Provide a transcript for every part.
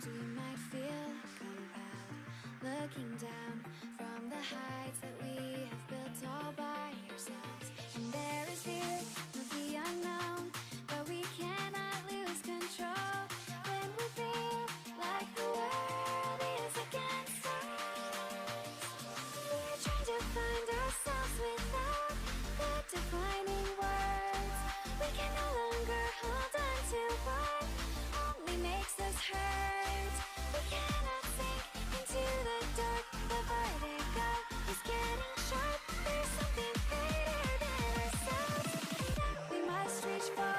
Sometimes we might feel compelled, looking down from the heights that we have built all by ourselves. And there is fear of the unknown, but we cannot lose control when we feel like the world is against us. We're trying to find ourselves without the defining words. We can no longer hold on to what only makes us hurt. We cannot sink into the dark. The vertigo is getting sharp. There's something greater than ourselves that we must reach for.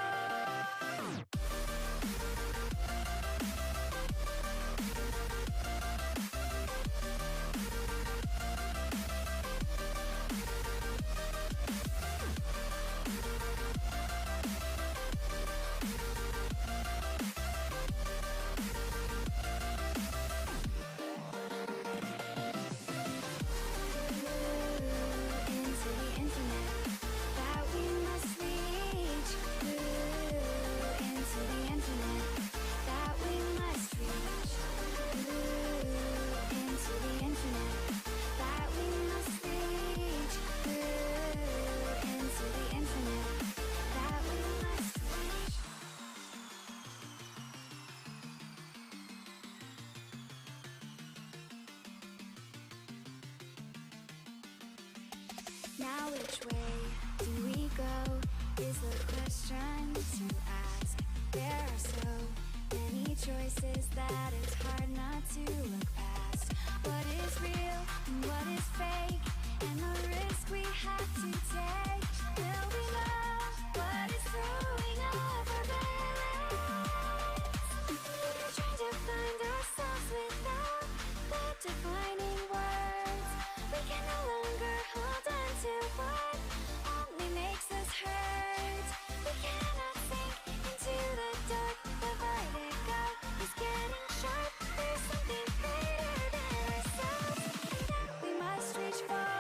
Now which way do we go is the question to ask. There are so many choices that it's hard not to look past. What is real and what is fake, and the risk we have to take. Will we know what is throwing off our balance? We're trying to find ourselves without the defining words. We can no longer hold on to what only makes us hurt. We cannot sink into the dark. The vertigo is getting sharp. There's something greater than ourselves that we must reach for.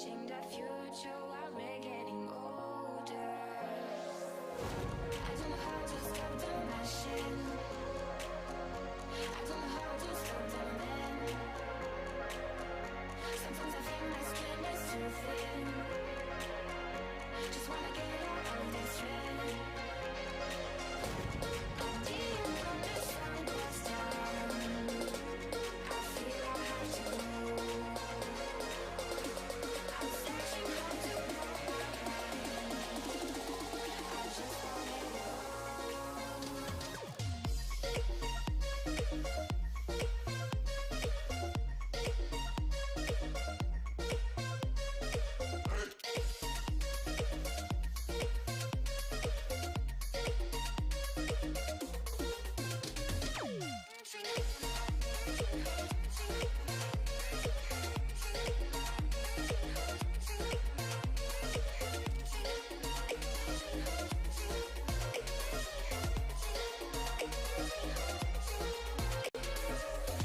watching the future while we're getting older. I don't know how to stop the machine. I don't know how to stop the man. Sometimes I feel my skin is too thin. Just wanna get out of this trend. I'm deep from the sun goes down. I feel I have to go. I'm searching how to know my mind. I just wanna go.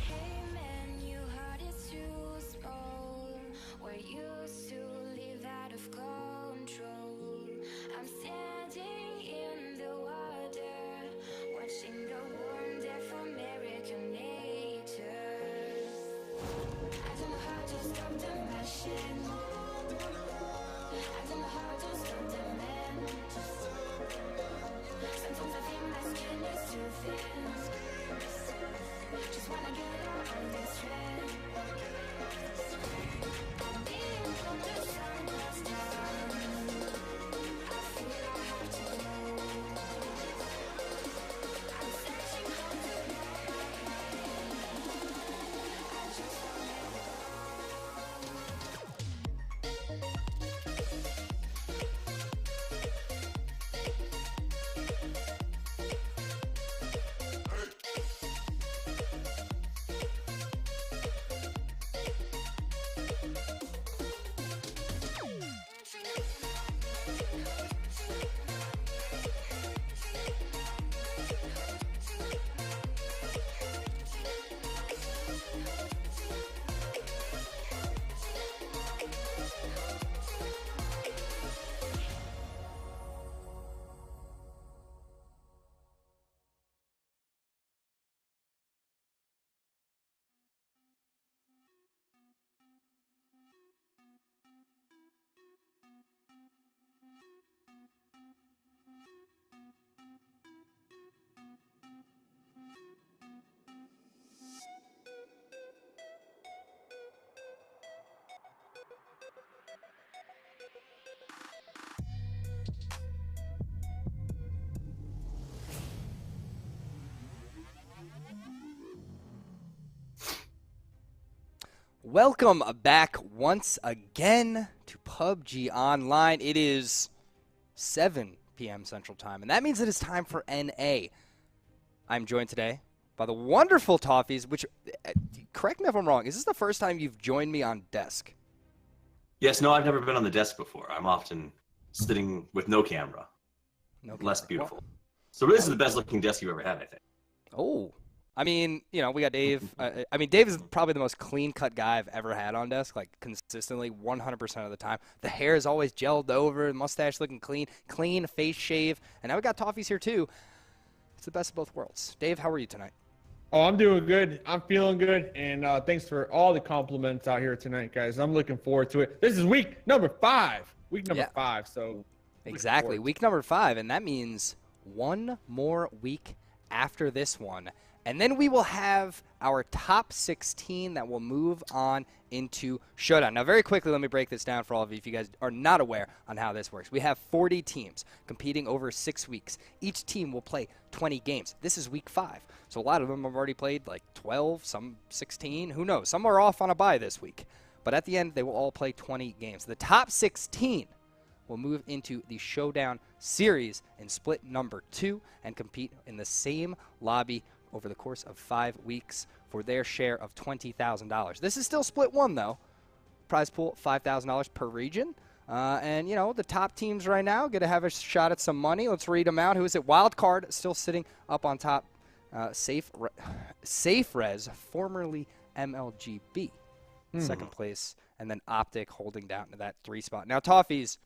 Hey man, you heard it's too small. We're used to live out of control. I'm standing in the water, watching the warm death of American nature. I don't know how to stop the machine. I don't know how to stop the man. Sometimes I feel my skin is too thin. Just wanna get out of this trend. I'm being from the sun goes down. I feel I have to go. I'm searching how to know my mind. I just wanna go. Welcome back once again to PUBG Online. It is 7 p.m. Central Time, and that means it is time for NA. I'm joined today by the wonderful Toffees, which, correct me if I'm wrong, is this the first time you've joined me on desk? Yes, no, I've never been on the desk before. I'm often sitting with no camera. No Less camera. beautiful. Well, So this is the best looking desk you've ever had, I think. oh. I mean, you know, we got Dave. I mean, Dave is probably the most clean-cut guy I've ever had on desk, like consistently 100% of the time. The hair is always gelled over, mustache looking clean, face shave. And now we got Toffees here, too. It's the best of both worlds. Dave, how are you tonight? Oh, I'm doing good. I'm feeling good. And thanks for all the compliments out here tonight, guys. I'm looking forward to it. This is week number 5. Week number 5. So exactly. Week number 5. And that means one more week after this one. And then we will have our top 16 that will move on into Showdown. Now, very quickly, let me break this down for all of you if you guys are not aware on how this works. We have 40 teams competing over 6 weeks. Each team will play 20 games. This is week 5. So a lot of them have already played like 12, some 16. Who knows? Some are off on a bye this week. But at the end, they will all play 20 games. The top 16 will move into the Showdown series in split number 2 and compete in the same lobby over the course of 5 weeks for their share of $20,000. This is still split 1, though. Prize pool, $5,000 per region. And, you know, the top teams right now get to have a shot at some money. Let's read them out. Who is it? Wild Card still sitting up on top. Safe Res, formerly MLGB. Second place and then Optic holding down to that 3 spot. Now, Toffees,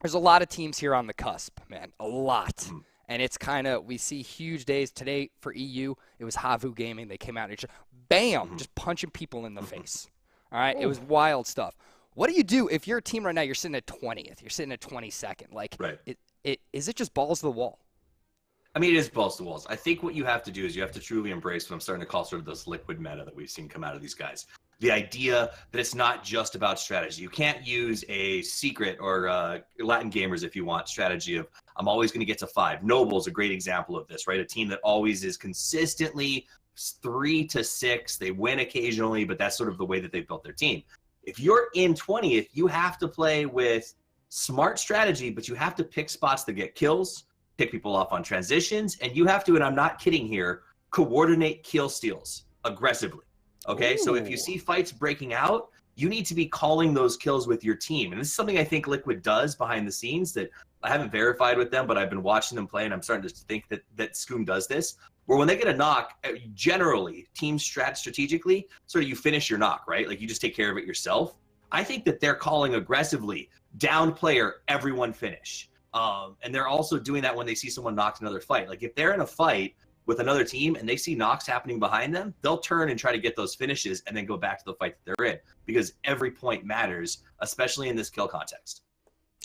there's a lot of teams here on the cusp, man, a lot. And it's kind of, we see huge days today for EU. It was Havu Gaming. They came out and just, bam, just punching people in the face. All right, it was wild stuff. What do you do if you're a team right now, you're sitting at 20th, you're sitting at 22nd? Like, is it just balls to the wall? I mean, it is balls to walls. I think what you have to do is you have to truly embrace what I'm starting to call sort of this liquid meta that we've seen come out of these guys. The idea that it's not just about strategy. You can't use a secret or Latin gamers, if you want, strategy of I'm always going to get to 5. Noble's a great example of this, right? A team that always is consistently 3 to 6. They win occasionally, but that's sort of the way that they've built their team. If you're in 20th, you have to play with smart strategy, but you have to pick spots that get kills, pick people off on transitions, and you have to, and I'm not kidding here, coordinate kill steals aggressively. Okay, so if you see fights breaking out, you need to be calling those kills with your team. And this is something I think Liquid does behind the scenes that I haven't verified with them, but I've been watching them play, and I'm starting to think that Scum does this, where when they get a knock, generally, teams strategically, sort of you finish your knock, right? Like you just take care of it yourself. I think that they're calling aggressively, down player, everyone finish. And they're also doing that when they see someone knocked another fight. Like if they're in a fight with another team and they see knocks happening behind them, they'll turn and try to get those finishes and then go back to the fight that they're in, because every point matters, especially in this kill context.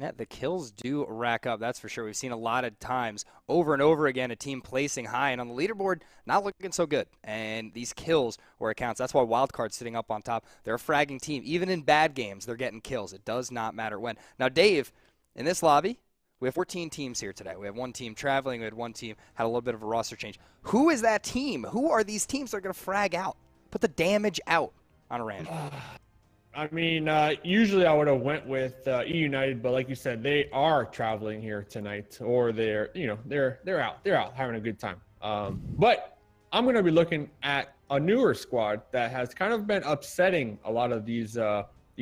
Yeah, the kills do rack up, that's for sure. We've seen a lot of times over and over again a team placing high and on the leaderboard not looking so good. And these kills where it counts. That's why Wildcard's sitting up on top. They're a fragging team. Even in bad games, they're getting kills. It does not matter when. Now, Dave, in this lobby, we have 14 teams here today. We have one team traveling. We had one team had a little bit of a roster change. Who is that team? Who are these teams that are going to frag out? Put the damage out on a random. I mean, usually I would have went with E United, but like you said, they are traveling here tonight, or they're out having a good time. But I'm going to be looking at a newer squad that has kind of been upsetting a lot of these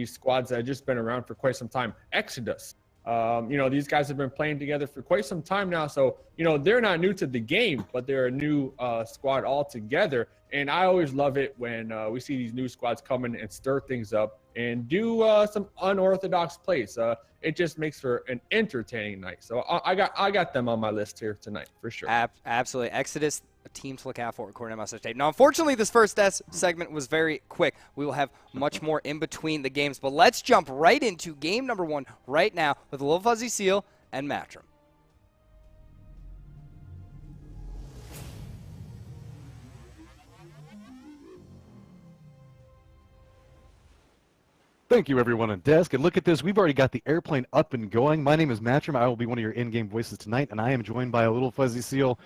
squads that have just been around for quite some time. Exodus. These guys have been playing together for quite some time now, so they're not new to the game, but they're a new squad altogether. And I always love it when we see these new squads come in and stir things up and do some unorthodox plays. It just makes for an entertaining night. So I got them on my list here tonight for sure. Absolutely, Exodus, a team to look out for according to MSH Tape. Now, unfortunately, this first segment was very quick. We will have much more in between the games, but let's jump right into game number 1 right now with Little Fuzzy Seal and Matrim. Thank you, everyone on desk. And look at this. We've already got the airplane up and going. My name is Matrim. I will be one of your in-game voices tonight, and I am joined by a Little Fuzzy Seal.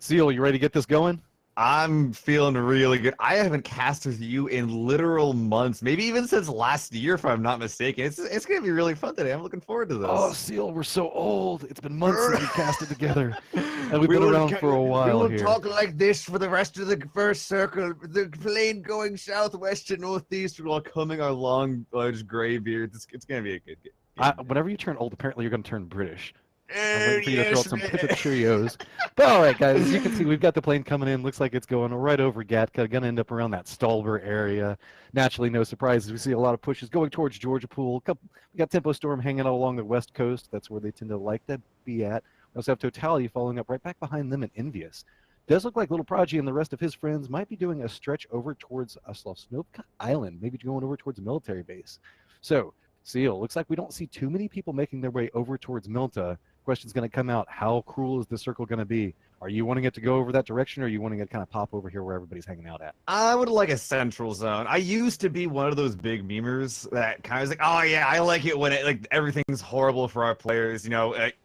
Seal, you ready to get this going? I'm feeling really good. I haven't cast with you in literal months, maybe even since last year, if I'm not mistaken. It's going to be really fun today. I'm looking forward to this. Oh, Seal, we're so old. It's been months since we casted together, and we've been around for a while here. We will talk like this for the rest of the first circle. The plane going southwest to northeast while combing our long, large gray beards. It's going to be a good game. Whenever you turn old, apparently you're going to turn British. I'm waiting for you to throw out some Pippa Cheerios. But all right, guys, as you can see, we've got the plane coming in. Looks like it's going right over Gatka. Going to end up around that Stolber area. Naturally, no surprises. We see a lot of pushes going towards Georgia Pool. We got Tempo Storm hanging out along the west coast. That's where they tend to like to be at. We also have Totality following up right back behind them and Envious. Does look like Little Prodigy and the rest of his friends might be doing a stretch over towards Snovka Island, maybe going over towards a military base. So, Seal, looks like we don't see too many people making their way over towards Milta. Question's going to come out. How cruel is the circle going to be? Are you wanting it to go over that direction, or are you wanting it to kind of pop over here where everybody's hanging out at? I would like a central zone. I used to be one of those big memers that kind of was like, oh yeah, I like it when everything's horrible for our players.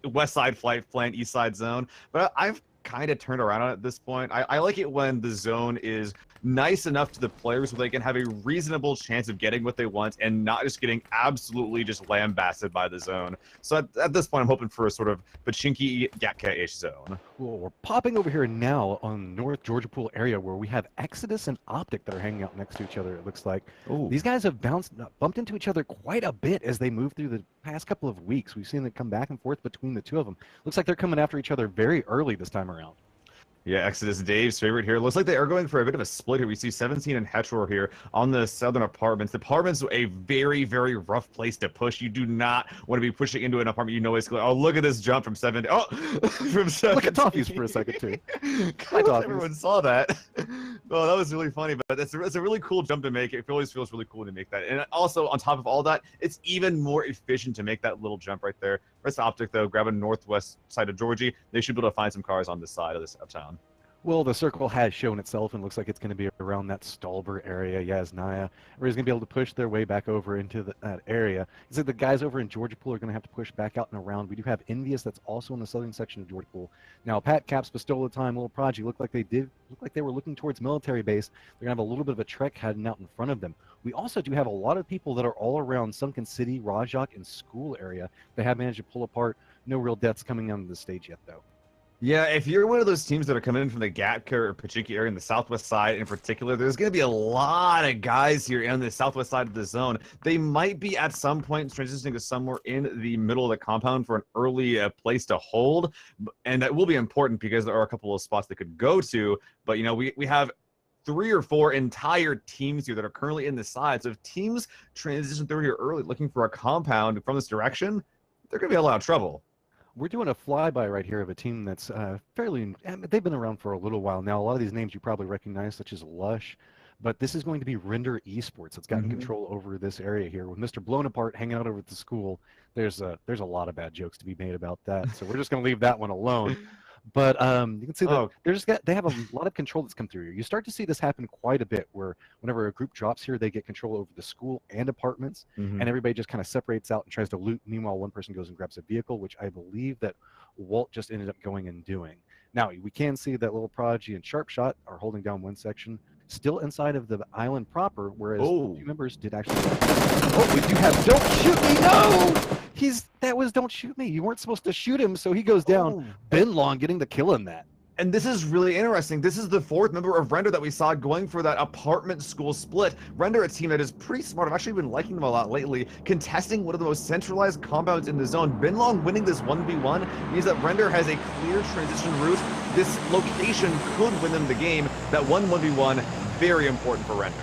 West side flight plan, east side zone. But I've kind of turned around on it at this point. I like it when the zone is nice enough to the players where they can have a reasonable chance of getting what they want and not just getting absolutely just lambasted by the zone. So at this point, I'm hoping for a sort of Pachinki Gatka-ish zone. Well, we're popping over here now on North Georgia Pool area where we have Exodus and Optic that are hanging out next to each other, it looks like. Ooh. These guys have bumped into each other quite a bit as they move through the past couple of weeks. We've seen them come back and forth between the two of them. Looks like they're coming after each other very early this time around. Yeah, Exodus Dave's favorite here. Looks like they are going for a bit of a split here. We see 17 and Hetro here on the southern apartments. The apartment's a very, very rough place to push. You do not want to be pushing into an apartment you know is clear. Oh, look at this jump from 7. Oh, from 7. Look at Toffees for a second, too. I hope everyone saw that. Oh, that was really funny, but it's a really cool jump to make. It always feels really cool to make that. And also, on top of all that, it's even more efficient to make that little jump right there. Rest Optic, though, grabbing northwest side of Georgie. They should be able to find some cars on this side of this town. Well, the circle has shown itself and looks like it's going to be around that Stolber area, Yasnaya. Everybody's going to be able to push their way back over into that area. So the guys over in Georgia Pool are going to have to push back out and around. We do have Envious that's also in the southern section of Georgia Pool. Now, Pat Caps, Pistola Time, Little Prodigy look like they were looking towards military base. They're going to have a little bit of a trek heading out in front of them. We also do have a lot of people that are all around Sunken City, Rajak, and School area. They have managed to pull apart. No real deaths coming onto the stage yet, though. Yeah, if you're one of those teams that are coming in from the Gatka or Pachiki area in the southwest side in particular, there's going to be a lot of guys here on the southwest side of the zone. They might be at some point transitioning to somewhere in the middle of the compound for an early place to hold, and that will be important because there are a couple of spots they could go to, but, you know, we have 3 or 4 entire teams here that are currently in the side, so if teams transition through here early looking for a compound from this direction, they're going to be in a lot of trouble. We're doing a flyby right here of a team that's they've been around for a little while now. A lot of these names you probably recognize, such as Lush, but this is going to be Render Esports that's gotten control over this area here. With Mr. Blown Apart hanging out over at the school, there's a lot of bad jokes to be made about that, so we're just going to leave that one alone. But you can see that they have a lot of control that's come through here. You start to see this happen quite a bit, where whenever a group drops here, they get control over the school and apartments, and everybody just kind of separates out and tries to loot. Meanwhile, one person goes and grabs a vehicle, which I believe that Walt just ended up going and doing. Now, we can see that Little Prodigy and Sharpshot are holding down one section, still inside of the island proper, whereas two members did actually... Oh, we do have Don't Shoot Me! No! That was Don't Shoot Me. You weren't supposed to shoot him, so he goes down. Ben Long getting the kill in that. And this is really interesting. This is the 4th member of Render that we saw going for that apartment school split. Render, a team that is pretty smart. I've actually been liking them a lot lately. Contesting one of the most centralized compounds in the zone. Ben Long winning this 1v1 means that Render has a clear transition route. This location could win them the game. That 1v1, very important for Render.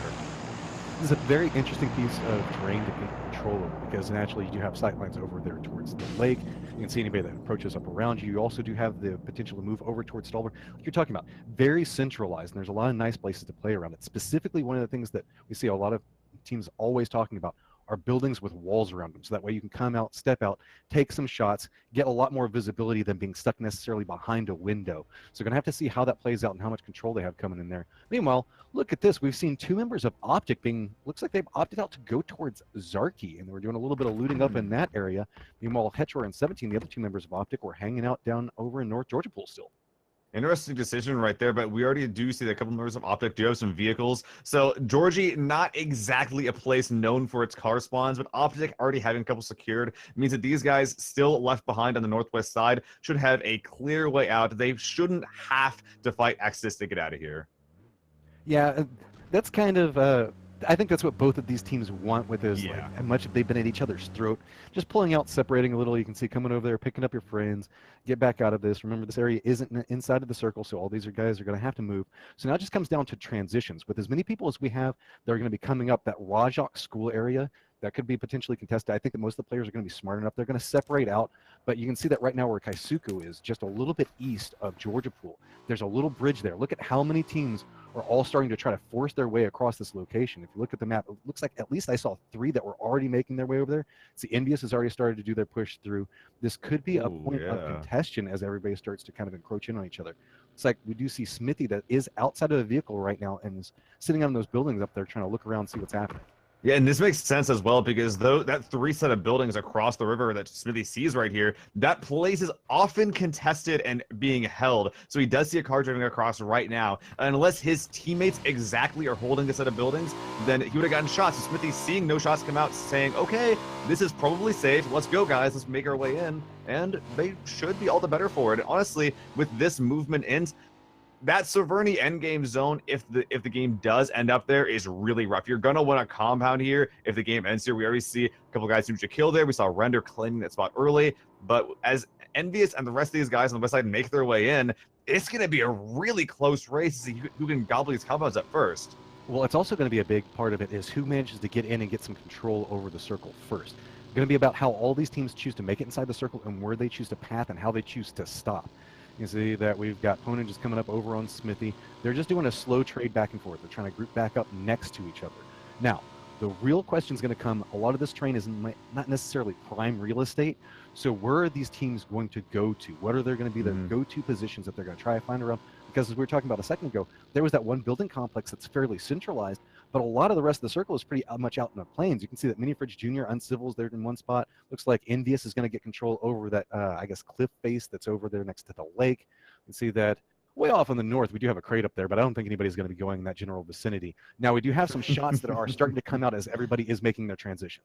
This is a very interesting piece of terrain to get control over, because naturally you do have sightlines over there towards the lake. You can see anybody that approaches up around you. You also do have the potential to move over towards Stolber. Like you're talking about, very centralized, and there's a lot of nice places to play around it. Specifically, one of the things that we see a lot of teams always talking about are buildings with walls around them, so that way you can come out, step out, take some shots, get a lot more visibility than being stuck necessarily behind a window. So we're gonna have to see how that plays out and how much control they have coming in there. Meanwhile, look at this. We've seen 2 members of Optic looks like they've opted out to go towards Zarky, and they were doing a little bit of looting up in that area. Meanwhile, Hetro and 17, the other 2 members of Optic, were hanging out down over in North Georgia Pool still. Interesting decision right there, but we already do see that a couple members of Optic do have some vehicles. So Georgie, not exactly a place known for its car spawns, but Optic already having a couple secured means that these guys still left behind on the northwest side should have a clear way out. They shouldn't have to fight Exodus to get out of here. Yeah, that's kind of... I think that's what both of these teams want with this. Like, how much have they been at each other's throat? Just pulling out, separating a little. You can see coming over there, picking up your friends, get back out of this. Remember, this area isn't inside of the circle, so all these guys are going to have to move. So now it just comes down to transitions. With as many people as we have, they're going to be coming up that Rajak school area. That could be potentially contested. I think that most of the players are going to be smart enough. They're going to separate out, but you can see that right now where Kaisuku is, just a little bit east of Georgia Pool. There's a little bridge there. Look at how many teams are all starting to try to force their way across this location. If you look at the map, it looks like at least I saw 3 that were already making their way over there. See, Envious has already started to do their push through. This could be a point of contention as everybody starts to kind of encroach in on each other. It's like we do see Smithy that is outside of the vehicle right now and is sitting on those buildings up there trying to look around and see what's happening. Yeah, and this makes sense as well, because though that 3 set of buildings across the river that Smithy sees right here, that place is often contested and being held. So he does see a car driving across right now. Unless his teammates exactly are holding a set of buildings, then he would have gotten shot. So Smithy's seeing no shots come out, saying, okay, this is probably safe. Let's go, guys. Let's make our way in. And they should be all the better for it. Honestly, with this movement in, that Severny endgame zone, if the game does end up there, is really rough. You're gonna want a compound here if the game ends here. We already see a couple guys who kill there. We saw Render claiming that spot early, but as Envious and the rest of these guys on the west side make their way in, it's going to be a really close race to see who can gobble these compounds at first. Well, it's also going to be a big part of it is who manages to get in and get some control over the circle first. It's going to be about how all these teams choose to make it inside the circle and where they choose to path and how they choose to stop. You can see that we've got Ponin just coming up over on Smithy. They're just doing a slow trade back and forth. They're trying to group back up next to each other. Now, the real question is going to come, a lot of this terrain is not necessarily prime real estate. So where are these teams going to go to? What are there going to be the go-to positions that they're going to try to find around? Because as we were talking about a second ago, there was that one building complex that's fairly centralized, but a lot of the rest of the circle is pretty much out in the plains. You can see that Mini Fridge Jr. Uncivil's there in one spot. Looks like Envious is going to get control over that, I guess, cliff face that's over there next to the lake. You can see that way off in the north, we do have a crate up there, but I don't think anybody's going to be going in that general vicinity. Now, we do have some shots that are starting to come out as everybody is making their transition.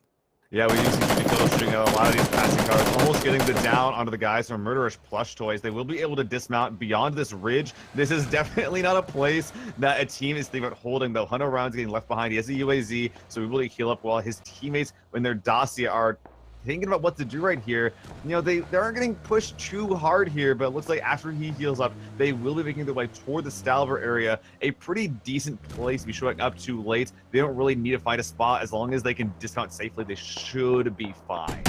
Yeah, we used to be filtering out a lot of these passing cars, almost getting the down onto the guys from Murderish Plush Toys. They will be able to dismount beyond this ridge. This is definitely not a place that a team is thinking about holding, though. Hunter Round's getting left behind. He has a UAZ, so we really heal up while his teammates in their dossier are thinking about what to do right here. You know, they aren't getting pushed too hard here, but it looks like after he heals up, they will be making their way toward the Stalver area, a pretty decent place to be showing up to late. They don't really need to find a spot. As long as they can dismount safely, they should be fine.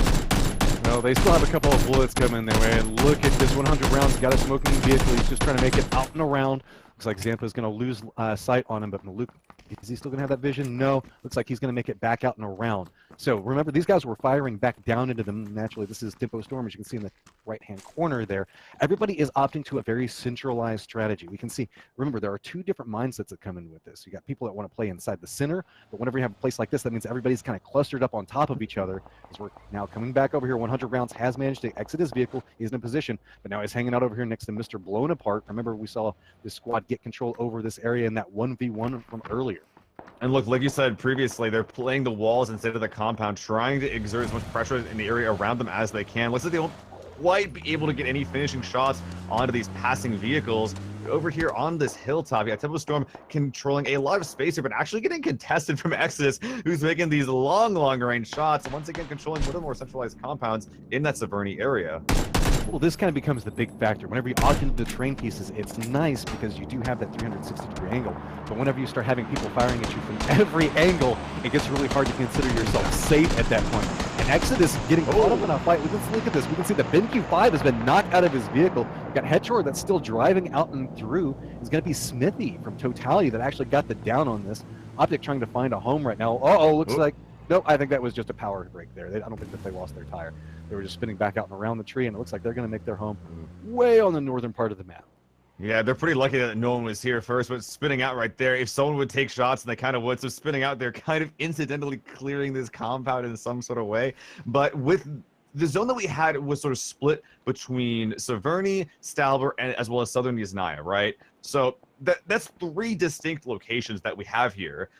No, they still have a couple of bullets coming their way, and look at this 100 rounds. Got a smoking vehicle. He's just trying to make it out and around. Looks like Zampa's going to lose sight on him, but Luke, is he still going to have that vision? No. Looks like he's going to make it back out and around. So remember, these guys were firing back down into them. Naturally, this is Tempo Storm, as you can see in the right-hand corner there. Everybody is opting to a very centralized strategy. We can see, remember, there are two different mindsets that come in with this. You got people that want to play inside the center, but whenever you have a place like this, that means everybody's kind of clustered up on top of each other. As we're now coming back over here, 100 rounds has managed to exit his vehicle. He's in a position, but now he's hanging out over here next to Mr. Blown Apart. Remember, we saw this squad get control over this area in that 1v1 from earlier. And look, like you said previously, they're playing the walls instead of the compound, trying to exert as much pressure in the area around them as they can. Looks like they won't quite be able to get any finishing shots onto these passing vehicles. Over here on this hilltop, you got Tempo Storm controlling a lot of space here, but actually getting contested from Exodus, who's making these long range shots, and once again controlling one of the more centralized compounds in that Severny area. Well, this kind of becomes the big factor. Whenever you opt into the terrain pieces, it's nice because you do have that 360-degree angle. But whenever you start having people firing at you from every angle, it gets really hard to consider yourself safe at that point. And Exodus getting caught up in a fight. Look at this. We can see that BenQ5 has been knocked out of his vehicle. We've got Headshore that's still driving out and through. It's going to be Smithy from Totality that actually got the down on this. Optic trying to find a home right now. Looks like... Nope, I think that was just a power break there. I don't think that they lost their tire. They were just spinning back out and around the tree, and it looks like they're going to make their home way on the northern part of the map. Yeah, they're pretty lucky that no one was here first, but spinning out right there, if someone would take shots, and they kind of would, so spinning out, they're kind of incidentally clearing this compound in some sort of way. But with the zone that we had was sort of split between Severny, Stalber, and as well as Southern Yasnaya, right? So that's three distinct locations that we have here.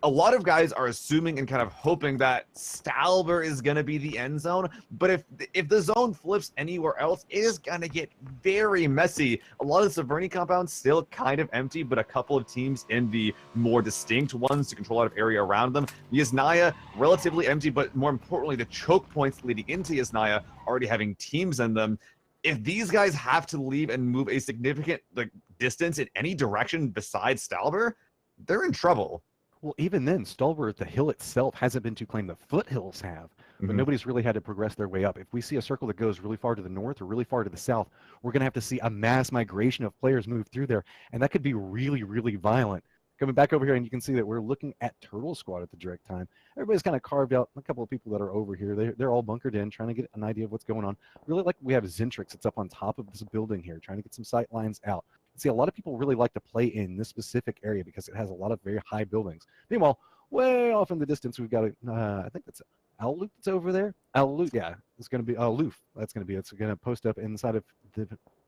A lot of guys are assuming and kind of hoping that Stalber is going to be the end zone, but if the zone flips anywhere else, it is going to get very messy. A lot of the Severny compounds still kind of empty, but a couple of teams in the more distinct ones to control a lot of area around them. Yasnaya, relatively empty, but more importantly, the choke points leading into Yasnaya already having teams in them. If these guys have to leave and move a significant distance in any direction besides Stalber, they're in trouble. Well, even then, Stalber, the hill itself hasn't been too claimed. The foothills have, but nobody's really had to progress their way up. If we see a circle that goes really far to the north or really far to the south, we're going to have to see a mass migration of players move through there, and that could be really, really violent. Coming back over here, and you can see that we're looking at Turtle Squad at the direct time. Everybody's kind of carved out a couple of people that are over here. They're all bunkered in, trying to get an idea of what's going on. Really, like we have Zentrix that's up on top of this building here, trying to get some sight lines out. See, a lot of people really like to play in this specific area because it has a lot of very high buildings. Meanwhile, way off in the distance, we've got I think that's Owloop that's over there. Owloop, yeah, it's going to be Loof. That's going to be. It's going to post up inside of the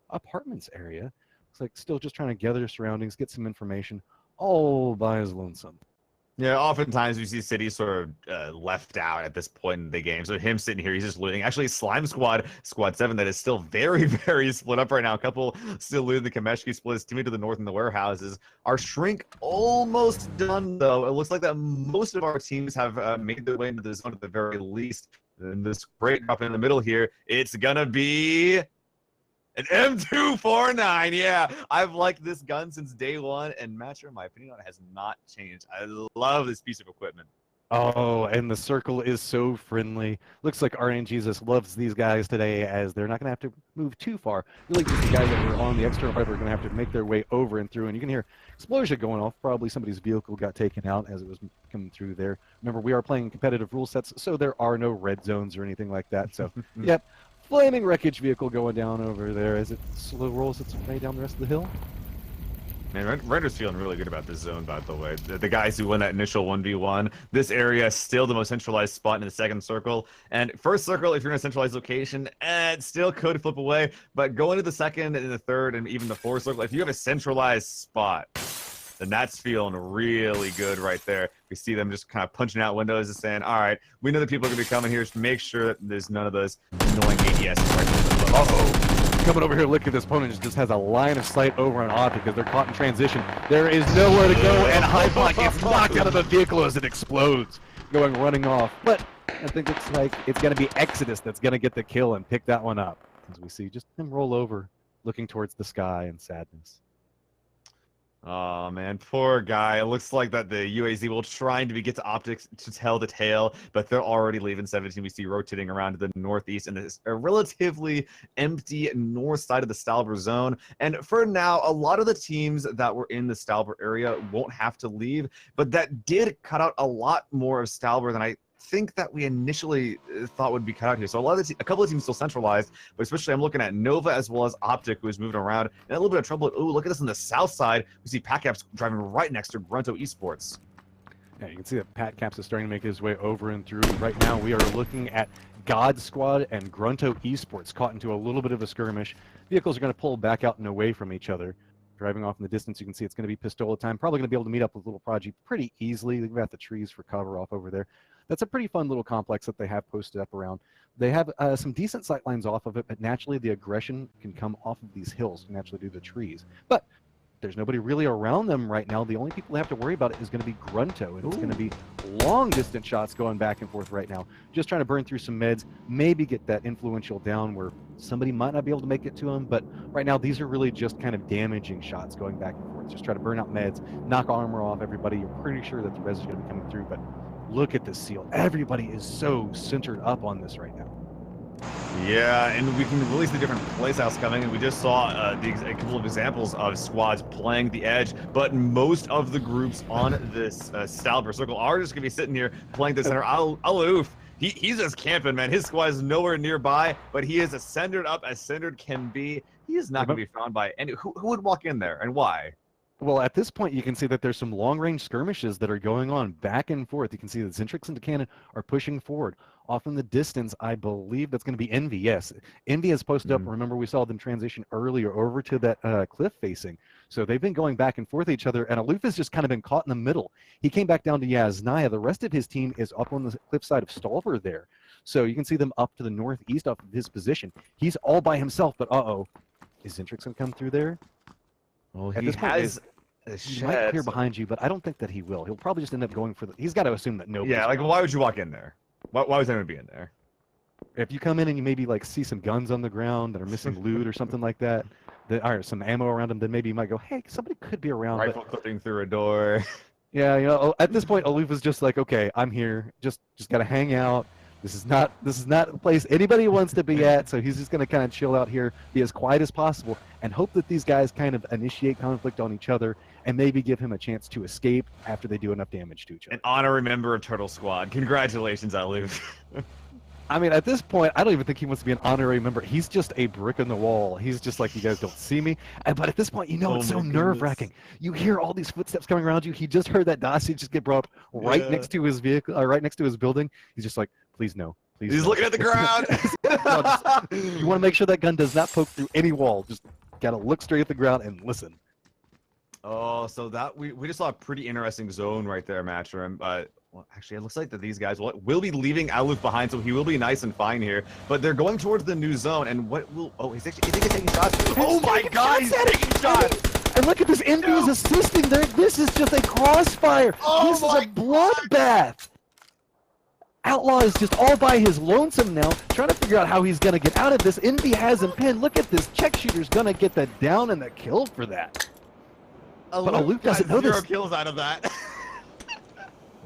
apartments area. Looks like still just trying to gather surroundings, get some information, all by his lonesome. Yeah, oftentimes we see cities sort of left out at this point in the game. So him sitting here, he's just looting. Actually, Slime Squad, Squad 7, that is still very, very split up right now. A couple still looting. The Kameshki split his teammate to the north in the warehouses. Our shrink almost done, though. It looks like that most of our teams have made their way into the zone at the very least. And this break up in the middle here, it's going to be An M249, yeah. I've liked this gun since day one, and Matcher, my opinion on it has not changed. I love this piece of equipment. Oh, and the circle is so friendly. Looks like RN Jesus loves these guys today, as they're not going to have to move too far. Really, just the guys that were on the external pipe are going to have to make their way over and through. And you can hear explosion going off. Probably somebody's vehicle got taken out as it was coming through there. Remember, we are playing competitive rule sets, so there are no red zones or anything like that. So, yep, flaming wreckage vehicle going down over there as it slow rolls its way down the rest of the hill. Man, Render's feeling really good about this zone, by the way. The guys who won that initial 1v1, this area is still the most centralized spot in the second circle. And first circle, if you're in a centralized location, it still could flip away. But going to the second and the third and even the fourth circle, if you have a centralized spot, then that's feeling really good right there. We see them just kind of punching out windows and saying, all right, we know that people are going to be coming here. Just make sure that there's none of those annoying ADS. Uh-oh. Coming over here, look at this opponent just has a line of sight over an object because they're caught in transition. There is nowhere to go, and Hyplock gets knocked out of the vehicle as it explodes, running off. But I think it's like it's going to be Exodus that's going to get the kill and pick that one up, as we see just him roll over, looking towards the sky in sadness. Oh man, poor guy. It looks like that the UAZ will trying to get to optics to tell the tale, but they're already leaving 17. We see rotating around to the northeast and this a relatively empty north side of the Stalber zone. And for now, a lot of the teams that were in the Stalber area won't have to leave, but that did cut out a lot more of Stalber than I think that we initially thought would be cut out here. So a couple of teams still centralized, but especially I'm looking at Nova as well as Optic, who is moving around and a little bit of trouble. Oh, look at this on the south side. We see PACAPS driving right next to Grunto Esports. Yeah, you can see that PACAPS is starting to make his way over and through. Right now, we are looking at God Squad and Grunto Esports caught into a little bit of a skirmish. Vehicles are going to pull back out and away from each other. Driving off in the distance, you can see it's going to be Pistola time. Probably going to be able to meet up with Little Prodigy pretty easily. They've got the trees for cover off over there. That's a pretty fun little complex that they have posted up around. They have some decent sight lines off of it, but naturally the aggression can come off of these hills, naturally due to the trees. But there's nobody really around them right now. The only people they have to worry about is going to be Grunto, and it's going to be long-distance shots going back and forth right now. Just trying to burn through some meds, maybe get that influential down where somebody might not be able to make it to him, but right now these are really just kind of damaging shots going back and forth. Just try to burn out meds, knock armor off everybody. You're pretty sure that the res is going to be coming through, but look at this seal. Everybody is so centered up on this right now. Yeah, and we can really see the different playstyles coming, and we just saw a couple of examples of squads playing the edge, but most of the groups on this Stalber circle are just going to be sitting here playing the center. Aloof, he's just camping, man. His squad is nowhere nearby, but he is as centered up as centered can be. He is not going to be found by any. Who would walk in there, and why? Well, at this point, you can see that there's some long-range skirmishes that are going on back and forth. You can see that Zentrix and Cannon are pushing forward. Off in the distance, I believe that's going to be Envy. Yes, Envy has posted up. Remember, we saw them transition earlier over to that cliff facing. So they've been going back and forth each other, and Aloof has just kind of been caught in the middle. He came back down to Yaznaya. The rest of his team is up on the cliffside of Stalber there. So you can see them up to the northeast off of his position. He's all by himself, but uh-oh. Is Zentrix going to come through there? Well, at he this point, has he might clear behind you, but I don't think that he will. He'll probably just end up going for the... He's got to assume that nobody... Yeah, like, why would you walk in there? Why was anyone be in there? If you come in and you maybe, like, see some guns on the ground that are missing loot or something like that, or some ammo around them, then maybe you might go, hey, somebody could be around. Rifle clipping through a door. Yeah, you know, at this point, Aloof is just like, okay, I'm here. Just got to hang out. This is not a place anybody wants to be at, so he's just going to kind of chill out here, be as quiet as possible, and hope that these guys kind of initiate conflict on each other and maybe give him a chance to escape after they do enough damage to each other. An honorary member of Turtle Squad. Congratulations, Aloof. I mean, at this point, I don't even think he wants to be an honorary member. He's just a brick in the wall. He's just like, you guys don't see me. But at this point, you know, it's so nerve-wracking. You hear all these footsteps coming around you. He just heard that dossier just get brought up right next to his vehicle, right next to his building. He's just like, please no. Please He's no. looking at the ground. You want to make sure that gun does not poke through any wall. Just got to look straight at the ground and listen. Oh, so that we just saw a pretty interesting zone right there, Matchroom. Well, actually, it looks like that these guys will be leaving Aloof behind, so he will be nice and fine here. But they're going towards the new zone, and what will... Oh, he's taking shots. Oh my God, he's taking shots! And look at this, Envy is assisting there. This is just a crossfire. Oh this is a bloodbath. Outlaw is just all by his lonesome now, trying to figure out how he's going to get out of this. Envy has him pinned. Look at this. Check Shooter's going to get the down and the kill for that. But Aloof doesn't know this. 0 kills out of that.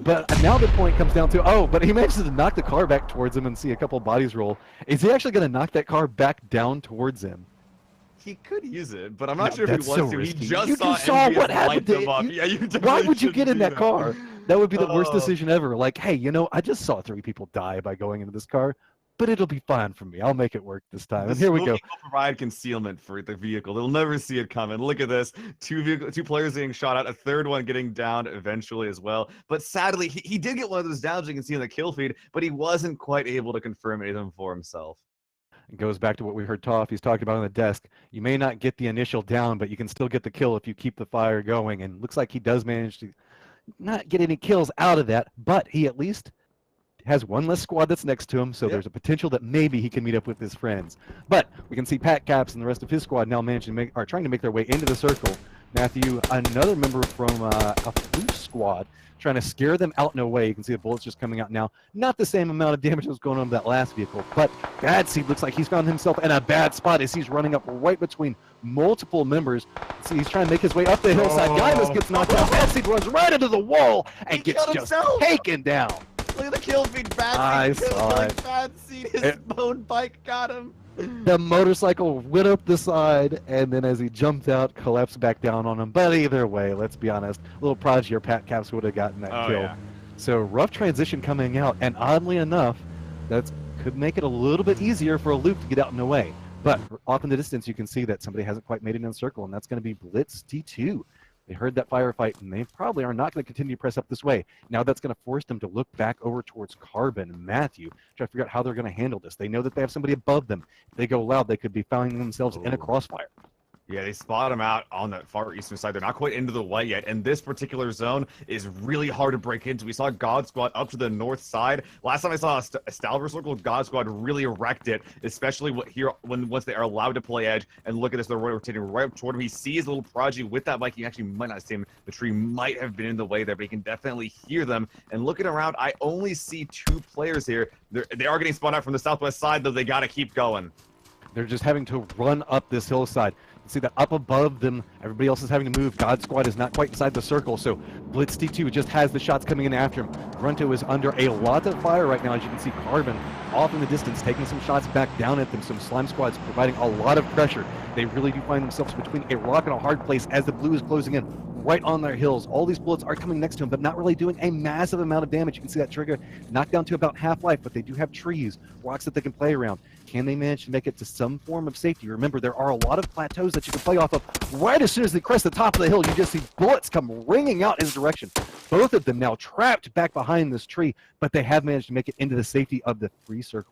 But now the point comes down to, oh, but he manages to knock the car back towards him and see a couple bodies roll. Is he actually going to knock that car back down towards him? He could use it, but I'm not sure if he wants so to. risky. He just You saw, saw MVS what happened light them to up. you. Yeah, you Why definitely would you shouldn't get in do that car? That would be the worst Oh. decision ever. Like, hey, you know, I just saw 3 people die by going into this car, but it'll be fine for me. I'll make it work this time. And here we go. Will provide concealment for the vehicle. They'll never see it coming. Look at this. 2 players getting shot out. A third one getting downed eventually as well. But sadly, he did get one of those downs you can see in the kill feed, but he wasn't quite able to confirm any of them for himself. It goes back to what we heard He's talking about on the desk. You may not get the initial down, but you can still get the kill if you keep the fire going. And looks like he does manage to not get any kills out of that, but he at least has one less squad that's next to him, so there's a potential that maybe he can meet up with his friends. But we can see Pat Caps and the rest of his squad now trying to make their way into the circle. Matthew, another member from a Floof squad, trying to scare them out in a way. You can see the bullets just coming out now. Not the same amount of damage that was going on with that last vehicle, but Bad Seed looks like he's found himself in a bad spot as he's running up right between multiple members. See, he's trying to make his way up the hillside. Guimus gets knocked out. Bad Seed runs right into the wall and gets just taken down. Look at the kill feed. Bad Seed saw it. Bad Seed. His own bike got him. The motorcycle went up the side, and then as he jumped out, collapsed back down on him. But either way, let's be honest, little Prodigy or Pat Caps would have gotten that kill. Yeah. So rough transition coming out, and oddly enough, that could make it a little bit easier for Aloof to get out and away. But off in the distance, you can see that somebody hasn't quite made it in the circle, and that's going to be Blitz T2. They heard that firefight, and they probably are not going to continue to press up this way. Now that's going to force them to look back over towards Carbon and Matthew, try to figure out how they're going to handle this. They know that they have somebody above them. If they go loud, they could be finding themselves in a crossfire. Yeah, they spot him out on the far eastern side. They're not quite into the white yet, and this particular zone is really hard to break into. We saw God Squad up to the north side. Last time I saw a Stalver Circle, God Squad really wrecked it, especially once they are allowed to play edge. And look at this, they're rotating right up toward him. He sees a little Prodigy with that bike. He actually might not see him. The tree might have been in the way there, but he can definitely hear them. And looking around, I only see 2 players here. They are getting spun out from the southwest side, though. They got to keep going. They're just having to run up this hillside. You see that up above them, everybody else is having to move. God Squad is not quite inside the circle, so Blitz T2 just has the shots coming in after him. Grunto is under a lot of fire right now, as you can see Carbon off in the distance, taking some shots back down at them. Some Slime Squads providing a lot of pressure. They really do find themselves between a rock and a hard place as the blue is closing in right on their hills. All these bullets are coming next to him, but not really doing a massive amount of damage. You can see that trigger knocked down to about half life, but they do have trees, rocks that they can play around. Can they manage to make it to some form of safety? Remember, there are a lot of plateaus that you can play off of. Right as soon as they crest the top of the hill, you just see bullets come ringing out his direction. Both of them now trapped back behind this tree, but they have managed to make it into the safety of the 3 circle.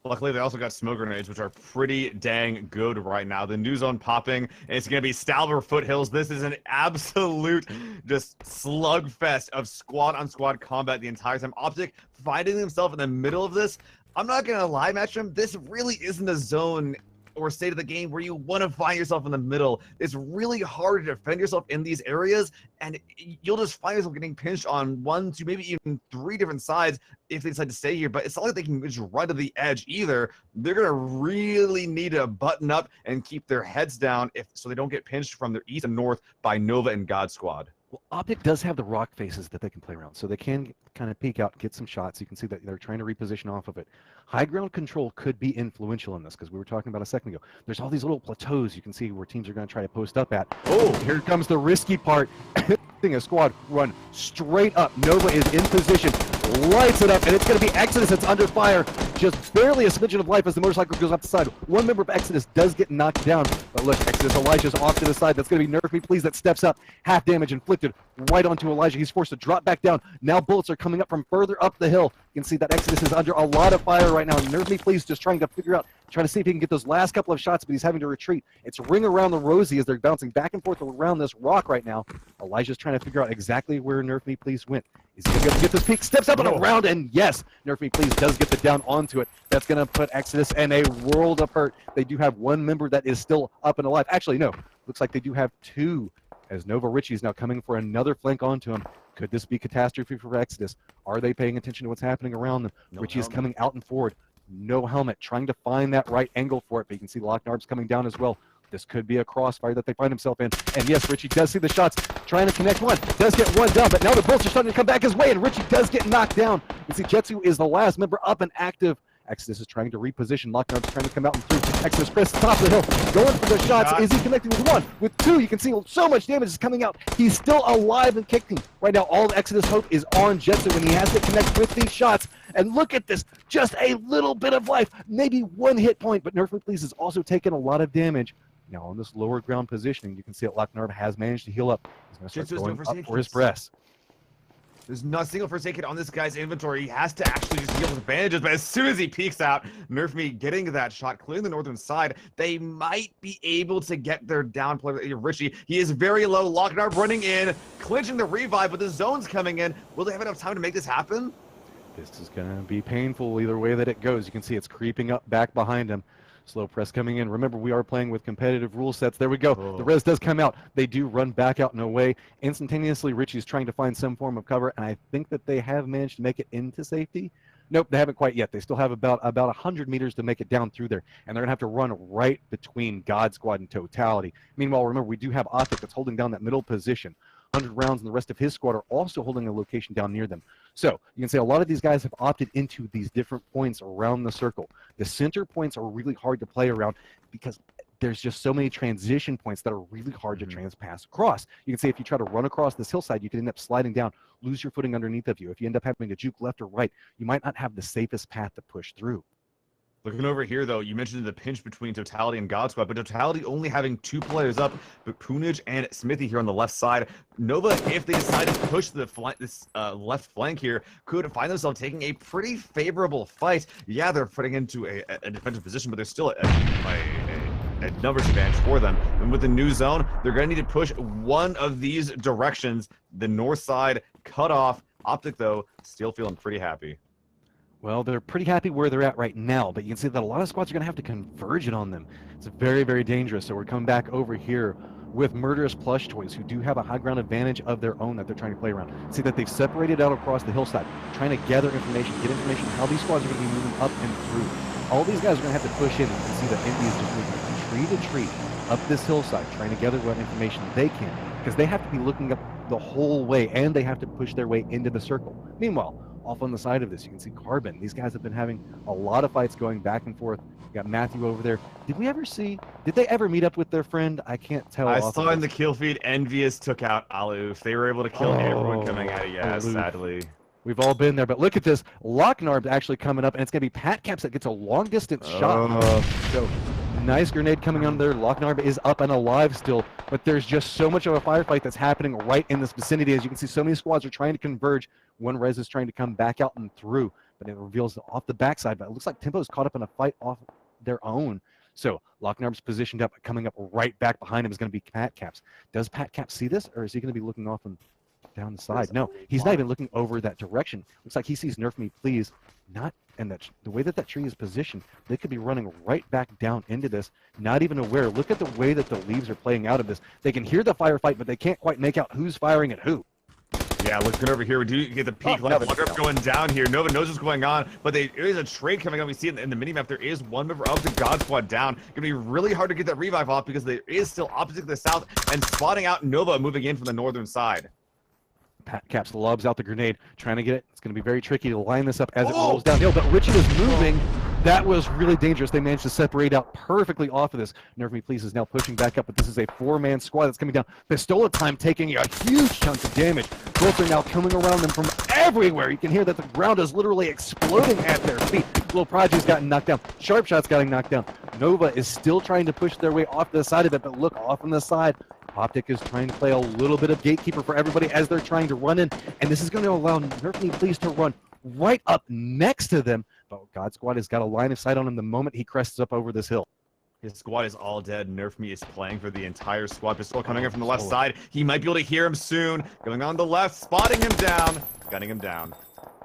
Luckily, they also got smoke grenades, which are pretty dang good right now. The new zone popping, and it's going to be Stalver Foothills. This is an absolute just slugfest of squad-on-squad combat the entire time. Optic finding himself in the middle of this. I'm not going to lie, Matchroom, this really isn't a zone or state of the game where you want to find yourself in the middle. It's really hard to defend yourself in these areas, and you'll just find yourself getting pinched on 1, 2, maybe even 3 different sides if they decide to stay here. But it's not like they can just run to the edge either. They're going to really need to button up and keep their heads down so they don't get pinched from their east and north by Nova and God Squad. Well, Optic does have the rock faces that they can play around, so they can kind of peek out, get some shots. You can see that they're trying to reposition off of it. High ground control could be influential in this, because we were talking about a second ago. There's all these little plateaus you can see where teams are going to try to post up at. Oh, here comes the risky part. A squad run straight up. Nova is in position, lights it up, and it's going to be Exodus that's under fire. Just barely a smidgen of life as the motorcycle goes up the side. One member of Exodus does get knocked down, but look, Exodus Elijah's off to the side. That's going to be Nerf Me Please that steps up. Half damage inflicted right onto Elijah. He's forced to drop back down. Now bullets are coming up from further up the hill. You can see that Exodus is under a lot of fire right now. Nerf Me Please just trying to see if he can get those last couple of shots, but he's having to retreat. It's ring around the rosy as they're bouncing back and forth around this rock right now. Elijah's trying to figure out exactly where Nerf Me Please went. Is he going to be able to get this peak? Steps up and around, and yes, Nerf Me Please does get the down onto it. That's going to put Exodus in a world of hurt. They do have one member that is still up and alive. Actually, no. Looks like they do have 2, as Nova Richie is now coming for another flank onto him. Could this be catastrophe for Exodus? Are they paying attention to what's happening around them? No Richie is helmet. coming out and forward. No helmet, trying to find that right angle for it, but you can see Locknarb's coming down as well. This could be a crossfire that they find himself in. And yes, Richie does see the shots, trying to connect one. Does get one down, but now the bolts are starting to come back his way, and Richie does get knocked down. You see Jetsu is the last member up and active. Exodus is trying to reposition. Locknarb's trying to come out and through. Exodus press top of the hill, going for the shots. Is he connecting with one? With two, you can see so much damage is coming out. He's still alive and kicking. Right now, all Exodus hope is on Jetsu, and he has to connect with these shots. And look at this, just a little bit of life, maybe one hit point, but Nerf Please has also taken a lot of damage. Now on this lower ground positioning, you can see that Locknarb has managed to heal up. He's going to start going up for his press. There's not a single first aid kit on this guy's inventory. He has to actually just heal his bandages, but as soon as he peeks out, Nerf Me getting that shot, clearing the northern side, they might be able to get their down player, Richie. He is very low. Locknarb running in, clinching the revive, but the zone's coming in. Will they have enough time to make this happen? This is going to be painful either way that it goes. You can see it's creeping up back behind him. Slow press coming in. Remember, we are playing with competitive rule sets. There we go. The res does come out. They do run back out and away. Instantaneously, Richie's trying to find some form of cover, and I think that they have managed to make it into safety. Nope, they haven't quite yet. They still have about 100 meters to make it down through there, and they're going to have to run right between God Squad and Totality. Meanwhile, remember, we do have Optic that's holding down that middle position. 100 rounds, and the rest of his squad are also holding a location down near them. So you can say a lot of these guys have opted into these different points around the circle. The center points are really hard to play around because there's just so many transition points that are really hard to pass across. You can say if you try to run across this hillside, you can end up sliding down, lose your footing underneath of you. If you end up having to juke left or right, you might not have the safest path to push through. Looking over here, though, you mentioned the pinch between Totality and God Squad, but Totality only having 2 players up, but Poonage and Smithy here on the left side. Nova, if they decide to push the left flank here, could find themselves taking a pretty favorable fight. Yeah, they're putting into a defensive position, but there's still a numbers advantage for them. And with the new zone, they're going to need to push one of these directions. The north side cut off. Optic, though, still feeling pretty happy. Well, they're pretty happy where they're at right now, but you can see that a lot of squads are going to have to converge it on them. It's very, very dangerous. So we're coming back over here with Murderous Plush Toys, who do have a high ground advantage of their own that they're trying to play around. See that they've separated out across the hillside, trying to gather information, get information on how these squads are going to be moving up and through. All these guys are going to have to push in. You can see that Indy is just moving tree to tree up this hillside, trying to gather what information they can, because they have to be looking up the whole way, and they have to push their way into the circle. Meanwhile, off on the side of this, you can see Carbon. These guys have been having a lot of fights going back and forth. We got Matthew over there. Did they ever meet up with their friend? I can't tell. I saw in the kill feed, Envious took out Aloof. They were able to kill everyone coming out of Yas, sadly. We've all been there, but look at this. Locknarb's actually coming up, and it's going to be Pat Caps that gets a long-distance shot. So nice grenade coming on there. Locknarb is up and alive still, but there's just so much of a firefight that's happening right in this vicinity. As you can see, so many squads are trying to converge. One res is trying to come back out and through, but it reveals off the backside. But it looks like Tempo's caught up in a fight off their own. So Locknarb's positioned up, coming up right back behind him is going to be Pat Caps. Does Pat Caps see this, or is he going to be looking off and down the side? No, he's not even looking over that direction. Looks like he sees Nerf Me Please. Not, and that the way that tree is positioned, they could be running right back down into this, not even aware. Look at the way that the leaves are playing out of this. They can hear the firefight, but they can't quite make out who's firing at who. Yeah, looking over here, we do get the peak left. Locknarb going down here. Nova knows what's going on, but there is a trade coming up. We see in the minimap, there is one member of the God Squad down. Going to be really hard to get that revive off because there is still opposite to the south and spotting out Nova moving in from the northern side. Pat Caps lobs out the grenade, trying to get it. It's going to be very tricky to line this up as it rolls downhill, but Richie is moving. That was really dangerous. They managed to separate out perfectly off of this. Nerf Me Please is now pushing back up, but this is a 4-man squad that's coming down. Pistola Time taking a huge chunk of damage. Bolts are now coming around them from everywhere. You can hear that the ground is literally exploding at their feet. Little Prodigy's gotten knocked down. Sharpshot's gotten knocked down. Nova is still trying to push their way off the side of it, but look off on the side. Optic is trying to play a little bit of gatekeeper for everybody as they're trying to run in, and this is going to allow Nerf Me Please to run right up next to them. But God Squad has got a line of sight on him the moment he crests up over this hill. His squad is all dead. Nerf Me is playing for the entire squad. Pistol coming in from the left side. He might be able to hear him soon. Going on the left, spotting him down, gunning him down.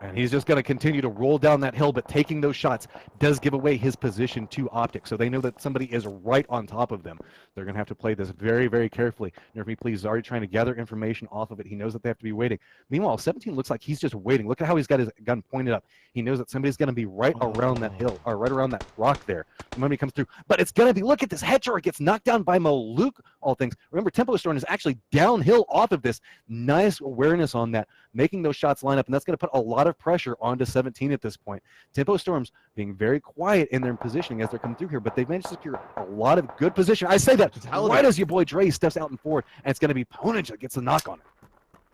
And he's just going to continue to roll down that hill, but taking those shots does give away his position to Optic. So they know that somebody is right on top of them. They're going to have to play this very, very carefully. Nerf me, please, is already trying to gather information off of it. He knows that they have to be waiting. Meanwhile, 17 looks like he's just waiting. Look at how he's got his gun pointed up. He knows that somebody's going to be right around that hill, or right around that rock there. The moment he comes through. But it's going to be, look at this headshot. It gets knocked down by Maluk, all things. Remember, Tempo Storm is actually downhill off of this. Nice awareness on that, making those shots line up, and that's going to put a lot of pressure onto 17 at this point. Tempo Storms being very quiet in their positioning as they're coming through here, but they've managed to secure a lot of good position. I say that right as your boy Dre steps out and forward, and it's going to be Ponage that gets the knock on it.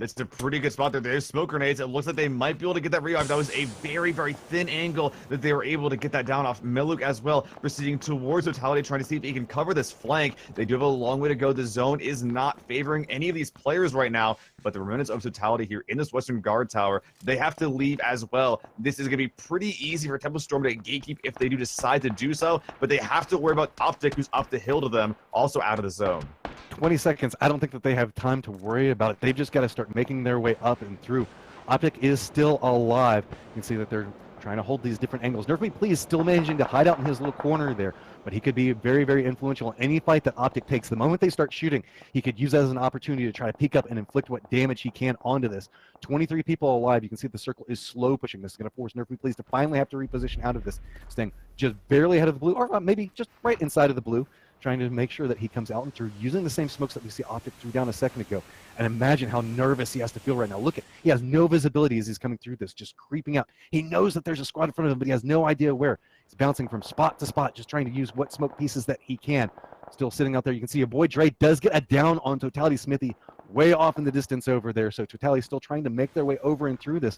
That's a pretty good spot there. There's smoke grenades. It looks like they might be able to get that revive. That was a very, very thin angle that they were able to get that down off. Miluk as well, proceeding towards Totality, trying to see if he can cover this flank. They do have a long way to go. The zone is not favoring any of these players right now, but the remnants of Totality here in this Western Guard Tower, they have to leave as well. This is going to be pretty easy for Tempo Storm to gatekeep if they do decide to do so, but they have to worry about Optic, who's up the hill to them, also out of the zone. 20 seconds. I don't think that they have time to worry about it. They've just got to start making their way up and through. Optic is still alive. You can see that they're trying to hold these different angles. Nerf me, please, still managing to hide out in his little corner there, but he could be very, very influential in any fight that Optic takes. The moment they start shooting, he could use that as an opportunity to try to peek up and inflict what damage he can onto this. 23 people alive. You can see the circle is slow pushing. This is going to force Nerf me, please, to finally have to reposition out of this thing. Just barely ahead of the blue, or maybe just right inside of the blue, trying to make sure that he comes out and through using the same smokes that we see Optic threw down a second ago. And imagine how nervous he has to feel right now. Look at, he has no visibility as he's coming through this, just creeping out. He knows that there's a squad in front of him, but he has no idea where. He's bouncing from spot to spot, just trying to use what smoke pieces that he can. Still sitting out there. You can see your boy Dre does get a down on Totality Smithy way off in the distance over there. So Totality still trying to make their way over and through this.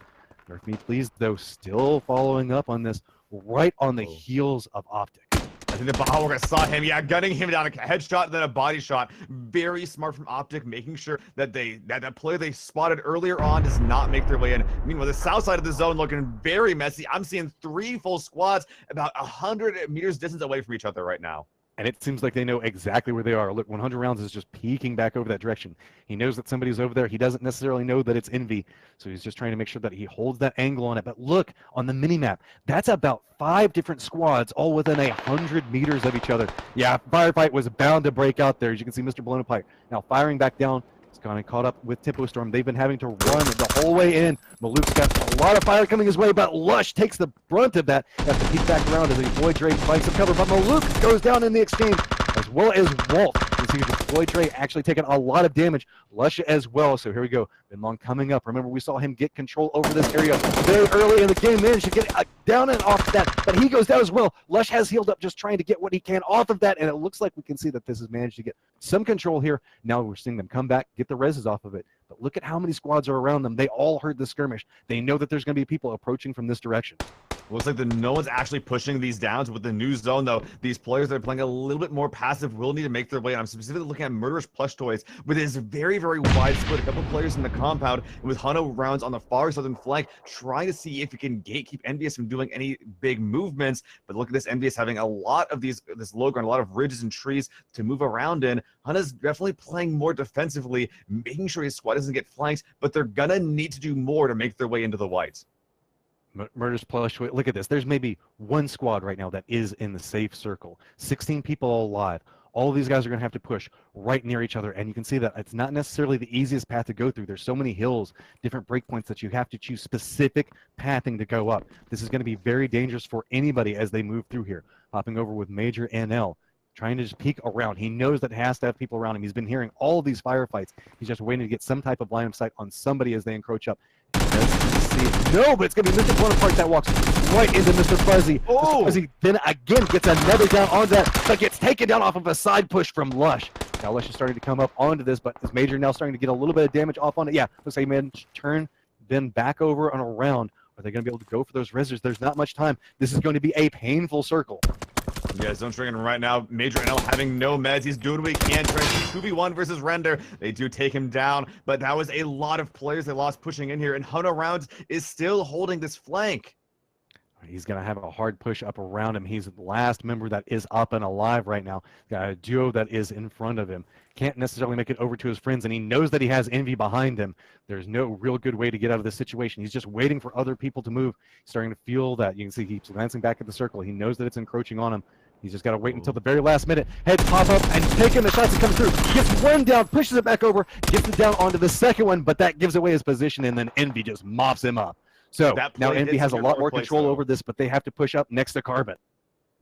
Nerf me, please, though, still following up on this right on the heels of Optic. I think the Bahawalker saw him, yeah, gunning him down, a headshot, then a body shot. Very smart from Optic, making sure that that player they spotted earlier on does not make their way in. Meanwhile, the south side of the zone looking very messy. I'm seeing 3 full squads about 100 meters distance away from each other right now. And it seems like they know exactly where they are. Look, 100 rounds is just peeking back over that direction. He knows that somebody's over there. He doesn't necessarily know that it's Envy, so he's just trying to make sure that he holds that angle on it. But look, on the mini-map, that's about 5 different squads all within 100 meters of each other. Yeah, firefight was bound to break out there. As you can see, Mr. Blowpipe now firing back down. He's kind of caught up with Tempo Storm. They've been having to run the whole way in. Maluk's got a lot of fire coming his way, but Lush takes the brunt of that. Has to peek back around as a boy Dre fights some cover, but Maluk goes down in the exchange, as well as Walt. You see the boy Dre actually taking a lot of damage. Lush as well. So here we go. Bin Long coming up. Remember, we saw him get control over this area very early in the game. Managed to get down and off that, but he goes down as well. Lush has healed up, just trying to get what he can off of that, and it looks like we can see that this has managed to get some control here. Now we're seeing them come back, get the reses off of it. But look at how many squads are around them. They all heard the skirmish. They know that there's going to be people approaching from this direction. Looks like no one's actually pushing these downs with the new zone, though. These players that are playing a little bit more passive will need to make their way. I'm specifically looking at Murderous Plush Toys with his very, very wide split. A couple players in the compound, and with Huno rounds on the far southern flank, trying to see if he can gatekeep Envious from doing any big movements. But look at this, Envious having a lot of this low ground, a lot of ridges and trees to move around in. Huno's definitely playing more defensively, making sure his squad doesn't get flanked, but they're gonna need to do more to make their way into the whites. Murderous Plush, look at this. There's maybe 1 squad right now that is in the safe circle. 16 people alive. All of these guys are going to have to push right near each other, and you can see that it's not necessarily the easiest path to go through. There's so many hills, different breakpoints that you have to choose specific pathing to go up. This is going to be very dangerous for anybody as they move through here. Hopping over with Major NL, trying to just peek around. He knows that he has to have people around him. He's been hearing all of these firefights. He's just waiting to get some type of line of sight on somebody as they encroach up. No, but it's going to be Mr. Bonaparte that walks right into Mr. Fuzzy. Oh! Mr. Fuzzy then again gets another down on that, but gets taken down off of a side push from Lush. Now Lush is starting to come up onto this, but is Major now starting to get a little bit of damage off on it? Yeah, looks like he managed to turn, then back over and around. Are they going to be able to go for those reses? There's not much time. This is going to be a painful circle. Yeah, zone triggering right now. Major NL having no meds. He's doing what he can. Trying to 2v1 versus Render. They do take him down, but that was a lot of players they lost pushing in here, and Huno Rounds is still holding this flank. He's going to have a hard push up around him. He's the last member that is up and alive right now. Got a duo that is in front of him. Can't necessarily make it over to his friends, and he knows that he has Envy behind him. There's no real good way to get out of this situation. He's just waiting for other people to move. He's starting to feel that. You can see he's glancing back at the circle. He knows that it's encroaching on him. He's just got to wait until the very last minute. Heads pop up and taking the shots that come through. Gets one down, pushes it back over, gets it down onto the second one, but that gives away his position, and then Envy just mops him up. So now Envy has a lot more control over this, but they have to push up next to Carbon.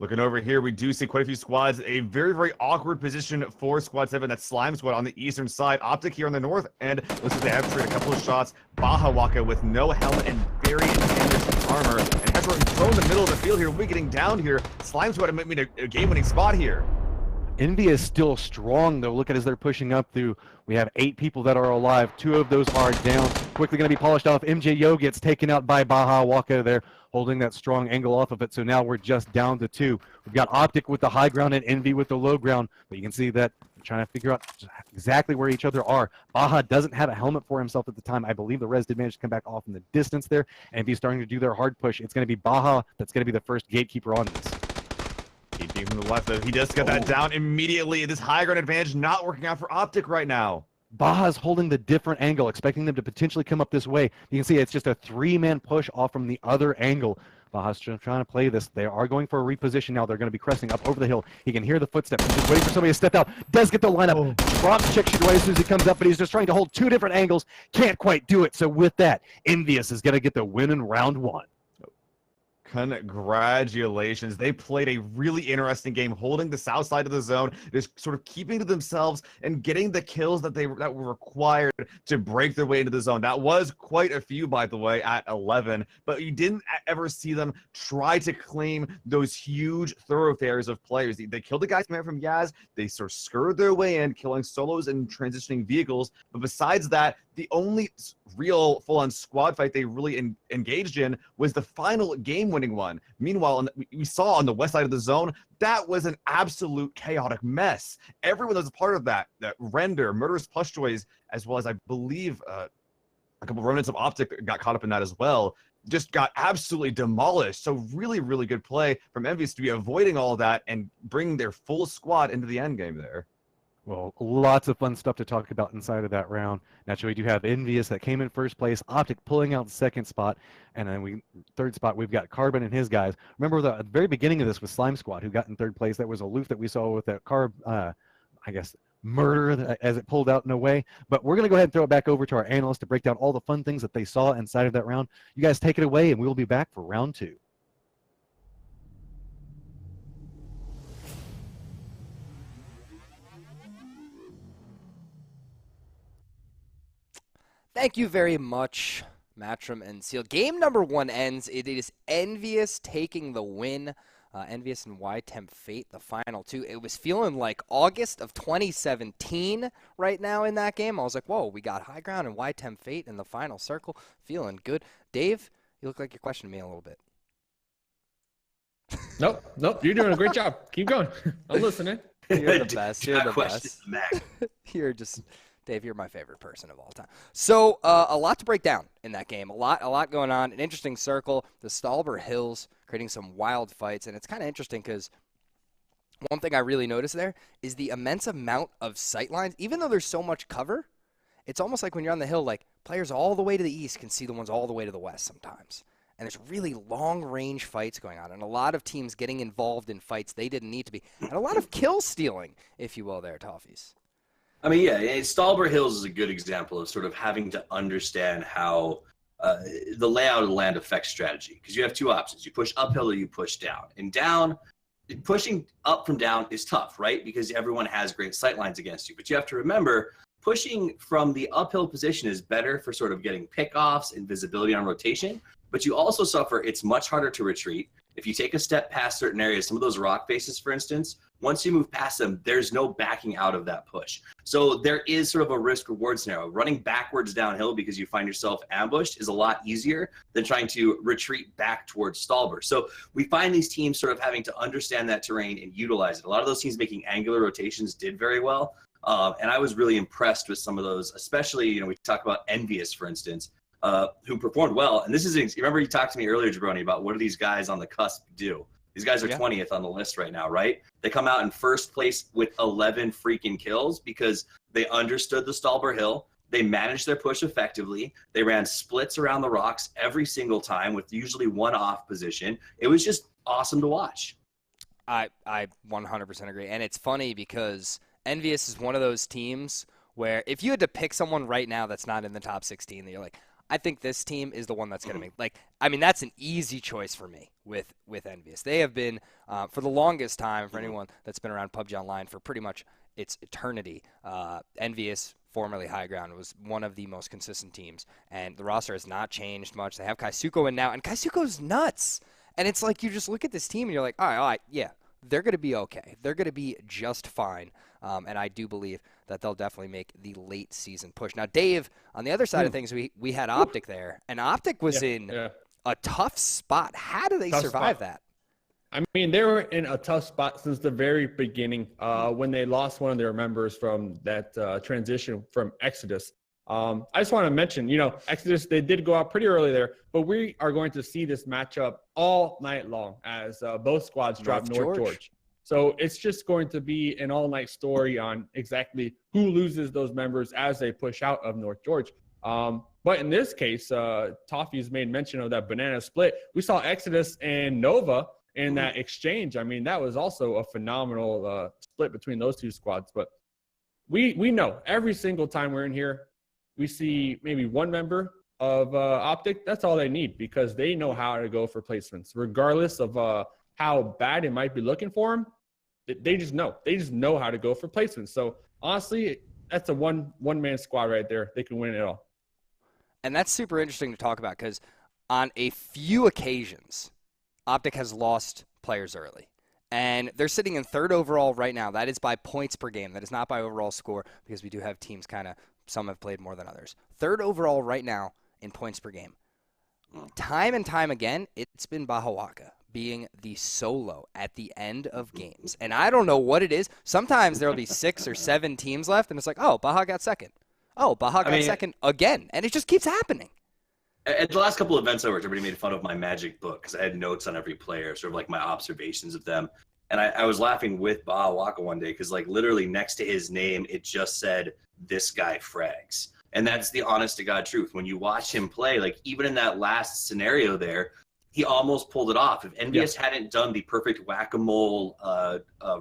Looking over here, we do see quite a few squads. A very, very awkward position for Squad 7. That's Slime Squad on the eastern side. Optic here on the north end. Looks like they have traded a couple of shots. Baja Waka with no helmet and very damaged armor. And has thrown in the middle of the field here. We're getting down here. Slime Squad might mean a game-winning spot here. Envy is still strong, though. Look at as they're pushing up through. We have 8 people that are alive. 2 of those are down. Quickly going to be polished off. MJ Yo gets taken out by Baja Waka there, holding that strong angle off of it. So now we're just down to 2. We've got Optic with the high ground and Envy with the low ground. But you can see that they're trying to figure out exactly where each other are. Baja doesn't have a helmet for himself at the time. I believe the res did manage to come back off in the distance there. Envy's starting to do their hard push. It's going to be Baja that's going to be the first gatekeeper on this. Keeping from the left, though. He does get that down immediately. This high ground advantage not working out for Optic right now. Baja's holding the different angle, expecting them to potentially come up this way. You can see it's just a 3-man push off from the other angle. Baja's trying to play this. They are going for a reposition now. They're going to be cresting up over the hill. He can hear the footsteps. He's just waiting for somebody to step out. Does get the lineup. Drops check shoot right as soon as he comes up, but he's just trying to hold 2 different angles. Can't quite do it. So with that, Envious is going to get the win in round 1. Congratulations. They played a really interesting game, holding the south side of the zone, just sort of keeping to themselves and getting the kills that were required to break their way into the zone. That was quite a few, by the way, at 11, but you didn't ever see them try to claim those huge thoroughfares of players. They killed the guys from Yaz. They sort of skirted their way in, killing solos and transitioning vehicles. But besides that, the only real full-on squad fight they really engaged in was the final game-winning one. Meanwhile, we saw on the west side of the zone, that was an absolute chaotic mess. Everyone that was a part of that Render, Murderous Plush Toys, as well as I believe a couple of remnants of Optic got caught up in that as well, just got absolutely demolished. So really, really good play from Envious to be avoiding all of that and bringing their full squad into the end game there. Well, lots of fun stuff to talk about inside of that round. Naturally, we do have Envious that came in first place, Optic pulling out the second spot, and then third spot, we've got Carbon and his guys. Remember, at the very beginning of this was Slime Squad, who got in third place. That was Aloof that we saw with that murder as it pulled out in a way. But we're going to go ahead and throw it back over to our analysts to break down all the fun things that they saw inside of that round. You guys take it away, and we will be back for round 2. Thank you very much, Matrim and Seal. Game number 1 ends. It is Envious taking the win. Envious and Y-Temp Fate, the final 2. It was feeling like August of 2017 right now in that game. I was like, whoa, we got High Ground and Y-Temp Fate in the final circle. Feeling good. Dave, you look like you're questioning me a little bit. Nope. You're doing a great job. Keep going. I'm listening. You're the best. You're the best. You're just... Dave, you're my favorite person of all time. So a lot to break down in that game. A lot going on. An interesting circle. The Stalber Hills creating some wild fights. And it's kind of interesting because one thing I really noticed there is the immense amount of sight lines. Even though there's so much cover, it's almost like when you're on the hill, like players all the way to the east can see the ones all the way to the west sometimes. And there's really long-range fights going on. And a lot of teams getting involved in fights they didn't need to be. And a lot of kill stealing, if you will, there, Toffees. I mean, yeah, Stalber Hills is a good example of sort of having to understand how the layout of the land affects strategy. Because you have 2 options. You push uphill or you push down. And down, pushing up from down is tough, right? Because everyone has great sight lines against you. But you have to remember, pushing from the uphill position is better for sort of getting pickoffs and visibility on rotation. But you also suffer, it's much harder to retreat. If you take a step past certain areas, some of those rock faces, for instance, once you move past them, there's no backing out of that push. So there is sort of a risk-reward scenario. Running backwards downhill because you find yourself ambushed is a lot easier than trying to retreat back towards Stalber. So we find these teams sort of having to understand that terrain and utilize it. A lot of those teams making angular rotations did very well. And I was really impressed with some of those, especially, we talk about Envious, for instance. who performed well. And this is, remember you talked to me earlier, Jabroni, about what do these guys on the cusp do? These guys are 20th on the list right now, right? They come out in first place with 11 freaking kills because they understood the Stalber Hill. They managed their push effectively. They ran splits around the rocks every single time with usually one off position. It was just awesome to watch. I 100% agree. And it's funny because Envious is one of those teams where if you had to pick someone right now that's not in the top 16, that you're like, I think this team is the one that's going to make, like, I mean, that's an easy choice for me with Envious. They have been, for the longest time, for anyone that's been around PUBG Online for pretty much its eternity, Envious, formerly High Ground, was one of the most consistent teams. And the roster has not changed much. They have Kaisuko in now, and Kaisuko's nuts. And it's like you just look at this team and you're like, all right, yeah, they're going to be okay. They're going to be just fine. And I do believe that they'll definitely make the late season push. Now, Dave, on the other side of things, we had Optic there, and Optic was in a tough spot. How do they survive that? I mean, they were in a tough spot since the very beginning when they lost one of their members from that transition from Exodus. I just want to mention, Exodus, they did go out pretty early there, but we are going to see this matchup all night long as both squads drop North George. So it's just going to be an all-night story on exactly who loses those members as they push out of North George. But in this case, Toffee's made mention of that banana split. We saw Exodus and Nova in that exchange. I mean, that was also a phenomenal split between those two squads. But we know every single time we're in here, we see maybe one member of Optic. That's all they need because they know how to go for placements, regardless of how bad it might be looking for them. They just know. They just know how to go for placements. So honestly, that's a one-man squad right there. They can win it all. And that's super interesting to talk about because on a few occasions, Optic has lost players early. And they're sitting in third overall right now. That is by points per game. That is not by overall score because we do have teams some have played more than others. Third overall right now in points per game. Time and time again, it's been Bahawaka being the solo at the end of games. And I don't know what it is. Sometimes there'll be 6 or 7 teams left, and it's like, oh, Baja got second. Oh, Baja got second again. And it just keeps happening. At the last couple of events I worked, everybody made fun of my magic book because I had notes on every player, sort of like my observations of them. And I was laughing with Baja Waka one day because, like, literally next to his name, it just said, this guy frags. And that's the honest-to-God truth. When you watch him play, like, even in that last scenario there, he almost pulled it off. If Envious hadn't done the perfect whack-a-mole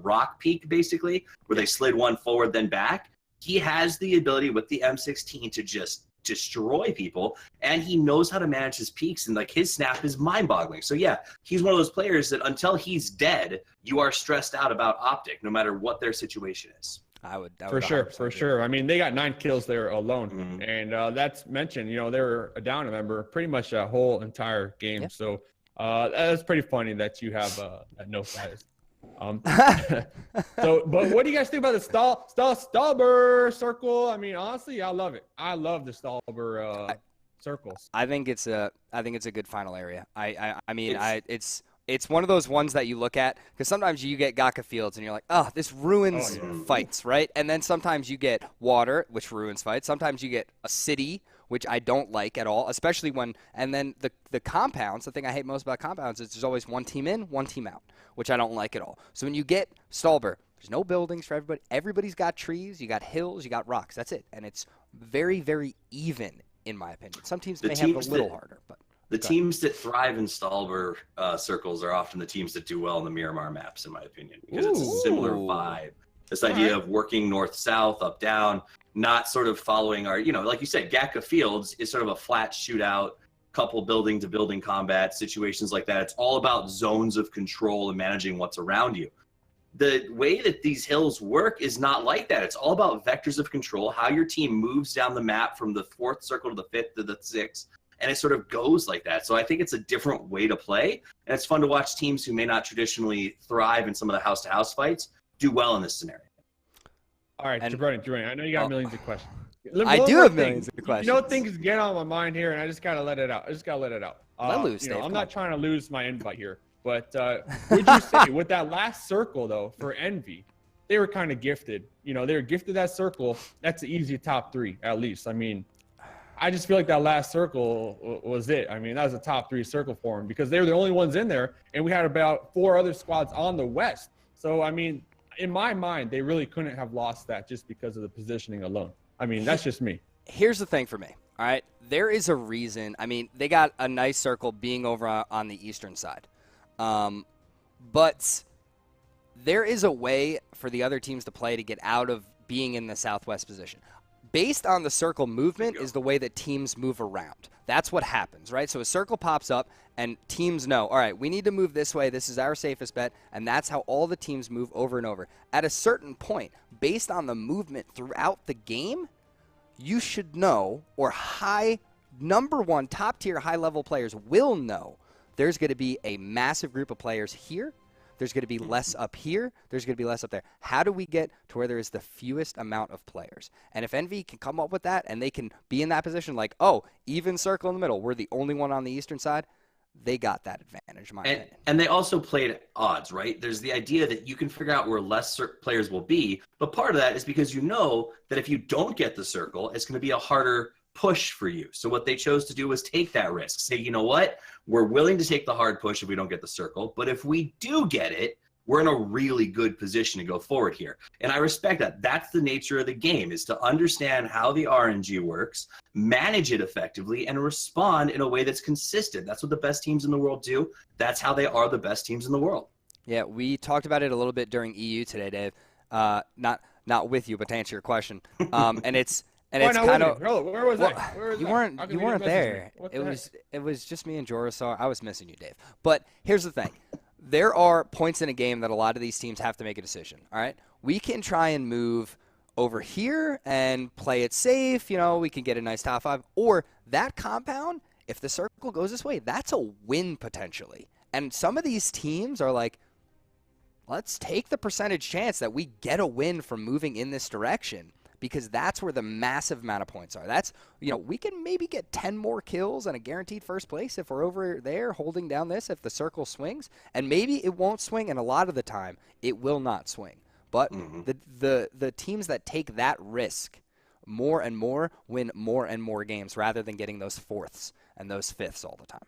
rock peak, basically, where they slid one forward then back, he has the ability with the M16 to just destroy people, and he knows how to manage his peaks, and like his snap is mind-boggling. So yeah, he's one of those players that until he's dead, you are stressed out about Optic, no matter what their situation is. I would for sure. I mean, they got 9 kills there alone, and that's mentioned. They were a down member pretty much a whole entire game. Yeah. So that's pretty funny that you have that no status. But what do you guys think about the Stalber circle? I mean, honestly, I love it. I love the Stalber circles. I think it's a good final area. It's one of those ones that you look at because sometimes you get Gaka Fields and you're like, oh, this ruins fights, right? And then sometimes you get water, which ruins fights. Sometimes you get a city, which I don't like at all, especially and then the compounds, the thing I hate most about compounds is there's always one team in, one team out, which I don't like at all. So when you get Stalber, there's no buildings for everybody. Everybody's got trees, you got hills, you got rocks. That's it. And it's very, very even, in my opinion. Some teams may have it a little harder, but. The teams that thrive in Stalber circles are often the teams that do well in the Miramar maps, in my opinion, because it's a similar vibe. This idea of working north-south, up-down, not sort of following our, like you said, Gaka Fields is sort of a flat shootout, couple building-to-building combat, situations like that. It's all about zones of control and managing what's around you. The way that these hills work is not like that. It's all about vectors of control, how your team moves down the map from the 4th circle to the 5th to the 6th. And it sort of goes like that. So I think it's a different way to play. And it's fun to watch teams who may not traditionally thrive in some of the house-to-house fights do well in this scenario. All right, Jabroni, I know you got millions of questions. I do have millions of questions. Things get on my mind here, and I just got to let it out. I'm not trying to lose my invite here. But would you say with that last circle, though, for Envy, they were kind of gifted. They were gifted that circle. That's an easy top 3, at least. I mean, I just feel like that last circle was it. I mean, that was a top 3 circle for them because they were the only ones in there, and we had about 4 other squads on the west. So, I mean, in my mind, they really couldn't have lost that just because of the positioning alone. I mean, that's just me. Here's the thing for me, all right? There is a reason. I mean, they got a nice circle being over on the eastern side. But there is a way for the other teams to play to get out of being in the southwest position. Based on the circle movement is the way that teams move around. That's what happens, right? So a circle pops up, and teams know, all right, we need to move this way. This is our safest bet, and that's how all the teams move over and over. At a certain point, based on the movement throughout the game, you should know, or number one, top-tier, high-level players will know there's going to be a massive group of players here. There's going to be less up here. There's going to be less up there. How do we get to where there is the fewest amount of players? And if Envy can come up with that and they can be in that position like, oh, even circle in the middle, we're the only one on the eastern side, they got that advantage, in my opinion. And they also played odds, right? There's the idea that you can figure out where less players will be, but part of that is because you know that if you don't get the circle, it's going to be a harder push for you. So what they chose to do was take that risk. Say, you know what? We're willing to take the hard push if we don't get the circle, but if we do get it, we're in a really good position to go forward here. And I respect that. That's the nature of the game, is to understand how the RNG works, manage it effectively, and respond in a way that's consistent. That's what the best teams in the world do. That's how they are the best teams in the world. Yeah, we talked about it a little bit during EU today, Dave. Not with you, but to answer your question. And it's kind of where was I? Where was you I? weren't there. It was just me and Joris. So I was missing you, Dave. But here's the thing. There are points in a game that a lot of these teams have to make a decision, all right? We can try and move over here and play it safe. You know, we can get a nice top 5. Or that compound, if the circle goes this way, that's a win potentially. And some of these teams are like, let's take the percentage chance that we get a win from moving in this direction, because that's where the massive amount of points are. That's, you know, we can maybe get 10 more kills and a guaranteed first place if we're over there holding down this, if the circle swings. And maybe it won't swing, and a lot of the time it will not swing. But the teams that take that risk more and more win more and more games rather than getting those fourths and those fifths all the time.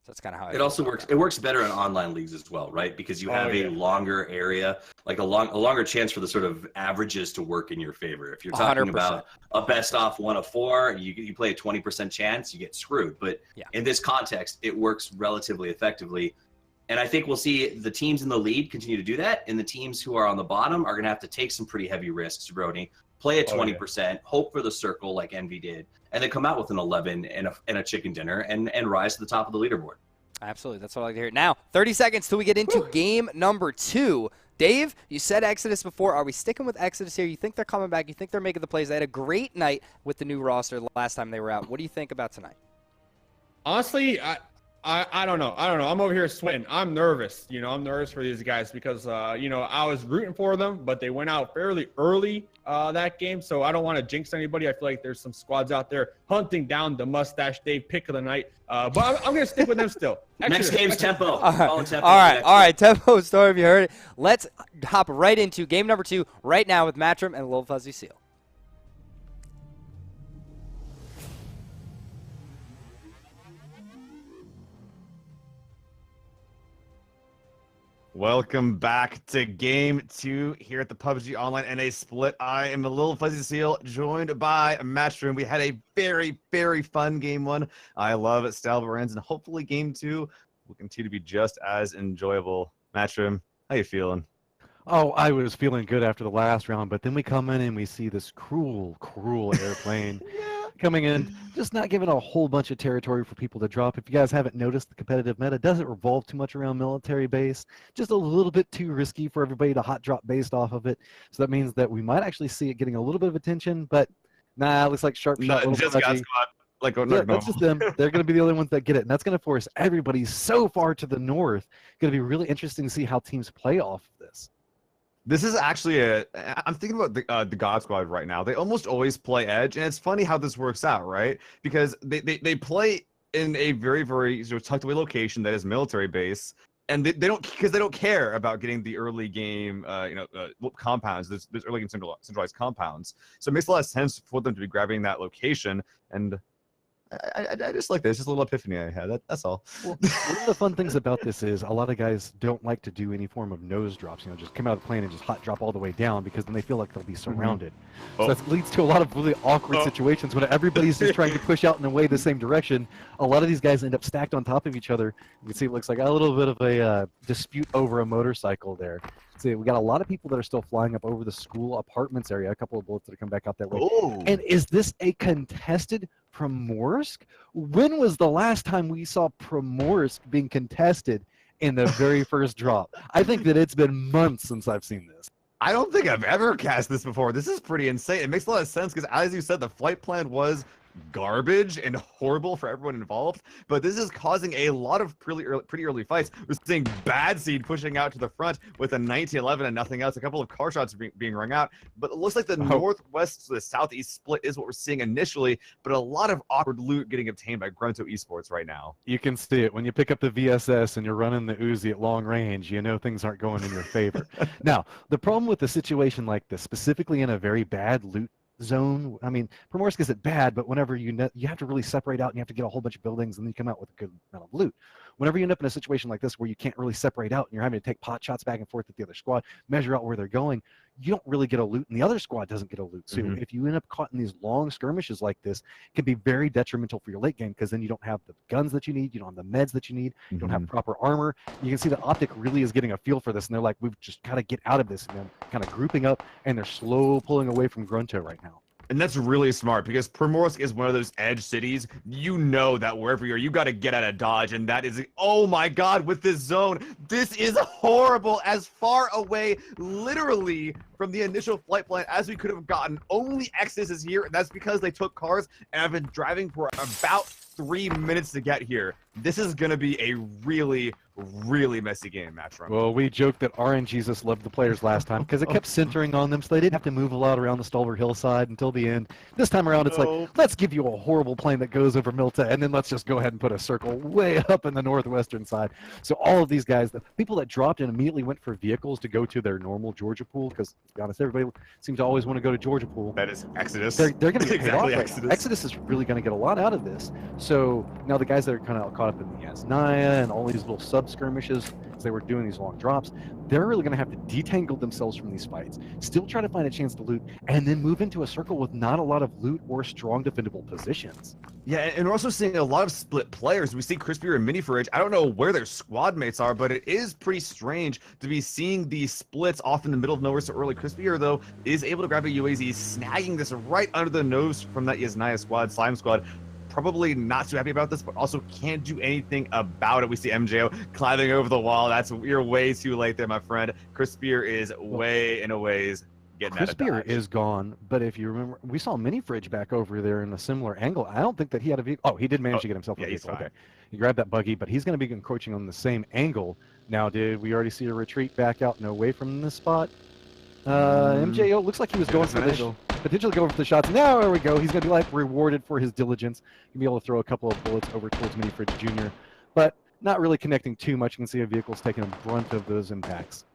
So that's kind of how it also works. It works better in online leagues as well, right? Because you have a longer area, like a longer chance for the sort of averages to work in your favor. If you're talking 100%. about a best off 1 of 4, you play a 20% chance, you get screwed. But in this context, it works relatively effectively. And I think we'll see the teams in the lead continue to do that, and the teams who are on the bottom are going to have to take some pretty heavy risks, Brody. Play at 20%, hope for the circle like Envy did, and then come out with an 11 and a chicken dinner and rise to the top of the leaderboard. Absolutely. That's what I like to hear. Now, 30 seconds till we get into game number 2. Dave, you said Exodus before. Are we sticking with Exodus here? You think they're coming back? You think they're making the plays? They had a great night with the new roster the last time they were out. What do you think about tonight? Honestly, I don't know. I'm over here sweating. I'm nervous. You know, I'm nervous for these guys because, you know, I was rooting for them, but they went out fairly early that game. So I don't want to jinx anybody. I feel like there's some squads out there hunting down the Mustache Dave pick of the night. But I'm going to stick with them still. Next game's Tempo. All right. Tempo story, if you heard it. Let's hop right into game number 2 right now with Matrim and Lil Fuzzy Seal. Welcome back to game 2 here at the PUBG Online NA Split. I am a Little Fuzzy Seal, joined by Matchroom. We had a very, very fun game 1. I love it. Stalbarans, and hopefully game 2 will continue to be just as enjoyable. Matchroom, how you feeling? Oh, I was feeling good after the last round, but then we come in and we see this cruel airplane coming in, just not giving a whole bunch of territory for people to drop. If you guys haven't noticed, the competitive meta doesn't revolve too much around military base, just a little bit too risky for everybody to hot drop based off of it. So that means that we might actually see it getting a little bit of attention, but nah, it looks like sharp shot. Just God Squad. Like, that's just them. They're going to be the only ones that get it, and that's going to force everybody so far to the north. Going to be really interesting to see how teams play off of this. This is actually I'm thinking about the God Squad right now. They almost always play edge, and it's funny how this works out, right? Because they play in a very, very tucked away location that is military base, and they don't, because they don't care about getting the early game, compounds. There's early game centralized compounds, so it makes a lot of sense for them to be grabbing that location. And I just like this. Just a little epiphany I had. That's all. Well, one of the fun things about this is a lot of guys don't like to do any form of nose drops. Just come out of the plane and just hot drop all the way down because then they feel like they'll be surrounded. So that leads to a lot of really awkward situations when everybody's just trying to push out in a way the same direction. A lot of these guys end up stacked on top of each other. You can see it looks like a little bit of a dispute over a motorcycle there. See, we got a lot of people that are still flying up over the school apartments area. A couple of bullets that have come back out that way. Oh. And is this a contested Primorsk? When was the last time we saw Primorsk being contested in the very first drop? I think that it's been months since I've seen this. I don't think I've ever cast this before. This is pretty insane. It makes a lot of sense because, as you said, the flight plan was garbage and horrible for everyone involved, but this is causing a lot of pretty early fights. We're seeing Bad Seed pushing out to the front with a 1911 and nothing else. A couple of car shots being rung out, but it looks like the northwest to the southeast split is what we're seeing initially, but a lot of awkward loot getting obtained by Grunto Esports right now. You can see it when you pick up the VSS and you're running the Uzi at long range. You know things aren't going in your favor. Now, the problem with a situation like this, specifically in a very bad loot zone, I mean, Primorsk isn't bad, but whenever you have to really separate out and you have to get a whole bunch of buildings and then you come out with a good amount of loot. Whenever you end up in a situation like this where you can't really separate out and you're having to take pot shots back and forth at the other squad, measure out where they're going, you don't really get a loot and the other squad doesn't get a loot. So if you end up caught in these long skirmishes like this, it can be very detrimental for your late game because then you don't have the guns that you need, you don't have the meds that you need, you don't have proper armor. You can see that Optic really is getting a feel for this and they're like, we've just got to get out of this, and they're kind of grouping up and they're slow pulling away from Grunto right now. And that's really smart because Primorsk is one of those edge cities. You know that wherever you are, you got to get out of Dodge. And that is, oh my God, with this zone, this is horrible. As far away, literally, from the initial flight plan as we could have gotten. Only Exodus is here, and that's because they took cars and have been driving for about 3 minutes to get here. This is going to be a really, really messy game, Matchroom. Well, we joked that RNGesus loved the players last time because it kept centering on them, so they didn't have to move a lot around the Stolver hillside until the end. This time around, it's like, let's give you a horrible plane that goes over Milta, and then let's just go ahead and put a circle way up in the northwestern side. So all of these guys, the people that dropped and immediately went for vehicles to go to their normal Georgia pool, because to be honest, everybody seems to always want to go to Georgia pool. That is Exodus. They're going to get exactly paid off Exodus. right now. Exodus is really going to get a lot out of this. So now the guys that are kind of caught up in the Yasnaya and all these little sub-skirmishes, as they were doing these long drops, they're really going to have to detangle themselves from these fights, still try to find a chance to loot, and then move into a circle with not a lot of loot or strong defendable positions. Yeah, and we're also seeing a lot of split players. We see Crispier and Mini Fridge. I don't know where their squad mates are, but it is pretty strange to be seeing these splits off in the middle of nowhere so early. Crispier, though, is able to grab a UAZ, snagging this right under the nose from that Yasnaya squad, Slime squad. Probably not too happy about this, but also can't do anything about it. We see MJO climbing over the wall. You're way too late there, my friend. Crispier is way in a ways getting out of Crispier dodge. is gone, but if you remember, we saw Mini Fridge back over there in a similar angle. I don't think that he had a vehicle. Oh, he did manage to get himself a vehicle. Okay, he grabbed that buggy, but he's going to be encroaching on the same angle. Now, did we already see a retreat back out and away from this spot? MJO looks like he was going for this. Potentially going for the shots. Now, there we go. He's going to be like rewarded for his diligence. He'll be able to throw a couple of bullets over towards Mini Fridge Jr., but not really connecting too much. You can see a vehicle's taking a brunt of those impacts.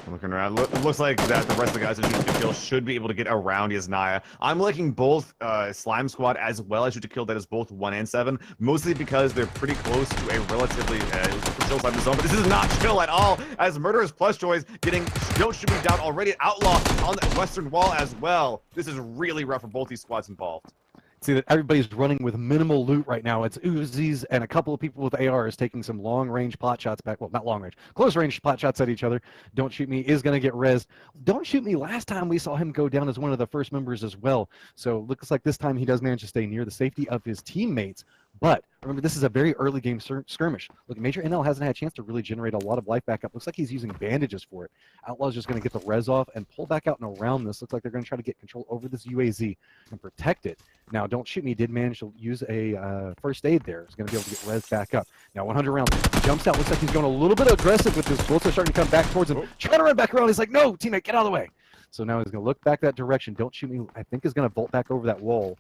Looking around, it looks like that the rest of the guys that shoot to kill should be able to get around Yasnaya. I'm liking both Slime Squad as well as shoot to kill that is both 1 and 7, mostly because they're pretty close to a relatively chill side of the zone. But this is not chill at all, as Murderous Plus Joys getting Don't Shoot Me down already. Outlaw on the western wall as well. This is really rough for both these squads involved. See that everybody's running with minimal loot right now. It's Uzis and a couple of people with ARs taking some long-range pot shots back. Well, not long-range, close-range pot shots at each other. Don't Shoot Me is going to get rezzed. Don't Shoot Me, last time we saw him go down as one of the first members as well. So looks like this time he does manage to stay near the safety of his teammates. But remember, this is a very early game skirmish. Look, Major NL hasn't had a chance to really generate a lot of life back up. Looks like he's using bandages for it. Outlaw's just going to get the res off and pull back out and around this. Looks like they're going to try to get control over this UAZ and protect it. Now, Don't Shoot Me did manage to use a first aid there. He's going to be able to get res back up. Now, 100 rounds. Jumps out. Looks like he's going a little bit aggressive with this. Bullets are starting to come back towards him. Trying to run back around. He's like, no, teammate, get out of the way. So now he's going to look back that direction. Don't Shoot Me, I think, is going to bolt back over that wall.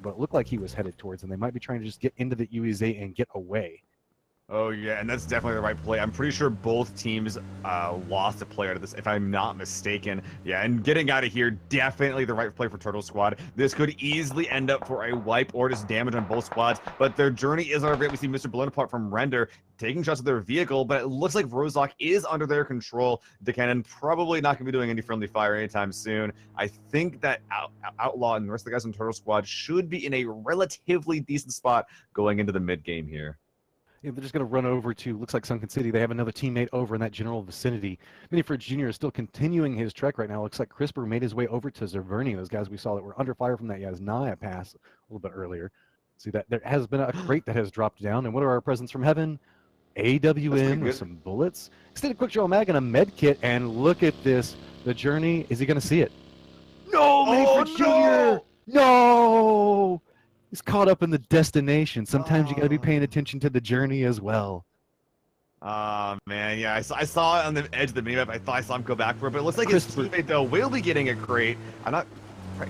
But it looked like he was headed towards, and they might be trying to just get into the UEZ and get away. Oh yeah, and that's definitely the right play. I'm pretty sure both teams lost a player to this, if I'm not mistaken. Yeah, and getting out of here, definitely the right play for Turtle Squad. This could easily end up for a wipe or just damage on both squads, but their journey is over great. We see Mr. Bonaparte from Render taking shots at their vehicle, but it looks like Rozak is under their control. The cannon probably not going to be doing any friendly fire anytime soon. I think that Outlaw and the rest of the guys on Turtle Squad should be in a relatively decent spot going into the mid game here. Yeah, they're just going to run over to, looks like Sunken City. They have another teammate over in that general vicinity. Minifridge Jr. is still continuing his trek right now. Looks like CRISPR made his way over to Zerverni. Those guys we saw that were under fire from that Yasnaya pass a little bit earlier. See that there has been a crate that has dropped down. And what are our presents from heaven? AWM with some bullets. Extended quick draw mag and a med kit. And look at this. The journey. Is he going to see it? No, Minifridge Jr. No! He's caught up in the destination. Sometimes you got to be paying attention to the journey as well. Man, yeah, I saw it on the edge of the minimap. I thought I saw him go back for it, but it looks like his teammate, though, will be getting a crate. I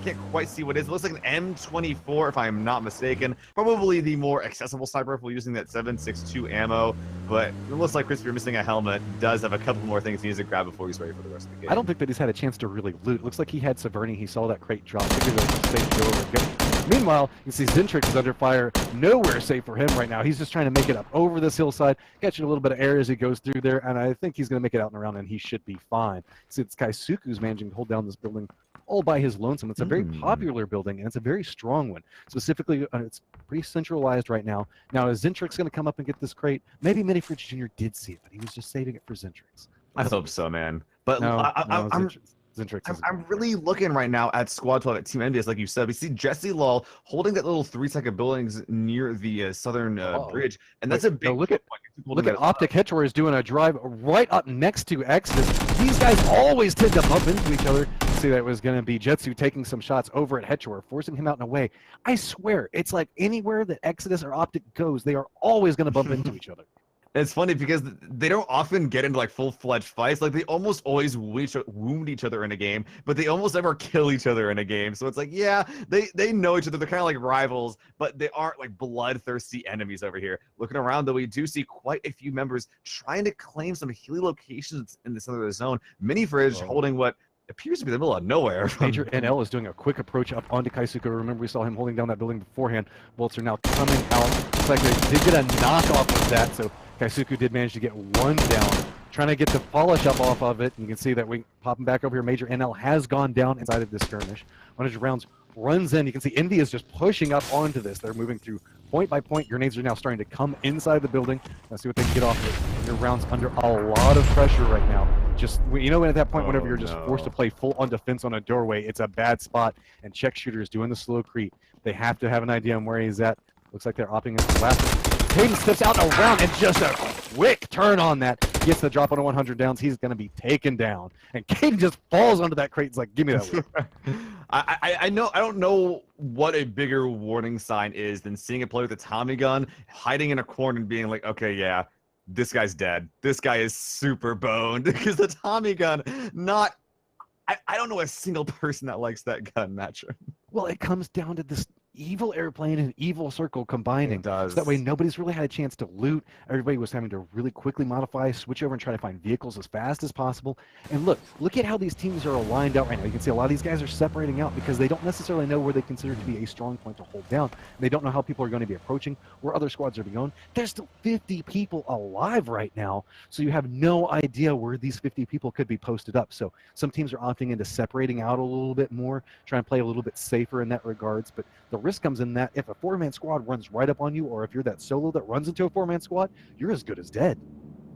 can't quite see what it is. It looks like an M24, if I'm not mistaken. Probably the more accessible sniper rifle using that 7.62 ammo, but it looks like CRISPR missing a helmet. Does have a couple more things he needs to grab before he's ready for the rest of the game. I don't think that he's had a chance to really loot. Looks like he had Severny. He saw that crate drop. Figured it was safe to go over. Meanwhile, you can see Zentrix is under fire. Nowhere safe for him right now. He's just trying to make it up over this hillside, catching a little bit of air as he goes through there, and I think he's going to make it out and around, and he should be fine. See, this guy Suku's managing to hold down this building all by his lonesome. It's a very popular building, and it's a very strong one. Specifically, it's pretty centralized right now. Now, is Zentrix going to come up and get this crate? Maybe Minifridge Jr. did see it, but he was just saving it for Zentrix. I hope so, man. But Zentrix I'm really looking right now at Squad 12 at Team Envious, like you said. We see Jesse Lal holding that little 3-second buildings near the southern bridge, and that's a big. Look at Optic Hetor is doing a drive right up next to Exodus. These guys always tend to bump into each other. See, that was going to be Jetsu taking some shots over at Hetor, forcing him out in a way. I swear, it's like anywhere that Exodus or Optic goes, they are always going to bump into each other. It's funny because they don't often get into like full-fledged fights. Like they almost always wound each other in a game, but they almost never kill each other in a game. So it's like, yeah, they know each other. They're kind of like rivals, but they aren't like bloodthirsty enemies over here. Looking around, though, we do see quite a few members trying to claim some Healy locations in the center of the zone. Minifridge holding what appears to be the middle of nowhere. Major NL is doing a quick approach up onto Kaisuke. Remember, we saw him holding down that building beforehand. Bolts are now coming out. Looks like they did get a knockoff of that, so Kaisuke did manage to get one down. Trying to get the polish up off of it. You can see that we popping back over here. Major NL has gone down inside of this skirmish. 100 rounds runs in. You can see Envy is just pushing up onto this. They're moving through point by point. Grenades are now starting to come inside the building. Let's see what they can get off of it. Their rounds under a lot of pressure right now. Just, you know, at that point, whenever you're just forced to play full on defense on a doorway, it's a bad spot. And Check Shooter is doing the slow creep. They have to have an idea on where he's at. Looks like they're opting into the last one. Hayden steps out and around, and just a quick turn on that. Gets the drop on a 100 downs. He's going to be taken down. And Caden just falls onto that crate. It's like, give me that one. I don't know what a bigger warning sign is than seeing a player with a Tommy gun hiding in a corner and being like, okay, yeah, this guy's dead. This guy is super boned because the Tommy gun, I don't know a single person that likes that gun, Matcher. Well, it comes down to this evil airplane and evil circle combining. It does. So that way nobody's really had a chance to loot. Everybody was having to really quickly modify, switch over, and try to find vehicles as fast as possible. And look at how these teams are aligned out right now. You can see a lot of these guys are separating out because they don't necessarily know where they consider to be a strong point to hold down. They don't know how people are going to be approaching, where other squads are going. There's still 50 people alive right now, so you have no idea where these 50 people could be posted up. So some teams are opting into separating out a little bit more, trying to play a little bit safer in that regards. But the risk comes in that if a 4-man squad runs right up on you, or if you're that solo that runs into a 4-man squad, you're as good as dead.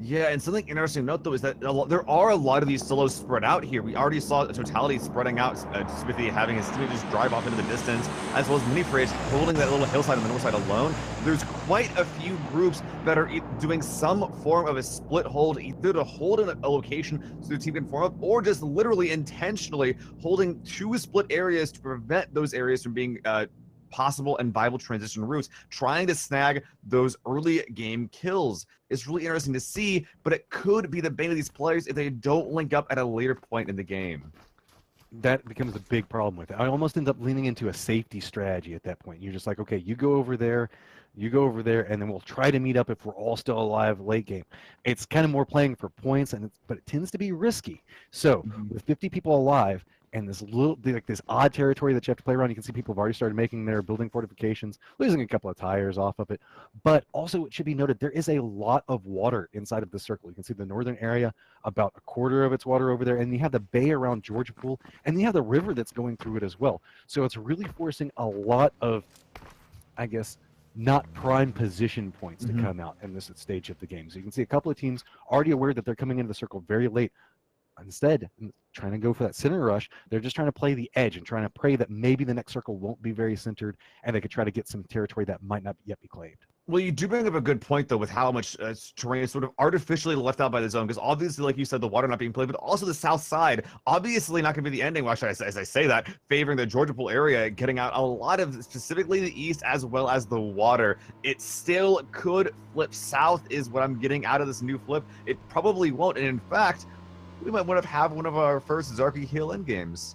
Yeah, and something interesting to note, though, is that there are a lot of these solos spread out here. We already saw a Totality spreading out, Smithy having his team just drive off into the distance, as well as Minifridge holding that little hillside on the north side alone. There's quite a few groups that are doing some form of a split hold, either to hold in a location so the team can form up, or just literally intentionally holding two split areas to prevent those areas from being possible and viable transition routes, trying to snag those early game kills. It's really interesting to see, but it could be the bane of these players if they don't link up at a later point in the game. That becomes a big problem with it. I almost end up leaning into a safety strategy at that point. You're just like, okay, you go over there, You go over there, and then we'll try to meet up if we're all still alive late game. It's kind of more playing for points, but it tends to be risky. So with 50 people alive and this odd territory that you have to play around, you can see people have already started making their building fortifications, losing a couple of tires off of it. But also, it should be noted, there is a lot of water inside of the circle. You can see the northern area, about a quarter of its water over there, and you have the bay around Georgia Pool, and you have the river that's going through it as well. So it's really forcing a lot of, I guess, not prime position points to come out in this stage of the game. So you can see a couple of teams already aware that they're coming into the circle very late. Instead, trying to go for that center rush, they're just trying to play the edge and trying to pray that maybe the next circle won't be very centered and they could try to get some territory that might not yet be claimed. Well, you do bring up a good point, though, with how much terrain is sort of artificially left out by the zone. Because obviously, like you said, the water not being played, but also the south side, obviously not going to be the ending. Well, actually, as I say that, favoring the Georgia Pool area, getting out a lot of specifically the east as well as the water. It still could flip south, is what I'm getting out of this new flip. It probably won't. And in fact, we might want to have one of our first Zarky Hill end games.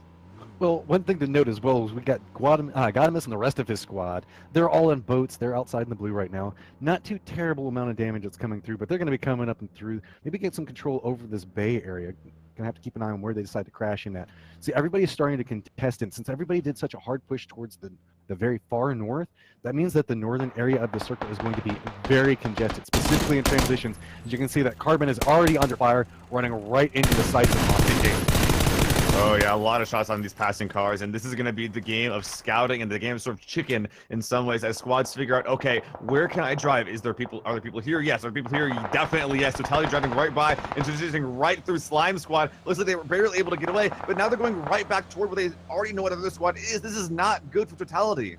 Well, one thing to note as well is we got Godimus and the rest of his squad. They're all in boats. They're outside in the blue right now. Not too terrible amount of damage that's coming through, but they're going to be coming up and through. Maybe get some control over this bay area. Going to have to keep an eye on where they decide to crash in at. See, everybody's starting to contest it. Since everybody did such a hard push towards the very far north, that means that the northern area of the circle is going to be very congested, specifically in transitions. As you can see, that Carbon is already under fire, running right into the sights of Austin Gate. Oh yeah, a lot of shots on these passing cars, and this is going to be the game of scouting and the game of sort of chicken in some ways, as squads figure out, okay, where can I drive? Are there people here? Yes. Are there people here? Definitely yes. Totality driving right by, introducing right through Slime Squad. Looks like they were barely able to get away, but now they're going right back toward where they already know what other squad is. This is not good for Totality.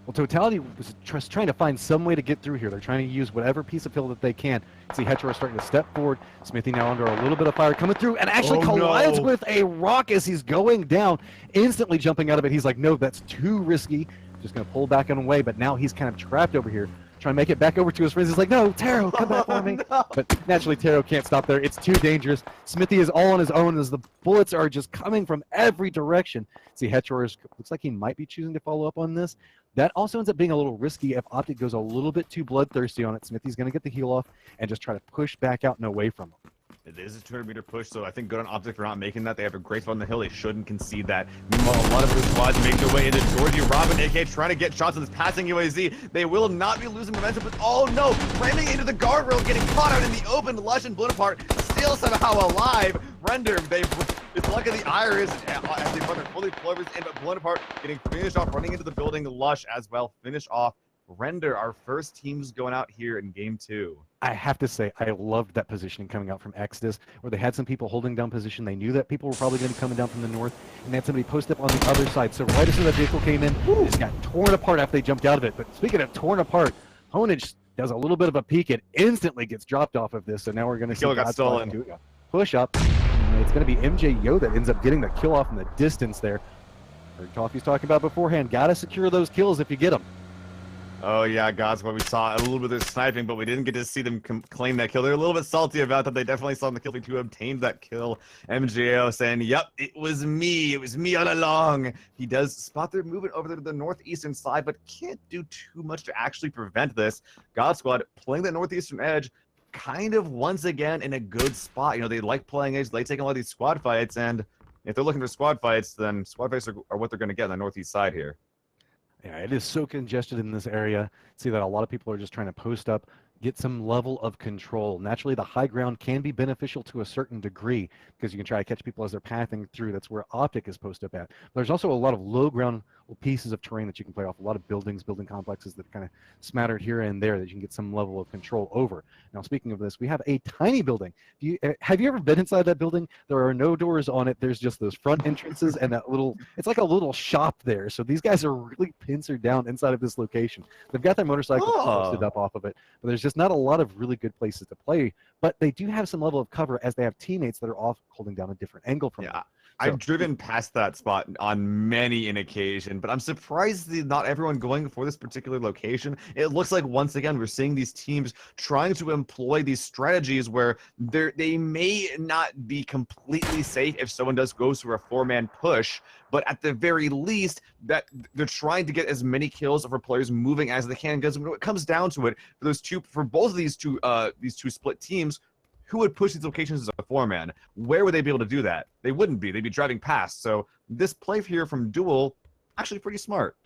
Well, Totality was just trying to find some way to get through here. They're trying to use whatever piece of hill that they can. See Hetro is starting to step forward. Smithy now under a little bit of fire coming through and actually collides with a rock as he's going down, instantly jumping out of it. He's like, no, that's too risky. Just going to pull back and away, but now he's kind of trapped over here, trying to make it back over to his friends. He's like, no, Taro, come back for me. No. But naturally, Taro can't stop there. It's too dangerous. Smithy is all on his own as the bullets are just coming from every direction. See, Hetro looks like he might be choosing to follow up on this. That also ends up being a little risky if Optic goes a little bit too bloodthirsty on it. Smithy's going to get the heal off and just try to push back out and away from him. It is a 200-meter push, so I think good on Optic for not making that. They have a great spot on the hill. They shouldn't concede that. Meanwhile, a lot of their squads make their way into Georgie Robin, AK, trying to get shots on this passing UAZ. They will not be losing momentum, but oh no, ramming into the guardrail, getting caught out in the open. Lush and Bonaparte still somehow alive. Render, it's luck of the Iris as they run their fully plovers in, but Bonaparte getting finished off, running into the building. Lush as well, finish off. Render, our first team's going out here in game 2. I have to say, I loved that positioning coming out from Exodus, where they had some people holding down position. They knew that people were probably going to be coming down from the north, and they had somebody post up on the other side. So right as that vehicle came in, it just got torn apart after they jumped out of it. But speaking of torn apart, Honage does a little bit of a peek and instantly gets dropped off of this. So now we're going to see got stolen. Do a push up. And it's going to be MJ Yo that ends up getting the kill off in the distance there. Heard Toffee's talking about beforehand. Got to secure those kills if you get them. Oh yeah, God's what we saw a little bit of sniping, but we didn't get to see them claim that kill. They're a little bit salty about that. They definitely saw the kill to obtain that kill. MJO saying, yep, it was me all along. He does spot their movement over to the northeastern side, but can't do too much to actually prevent this. God Squad playing the northeastern edge, kind of once again in a good spot. You know, they like playing edge, they take a lot of these squad fights, and if they're looking for squad fights, then squad fights are what they're going to get on the northeast side here. Yeah, it is so congested in this area. See that a lot of people are just trying to post up, get some level of control. Naturally, the high ground can be beneficial to a certain degree because you can try to catch people as they're pathing through. That's where Optic is posted up at. There's also a lot of low ground pieces of terrain that you can play off, a lot of buildings, building complexes that are kind of smattered here and there that you can get some level of control over. Now, speaking of this, we have a tiny building. Have you ever been inside that building? There are no doors on it. There's just those front entrances and that little, it's like a little shop there. So these guys are really pincered down inside of this location. They've got their motorcycle posted up off of it, but there's just just not a lot of really good places to play, but they do have some level of cover as they have teammates that are off holding down a different angle from them. I've driven past that spot on many an occasion, but I'm surprised that not everyone going for this particular location. It looks like, once again, we're seeing these teams trying to employ these strategies where they may not be completely safe if someone goes for a 4-man push, but at the very least, that they're trying to get as many kills for players moving as they can. Because when it comes down to it, for both of these two split teams, who would push these locations as a 4-man? Where would they be able to do that? They wouldn't be. They'd be driving past. So this play here from Duel, actually pretty smart.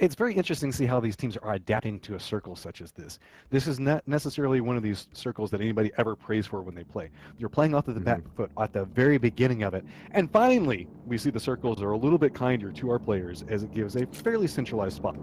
It's very interesting to see how these teams are adapting to a circle such as this. This is not necessarily one of these circles that anybody ever prays for when they play. You're playing off of the back foot at the very beginning of it. And finally, we see the circles are a little bit kinder to our players as it gives a fairly centralized spot.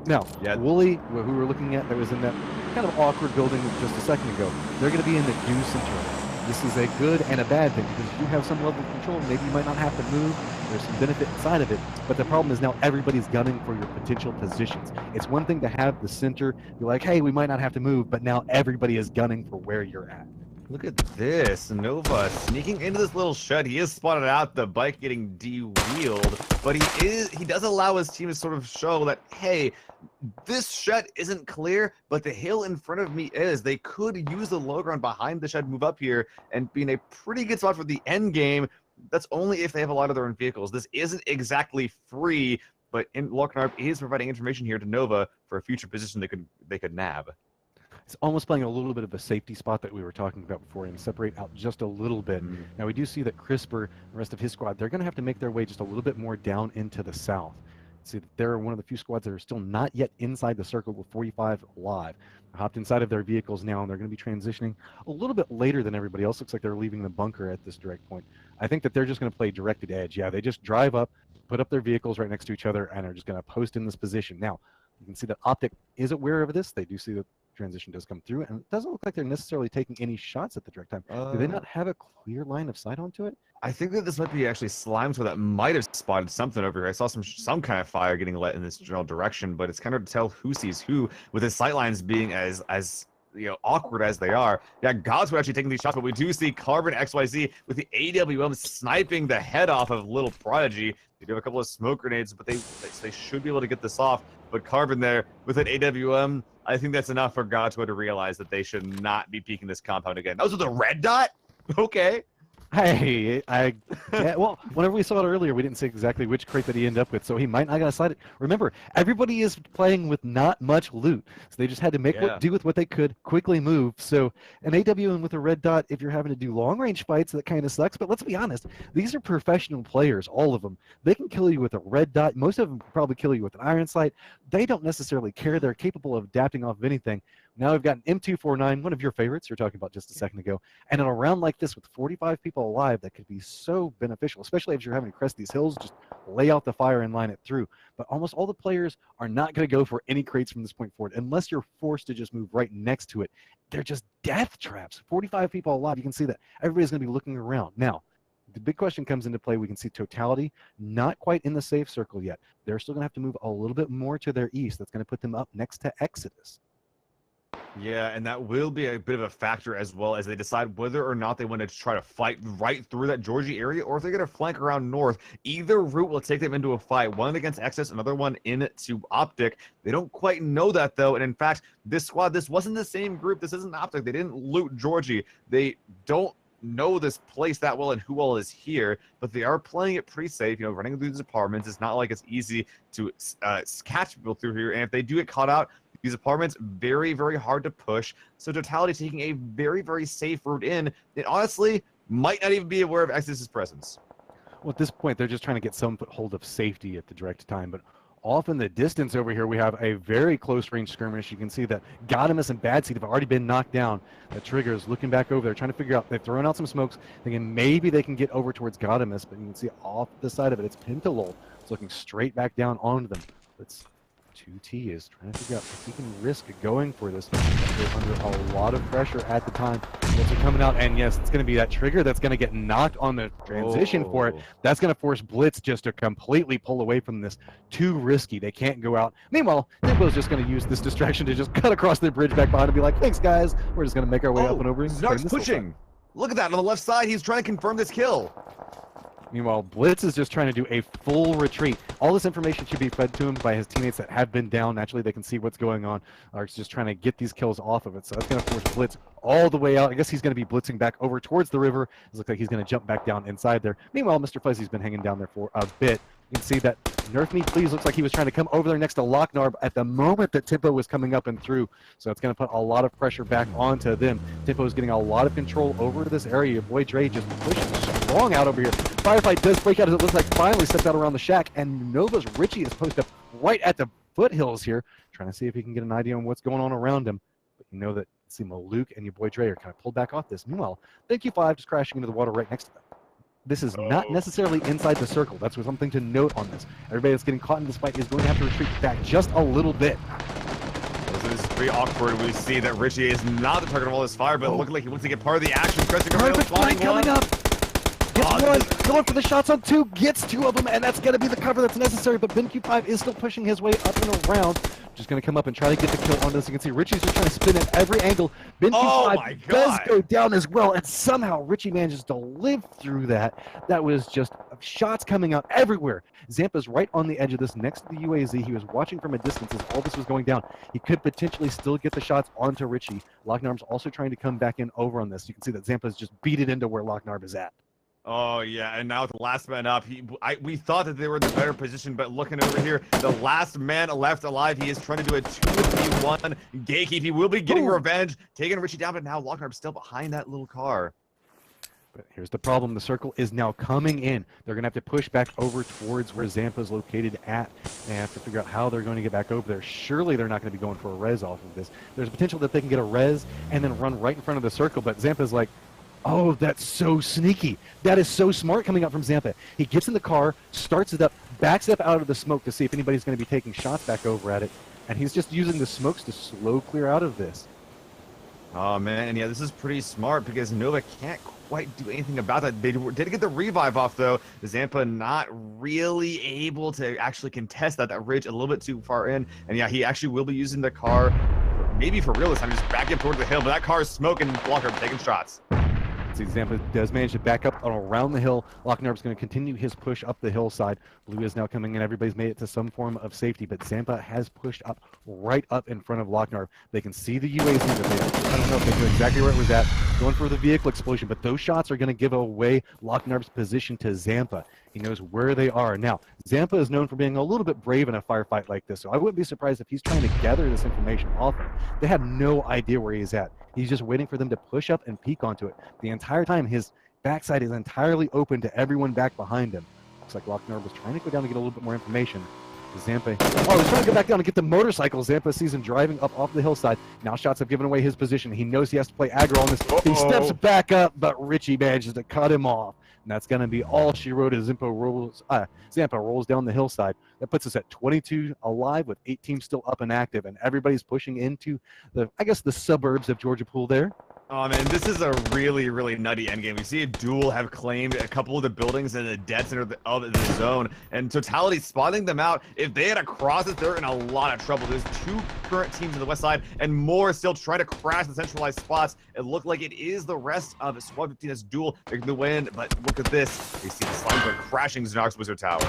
Now, Wooly, who we're looking at, that was in that kind of awkward building just a second ago, they're going to be in the do center. This is a good and a bad thing because you have some level of control. Maybe you might not have to move. There's some benefit inside of it. But the problem is now everybody's gunning for your potential positions. It's one thing to have the center. You're like, hey, we might not have to move, but now everybody is gunning for where you're at. Look at this. Nova sneaking into this little shed. He is spotted out, the bike getting de-wheeled, but he does allow his team to sort of show that, hey, this shed isn't clear, but the hill in front of me is. They could use the low ground behind the shed, move up here, and be in a pretty good spot for the end game. That's only if they have a lot of their own vehicles. This isn't exactly free, but Lorcanarp is providing information here to Nova for a future position they could nab. It's almost playing a little bit of a safety spot that we were talking about before and separate out just a little bit. Now, we do see that Crisper, the rest of his squad, they're going to have to make their way just a little bit more down into the south. See, they're one of the few squads that are still not yet inside the circle with 45 alive. They hopped inside of their vehicles now, and they're going to be transitioning a little bit later than everybody else. Looks like they're leaving the bunker at this direct point. I think that they're just going to play directed edge. Yeah, they just drive up, put up their vehicles right next to each other, and are just going to post in this position. Now, you can see that Optic is aware of this. They do see that transition does come through, and it doesn't look like they're necessarily taking any shots at the direct time. Do they not have a clear line of sight onto it? I think that this might be actually Slime's that might have spotted something over here. I saw some kind of fire getting lit in this general direction, but it's kind of to tell who sees who, with his sight lines being as awkward as they are. Yeah, Gods were actually taking these shots, but we do see Carbon XYZ with the AWM sniping the head off of Little Prodigy. They do have a couple of smoke grenades, but they should be able to get this off. But Carbon there with an AWM, I think that's enough for Godswood to realize that they should not be peeking this compound again. That was with a red dot? Okay. Hey, yeah, well, whenever we saw it earlier, we didn't see exactly which crate that he ended up with, so he might not have sight it. Remember, everybody is playing with not much loot, so they just had to make do with what they could, quickly move. So an AWM with a red dot, if you're having to do long-range fights, that kind of sucks, but let's be honest, these are professional players, all of them. They can kill you with a red dot. Most of them probably kill you with an iron sight. They don't necessarily care. They're capable of adapting off of anything. Now we've got an M249, one of your favorites you're talking about just a second ago, and in a round like this with 45 people alive, that could be so beneficial, especially if you're having to crest these hills, just lay out the fire and line it through. But almost all the players are not going to go for any crates from this point forward, unless you're forced to just move right next to it. They're just death traps. 45 people alive, you can see that everybody's going to be looking around. Now, the big question comes into play. We can see Totality not quite in the safe circle yet. They're still going to have to move a little bit more to their east. That's going to put them up next to Exodus. Yeah, and that will be a bit of a factor as well as they decide whether or not they want to try to fight right through that Georgie area or if they're going to flank around north. Either route will take them into a fight, one against Exodus, another one into Optic. They don't quite know that, though, and in fact, this squad, this wasn't the same group. This isn't Optic. They didn't loot Georgie. They don't know this place that well and who all is here, but they are playing it pretty safe, running through these apartments. It's not like it's easy to catch people through here, and if they do get caught out, these apartments, very, very hard to push. So Totality taking a very, very safe route in. It honestly might not even be aware of Exodus's presence. Well, at this point, they're just trying to get some foothold of safety at the direct time. But off in the distance over here, we have a very close range skirmish. You can see that Godimus and Bad Seed have already been knocked down. The Trigger is looking back over there, trying to figure out. They've thrown out some smokes, thinking maybe they can get over towards Godimus. But you can see off the side of it, it's Pentalol. It's looking straight back down onto them. It's 2T is trying to figure out if he can risk going for this. They're under a lot of pressure at the time. Blitz are coming out, and yes, it's going to be that trigger that's going to get knocked on the transition for it. That's going to force Blitz just to completely pull away from this. Too risky. They can't go out. Meanwhile, Dimpo's just going to use this distraction to just cut across the bridge back behind and be like, thanks, guys. We're just going to make our way up and over. Snark's pushing. Look at that on the left side. He's trying to confirm this kill. Meanwhile, Blitz is just trying to do a full retreat. All this information should be fed to him by his teammates that have been down. Naturally, they can see what's going on. Lark's just trying to get these kills off of it. So that's going to force Blitz all the way out. I guess he's going to be blitzing back over towards the river. It looks like he's going to jump back down inside there. Meanwhile, Mr. Fuzzy's been hanging down there for a bit. You can see that Nerf Me Please looks like he was trying to come over there next to Locknarb at the moment that Tempo was coming up and through. So it's going to put a lot of pressure back onto them. Tempo is getting a lot of control over this area. Your boy Dre just pushing strong out over here. Firefight does break out as it looks like finally steps out around the shack. And Nova's Richie is posted up right at the foothills here, trying to see if he can get an idea on what's going on around him. But you know that Luke and your boy Dre are kind of pulled back off this. Meanwhile, Thank You 5 just crashing into the water right next to them. This is not necessarily inside the circle. That's something to note on this. Everybody that's getting caught in this fight is going to have to retreat back just a little bit. This is pretty awkward. We see that Richie is not the target of all this fire, but looking like he wants to get part of the action. Perfect flank coming up. Gets one, going for the shots on two, gets two of them, and that's going to be the cover that's necessary, but BenQ5 is still pushing his way up and around. Just going to come up and try to get the kill on this. You can see Richie's just trying to spin at every angle. BenQ5 does go down as well, and somehow Richie manages to live through that. That was just shots coming out everywhere. Zampa's right on the edge of this next to the UAZ. He was watching from a distance as all this was going down. He could potentially still get the shots onto Richie. Locknarb's also trying to come back in over on this. You can see that Zampa's just beat it into where Locknarb is at. Oh, yeah, and now with the last man up, we thought that they were in the better position, but looking over here, the last man left alive, he is trying to do a 2v1 gatekeep. He will be getting revenge, taking Richie down, but now Locknarb's still behind that little car. But here's the problem. The circle is now coming in. They're going to have to push back over towards where Zampa's located at. They have to figure out how they're going to get back over there. Surely they're not going to be going for a res off of this. There's potential that they can get a res and then run right in front of the circle, but Zampa's like, oh, that's so sneaky. That is so smart coming out from Zampa. He gets in the car, starts it up, backs up out of the smoke to see if anybody's going to be taking shots back over at it, and he's just using the smokes to slow clear out of this. Oh, man, and yeah, this is pretty smart because Nova can't quite do anything about that. They did get the revive off, though. Zampa not really able to actually contest that ridge a little bit too far in, and yeah, he actually will be using the car, maybe for real this time, just back up towards the hill, but that car is smoking, Blocker taking shots. See, Zampa does manage to back up around the hill. Locknarb's going to continue his push up the hillside. Blue is now coming in. Everybody's made it to some form of safety, but Zampa has pushed up right up in front of Locknarb. They can see the UAZ, but I don't know if they knew exactly where it was at. Going for the vehicle explosion, but those shots are going to give away Locknarb's position to Zampa. He knows where they are. Now, Zampa is known for being a little bit brave in a firefight like this, so I wouldn't be surprised if he's trying to gather this information off him. They have no idea where he's at. He's just waiting for them to push up and peek onto it. The entire time, his backside is entirely open to everyone back behind him. Looks like Locknarb was trying to go down to get a little bit more information. Zampa, he's trying to go back down to get the motorcycle. Zampa sees him driving up off the hillside. Now shots have given away his position. He knows he has to play aggro on this. He steps back up, but Richie manages to cut him off. And that's going to be all she wrote as Zampa rolls down the hillside. That puts us at 22 alive with 8 teams still up and active. And everybody's pushing into the suburbs of Georgia Pool there. Oh, man, this is a really, really nutty endgame. We see a duel have claimed a couple of the buildings in the dead center of the zone, and Totality spotting them out. If they had to cross it, they're in a lot of trouble. There's 2 current teams on the west side, and more still trying to crash the centralized spots. It looked like it is the rest of Squad 15's duel. They're going to win, but look at this. We see the slime going crashing Zark's Wizard Tower.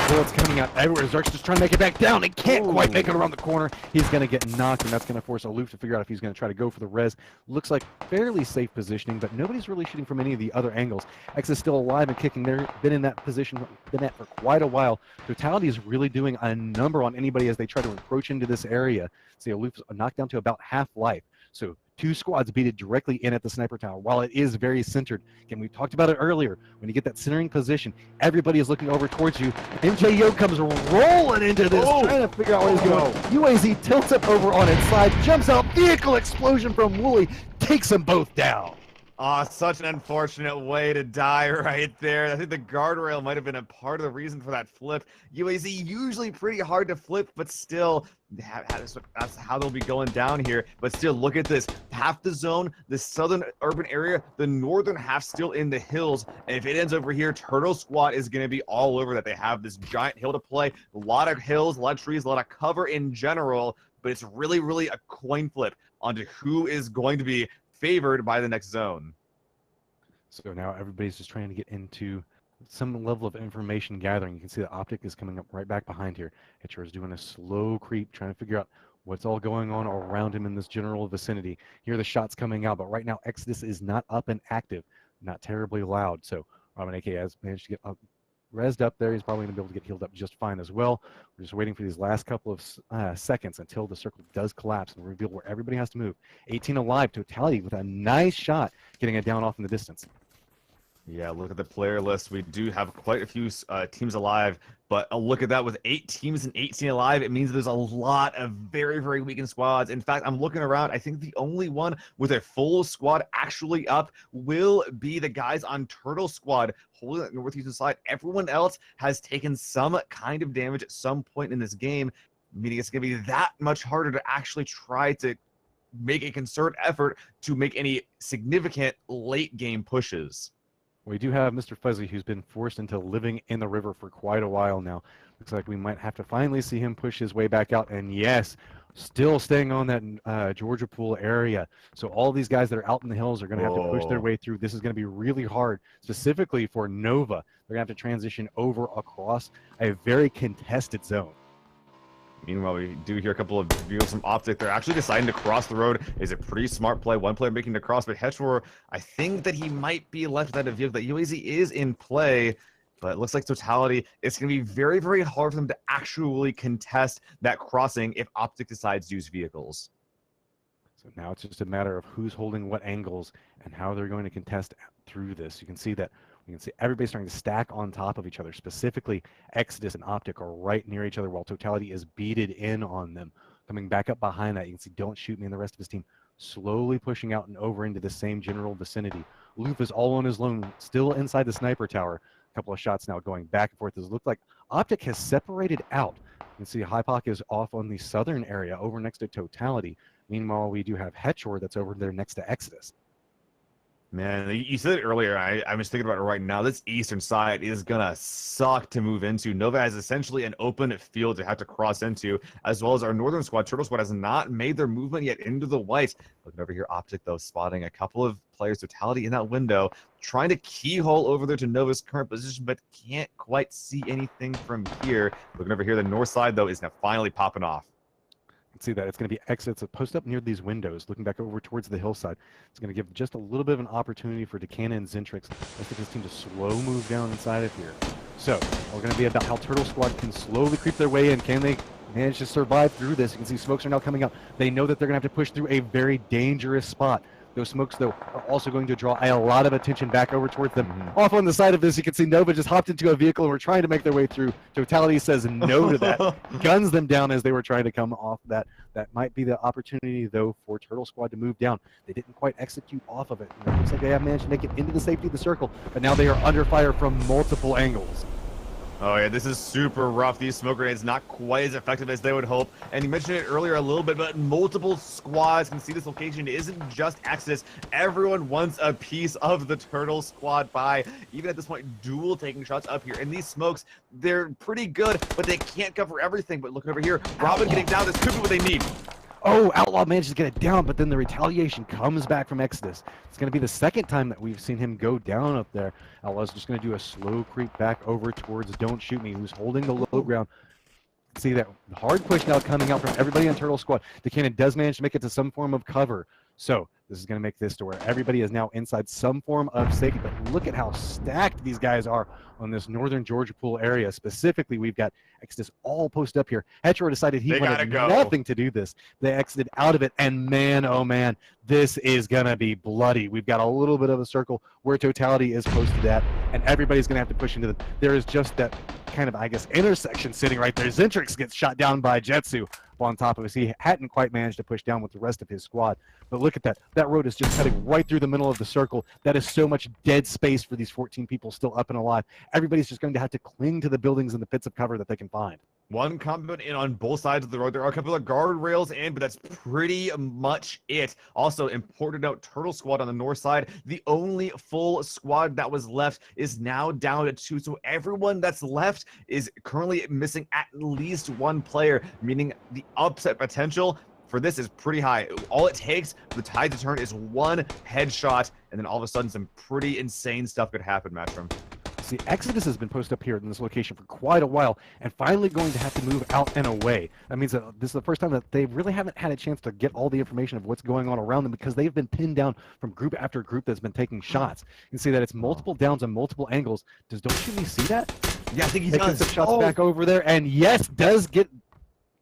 Bullets coming out everywhere. Zark's just trying to make it back down. He can't quite make it around the corner. He's going to get knocked, and that's going to force Aloof to figure out if he's going to try to go for the res. Looks like fairly safe positioning, but nobody's really shooting from any of the other angles. X is still alive and kicking. They've been in that position, been at for quite a while. Totality is really doing a number on anybody as they try to encroach into this area. See, Aloof's knocked down to about half life. So 2 squads beat it directly in at the sniper tower. While it is very centered, again, we talked about it earlier. When you get that centering position, everybody is looking over towards you. MJO comes rolling into this, trying to figure out where he's going. UAZ tilts up over on its side, jumps out, vehicle explosion from Wooly, takes them both down. Ah, such an unfortunate way to die right there. I think the guardrail might have been a part of the reason for that flip. UAZ usually pretty hard to flip, but still, that's how they'll be going down here. But still, look at this. Half the zone, the southern urban area, the northern half still in the hills. And if it ends over here, Turtle Squad is going to be all over that. They have this giant hill to play. A lot of hills, a lot of trees, a lot of cover in general. But it's really, really a coin flip onto who is going to be favored by the next zone. So now everybody's just trying to get into some level of information gathering. You can see the Optic is coming up right back behind here. Hitcher is doing a slow creep, trying to figure out what's all going on around him in this general vicinity. Here are the shots coming out, but right now Exodus is not up and active, not terribly loud. So Robin AK has managed to get up, rezzed up there. He's probably going to be able to get healed up just fine as well. We're just waiting for these last couple of seconds until the circle does collapse and reveal where everybody has to move. 18 alive, Totality with a nice shot, getting it down off in the distance. Yeah, look at the player list. We do have quite a few teams alive, but look at that. With 8 teams and 18 alive, it means there's a lot of very, very weakened squads. In fact, I'm looking around. I think the only one with a full squad actually up will be the guys on Turtle Squad holding that northeastern side. Everyone else has taken some kind of damage at some point in this game, meaning it's going to be that much harder to actually try to make a concerted effort to make any significant late game pushes. We do have Mr. Fuzzy, who's been forced into living in the river for quite a while now. Looks like we might have to finally see him push his way back out. And yes, still staying on that Georgia Pool area. So all these guys that are out in the hills are going to have to push their way through. This is going to be really hard, specifically for Nova. They're going to have to transition over across a very contested zone. Meanwhile, we do hear a couple of vehicles from Optic. They're actually deciding to cross the road. Is a pretty smart play. One player making the cross, but Hetchor, I think that he might be left without a vehicle. That UAZ is in play, but it looks like Totality. It's going to be very, very hard for them to actually contest that crossing if Optic decides to use vehicles. So now it's just a matter of who's holding what angles and how they're going to contest through this. You can see everybody starting to stack on top of each other. Specifically, Exodus and Optic are right near each other while Totality is beaded in on them. Coming back up behind that, you can see Don't Shoot Me and the rest of his team slowly pushing out and over into the same general vicinity. Loof is all on his own, still inside the sniper tower. A couple of shots now going back and forth. It looks like Optic has separated out. You can see Hypoc is off on the southern area over next to Totality. Meanwhile, we do have Hetchor that's over there next to Exodus. Man, you said it earlier. I'm just thinking about it right now. This eastern side is going to suck to move into. Nova has essentially an open field to have to cross into, as well as our northern squad. Turtle Squad has not made their movement yet into the white. Looking over here, Optic, though, spotting a couple of players, Totality in that window, trying to keyhole over there to Nova's current position, but can't quite see anything from here. Looking over here, the north side, though, is now finally popping off. See that it's going to be exits post up near these windows, looking back over towards the hillside. It's going to give just a little bit of an opportunity for Decana and Zentrix. I think this team to slow move down inside of here. So we're going to be about how Turtle Squad can slowly creep their way in. Can they manage to survive through this? You can see smokes are now coming out. They know that they're going to have to push through a very dangerous spot. Those smokes, though, are also going to draw a lot of attention back over towards them. Off on the side of this, you can see Nova just hopped into a vehicle and we're trying to make their way through. Totality says no to that. Guns them down as they were trying to come off that. That might be the opportunity, though, for Turtle Squad to move down. They didn't quite execute off of it. It looks like they have managed to make it into the safety of the circle, but now they are under fire from multiple angles. Oh yeah, this is super rough. These smoke grenades not quite as effective as they would hope. And you mentioned it earlier a little bit, but multiple squads can see this location. It isn't just Exodus. Everyone wants a piece of the Turtle Squad pie. Even at this point, Duel taking shots up here. And these smokes, they're pretty good, but they can't cover everything. But looking over here, Robin getting down. This could be what they need. Oh, Outlaw manages to get it down, but then the retaliation comes back from Exodus. It's going to be the second time that we've seen him go down up there. Outlaw's just going to do a slow creep back over towards Don't Shoot Me, who's holding the low ground. See that hard push now coming out from everybody on Turtle Squad. The cannon does manage to make it to some form of cover. So this is going to make this to where everybody is now inside some form of safety. But look at how stacked these guys are on this northern Georgia Pool area. Specifically, we've got Exodus all posted up here. Hetchor decided he wanted nothing to do this. They exited out of it, and man, oh man, this is going to be bloody. We've got a little bit of a circle where Totality is posted at, and everybody's going to have to push into them. There is just that kind of, I guess, intersection sitting right there. Zentrix gets shot down by Jetsu on top of us. He hadn't quite managed to push down with the rest of his squad. But look at that. That road is just cutting right through the middle of the circle. That is so much dead space for these 14 people still up and alive. Everybody's just going to have to cling to the buildings and the pits of cover that they can find. One combat in on both sides of the road. There are a couple of guardrails in, but that's pretty much it. Also, important to note, Turtle Squad on the north side, the only full squad that was left is now down to 2. So everyone that's left is currently missing at least 1 player, meaning the upset potential for this is pretty high. All it takes for the tide to turn is 1 headshot, and then all of a sudden some pretty insane stuff could happen, Matchroom. See, Exodus has been posted up here in this location for quite a while and finally going to have to move out and away. That means that this is the first time that they really haven't had a chance to get all the information of what's going on around them because they've been pinned down from group after group that's been taking shots. You can see that it's multiple downs and multiple angles. Don't you see that? Yeah, I think he Taking does. some shots back over there, and yes, does get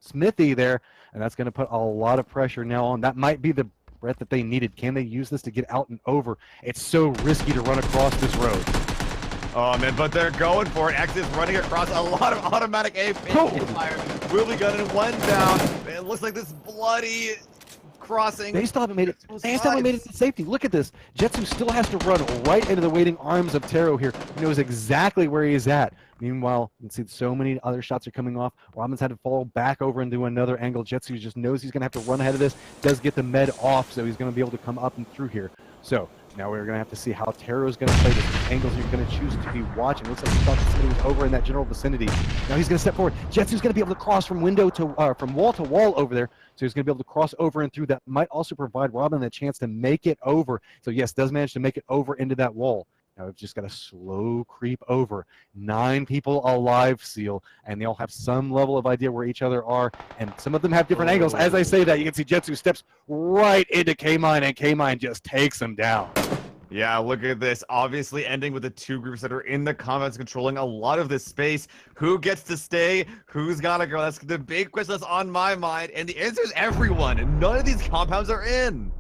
Smithy there, and that's going to put a lot of pressure now on. That might be the breath that they needed. Can they use this to get out and over? It's so risky to run across this road. Oh man, but they're going for it. X is running across a lot of automatic AP fire. Will be gunning 1 down. It looks like this bloody crossing. They still haven't made it. They still haven't made it to safety. Look at this. Jetsu still has to run right into the waiting arms of Taro here. He knows exactly where he is at. Meanwhile, you can see so many other shots are coming off. Robin's had to fall back over into another angle. Jetsu just knows he's going to have to run ahead of this. Does get the med off, so he's going to be able to come up and through here. So now we're going to have to see how Taro's going to play this. What angles you're going to choose to be watching. Looks like he thought somebody was over in that general vicinity. Now he's going to step forward. Jetsu's going to be able to cross from window to from wall to wall over there. So he's going to be able to cross over and through. That might also provide Robin a chance to make it over. So yes, does manage to make it over into that wall. Now we've just got a slow creep over. 9 people alive, Seal, and they all have some level of idea where each other are, and some of them have different angles. As I say that, you can see Jetsu steps right into K-Mine, and K-Mine just takes him down. Yeah, look at this. Obviously ending with the 2 groups that are in the combat's controlling a lot of this space. Who gets to stay? Who's gotta go? That's the big question that's on my mind, and the answer is everyone. None of these compounds are in.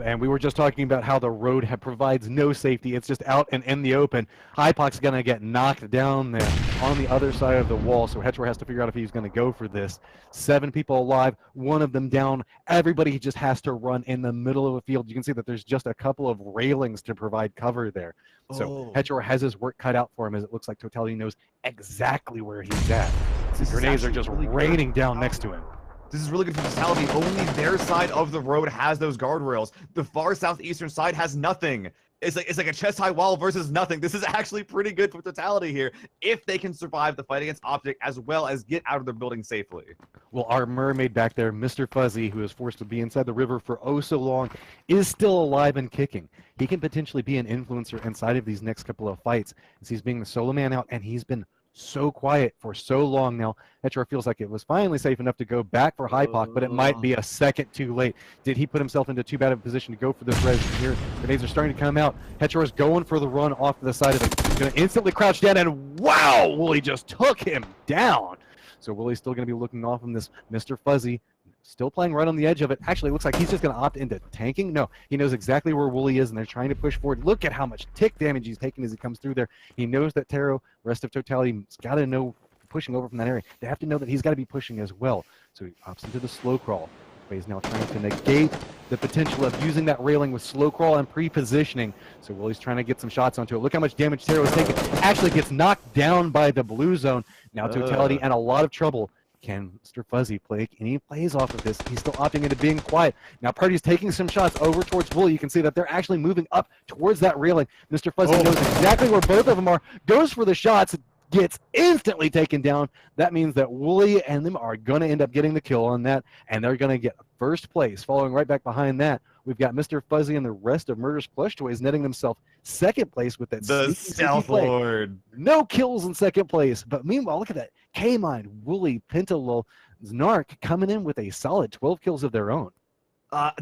And we were just talking about how the road provides no safety. It's just out and in the open. Hypok's going to get knocked down there on the other side of the wall. So Hetro has to figure out if he's going to go for this. 7 people alive, 1 of them down. Everybody just has to run in the middle of a field. You can see that there's just a couple of railings to provide cover there. So Hetro has his work cut out for him, as it looks like Totality knows exactly where he's at. The grenades are just raining down next to him. This is really good for Totality. Only their side of the road has those guardrails. The far southeastern side has nothing. It's like a chest-high wall versus nothing. This is actually pretty good for Totality here, if they can survive the fight against Optic as well as get out of their building safely. Well, our mermaid back there, Mr. Fuzzy, who is forced to be inside the river for oh so long, is still alive and kicking. He can potentially be an influencer inside of these next couple of fights, as he's being the solo man out, and he's been so quiet for so long now. Hetro feels like it was finally safe enough to go back for Hypok, but it might be a second too late. Did he put himself into too bad of a position to go for this res here? Grenades are starting to come out. Hetro is going for the run off to the side of it. He's going to instantly crouch down, and wow, Wooly just took him down. So Wooly's still going to be looking off on this Mr. Fuzzy. Still playing right on the edge of it. Actually, it looks like he's just going to opt into tanking. No, he knows exactly where Wooly is, and they're trying to push forward. Look at how much tick damage he's taking as he comes through there. He knows that Taro, rest of Totality, has got to know pushing over from that area. They have to know that he's got to be pushing as well. So he opts into the slow crawl. But he's now trying to negate the potential of using that railing with slow crawl and pre-positioning. So Wooly's trying to get some shots onto it. Look how much damage Taro is taking. Actually gets knocked down by the blue zone. Now Totality and a lot of trouble. Can Mr. Fuzzy play any plays off of this? He's still opting into being quiet. Now Party's taking some shots over towards Wooly. You can see that they're actually moving up towards that railing. Mr. Fuzzy knows exactly where both of them are. Goes for the shots. Gets instantly taken down. That means that Wooly and them are going to end up getting the kill on that, and they're going to get first place. Following right back behind that, we've got Mr. Fuzzy and the rest of Murder's Plush Toys netting themselves second place with that the Stealth Lord. No kills in second place. But meanwhile, look at that. K-Mine, Wooly, Pentalol, Znark coming in with a solid 12 kills of their own.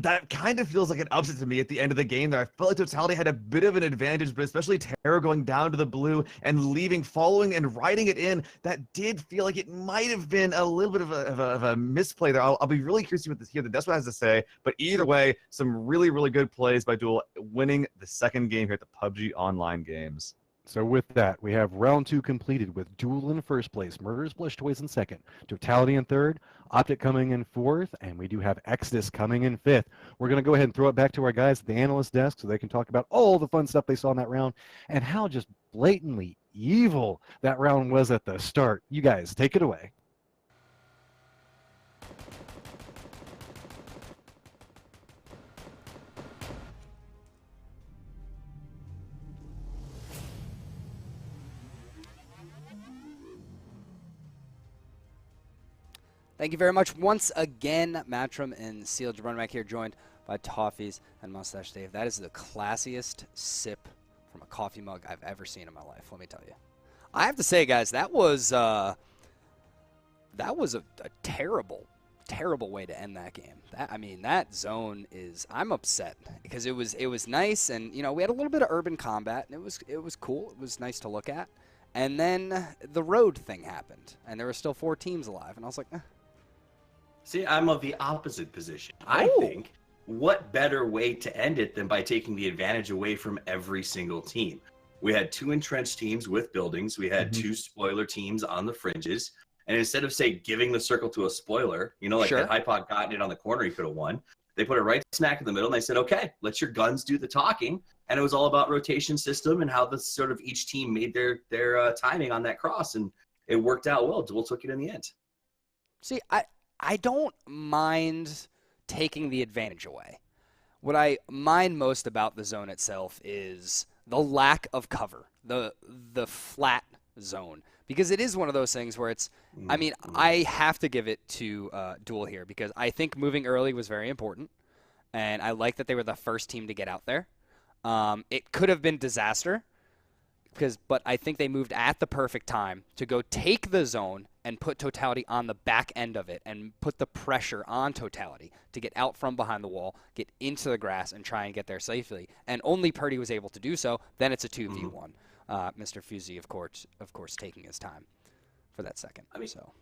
That kind of feels like an upset to me at the end of the game there. I felt like Totality had a bit of an advantage, but especially Taro going down to the blue and leaving, following and riding it in, that did feel like it might have been a little bit of a misplay there. I'll be really curious to hear what Desperate has to say, but either way, some really, really good plays by Duel, winning the second game here at the PUBG Online games. So with that, we have round 2 completed with Duel in first place, Murder's Blush Toys in second, Totality in third, Optic coming in fourth, and we do have Exodus coming in fifth. We're going to go ahead and throw it back to our guys at the analyst desk so they can talk about all the fun stuff they saw in that round and how just blatantly evil that round was at the start. You guys, take it away. Thank you very much once again, Matrim and Seal Jabron back here, joined by Toffees and Mustache Dave. That is the classiest sip from a coffee mug I've ever seen in my life, let me tell you. I have to say, guys, that was a terrible, terrible way to end that game. That zone is, I'm upset because it was nice, and you know, we had a little bit of urban combat, and it was cool. It was nice to look at. And then the road thing happened, and there were still 4 teams alive, and I was like, eh. See, I'm of the opposite position. I think what better way to end it than by taking the advantage away from every single team? We had 2 entrenched teams with buildings. We had 2 spoiler teams on the fringes. And instead of, say, giving the circle to a spoiler, you know, like that Hypod gotten it on the corner, he could have won. They put it right smack in the middle, and they said, okay, let your guns do the talking. And it was all about rotation system and how the sort of each team made their timing on that cross. And it worked out well. Duel took it in the end. See, I don't mind taking the advantage away. What I mind most about the zone itself is the lack of cover, the flat zone. Because it is one of those things where it's, I mean, I have to give it to Duel here because I think moving early was very important. And I like that they were the first team to get out there. It could have been disaster, but I think they moved at the perfect time to go take the zone and put Totality on the back end of it and put the pressure on Totality to get out from behind the wall, get into the grass, and try and get there safely. And only Purdy was able to do so. Then it's a 2v1. Mr. Fusey, of course, taking his time for that second. I mean, so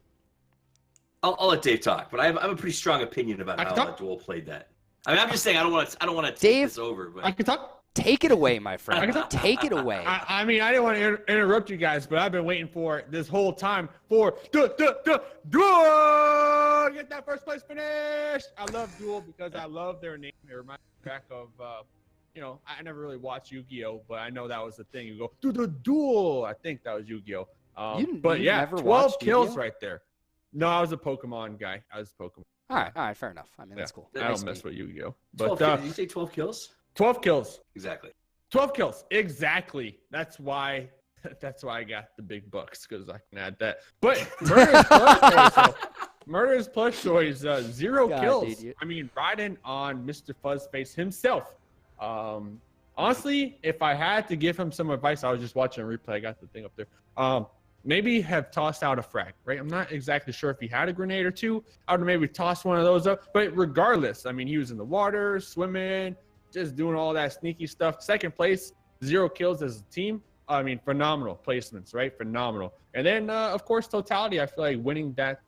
I'll let Dave talk, but I have a pretty strong opinion about how Duel played that. I mean, I'm just saying I don't want to take this over. But I can talk. Take it away, my friend. Take it away. I mean, I didn't want to interrupt you guys, but I've been waiting for this whole time for Duel. Get that first place finish. I love Duel because I love their name. It reminds me back of, you know, I never really watched Yu-Gi-Oh, but I know that was the thing. You go, Duel. I think that was Yu-Gi-Oh. But yeah, 12 kills right there. No, I was a Pokemon guy. All right, fair enough. I mean, that's cool. I don't mess with Yu-Gi-Oh. But did you say 12 kills? 12 kills. Exactly. 12 kills. Exactly. That's why I got the big bucks, because I can add that. But Murder's Plush Toys, 0 kills. Dude, I mean, riding on Mr. Fuzzface himself. Honestly, if I had to give him some advice, I was just watching a replay. I got the thing up there. Maybe have tossed out a frag, right? I'm not exactly sure if he had a grenade or two. I would have maybe tossed one of those up. But regardless, I mean, he was in the water, swimming, just doing all that sneaky stuff. Second place, 0 kills as a team. I mean, phenomenal placements, right? Phenomenal. And then, of course, Totality. I feel like winning that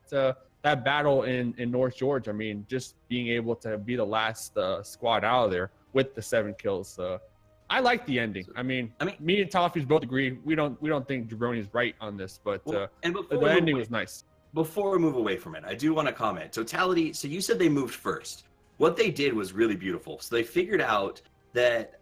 battle in North George. I mean, just being able to be the last squad out of there with the 7 kills. I like the ending. I mean, me and Toffees both agree. We don't think Jabroni's right on this, but the ending was nice. Before we move away from it, I do want to comment. Totality. So you said they moved first. What they did was really beautiful. So they figured out that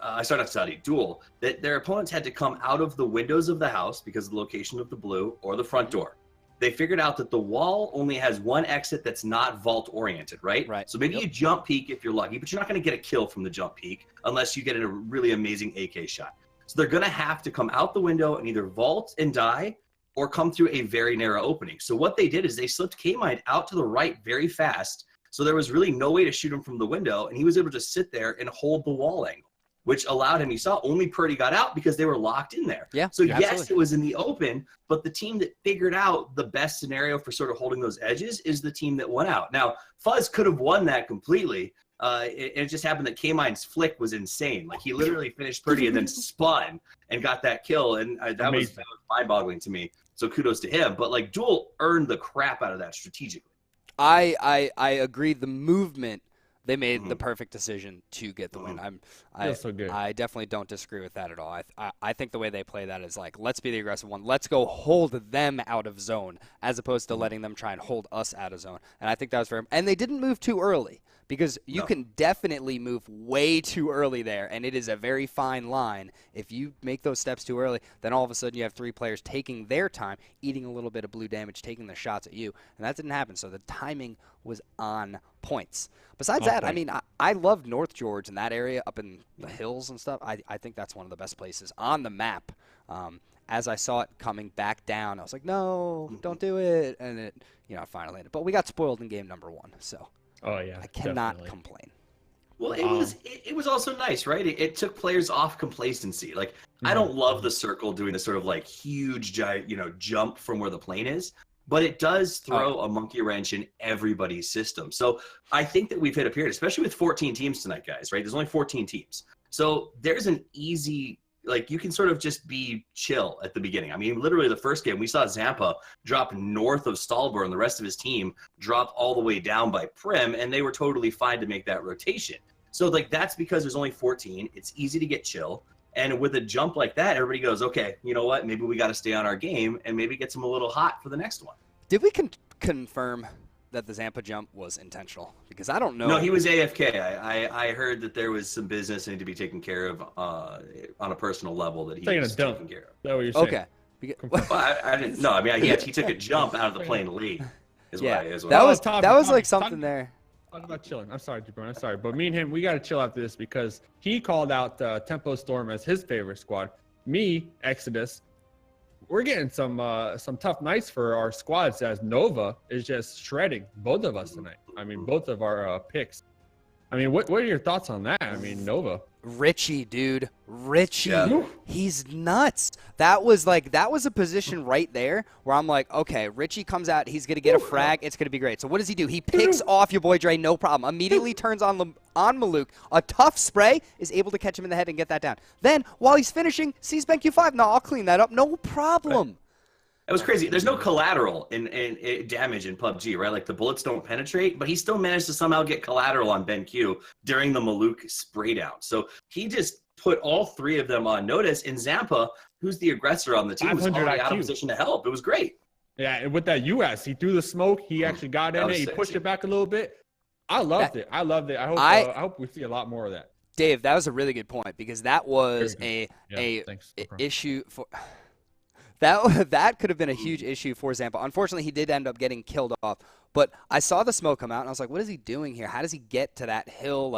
Duel, that their opponents had to come out of the windows of the house because of the location of the blue or the front door. They figured out that the wall only has one exit that's not vault oriented, right? Right. So maybe you jump peek if you're lucky, but you're not going to get a kill from the jump peek unless you get a really amazing AK shot. So they're going to have to come out the window and either vault and die or come through a very narrow opening. So what they did is they slipped K-Mind out to the right very fast. So there was really no way to shoot him from the window, and he was able to sit there and hold the wall angle, which allowed him, you saw, only Purdy got out because they were locked in there. Yeah. So yes, it was in the open, but the team that figured out the best scenario for sort of holding those edges is the team that won out. Now, Fuzz could have won that completely. It just happened that K-Mine's flick was insane. Like, he literally finished Purdy and then spun and got that kill, and that was mind-boggling to me. So kudos to him. But, like, Duel earned the crap out of that strategically. I agree. The movement they made the perfect decision to get the win. Feels so good. I definitely don't disagree with that at all. I think the way they play that is like, let's be the aggressive one. Let's go hold them out of zone as opposed to letting them try and hold us out of zone. And I think that was very – and they didn't move too early because you can definitely move way too early there, and it is a very fine line. If you make those steps too early, then all of a sudden you have 3 players taking their time, eating a little bit of blue damage, taking the shots at you, and that didn't happen. So the timing was on points. Besides that, I mean, I loved North George and that area up in the hills and stuff. I think that's one of the best places on the map. As I saw it coming back down, I was like, no, don't do it. And it, finally landed. But we got spoiled in game number 1, so I cannot complain. Well, it was also nice, right? It took players off complacency. Like, I don't love the circle doing this sort of like huge giant, jump from where the plane is, but it does throw a monkey wrench in everybody's system. So I think that we've hit a period, especially with 14 teams tonight, guys, right? There's only 14 teams. So there's an easy, like, you can sort of just be chill at the beginning. I mean, literally the first game, we saw Zampa drop north of Stahlberg and the rest of his team drop all the way down by Prim, and they were totally fine to make that rotation. So, like, that's because there's only 14. It's easy to get chill. And with a jump like that, everybody goes, okay, you know what? Maybe we got to stay on our game and maybe get them a little hot for the next one. Did we confirm that the Zampa jump was intentional? Because I don't know. No, he was AFK. I heard that there was some business that needed to be taken care of on a personal level that he was taking care of. Is that what you're saying? Okay. Well, I didn't know. I mean, he took a jump out of the plane late. That was like something there. Talk about chilling. I'm sorry, Jabron. I'm sorry. But me and him, we got to chill after this because he called out Tempo Storm as his favorite squad. Me, Exodus, we're getting some tough nights for our squads as Nova is just shredding both of us tonight. I mean, both of our picks. I mean, what are your thoughts on that? I mean, Nova. Richie, dude. Richie. He's nuts. That was a position right there where I'm like, okay, Richie comes out. He's going to get a frag. It's going to be great. So what does he do? He picks off your boy Dre, no problem. Immediately turns on Maluk. A tough spray is able to catch him in the head and get that down. Then, while he's finishing, sees BenQ5. No, I'll clean that up. No problem. It was crazy. There's no collateral in damage in PUBG, right? Like, the bullets don't penetrate, but he still managed to somehow get collateral on BenQ during the Maluk spray down. So he just put all 3 of them on notice. And Zampa, who's the aggressor on the team, was already out of position to help. It was great. Yeah, and with that US, he threw the smoke. He actually got in it. He pushed it back a little bit. I loved it. I loved it. I hope we see a lot more of that. Dave, that was a really good point because that was a issue for. That could have been a huge issue for Zampa. Unfortunately, he did end up getting killed off. But I saw the smoke come out, and I was like, what is he doing here? How does he get to that hill?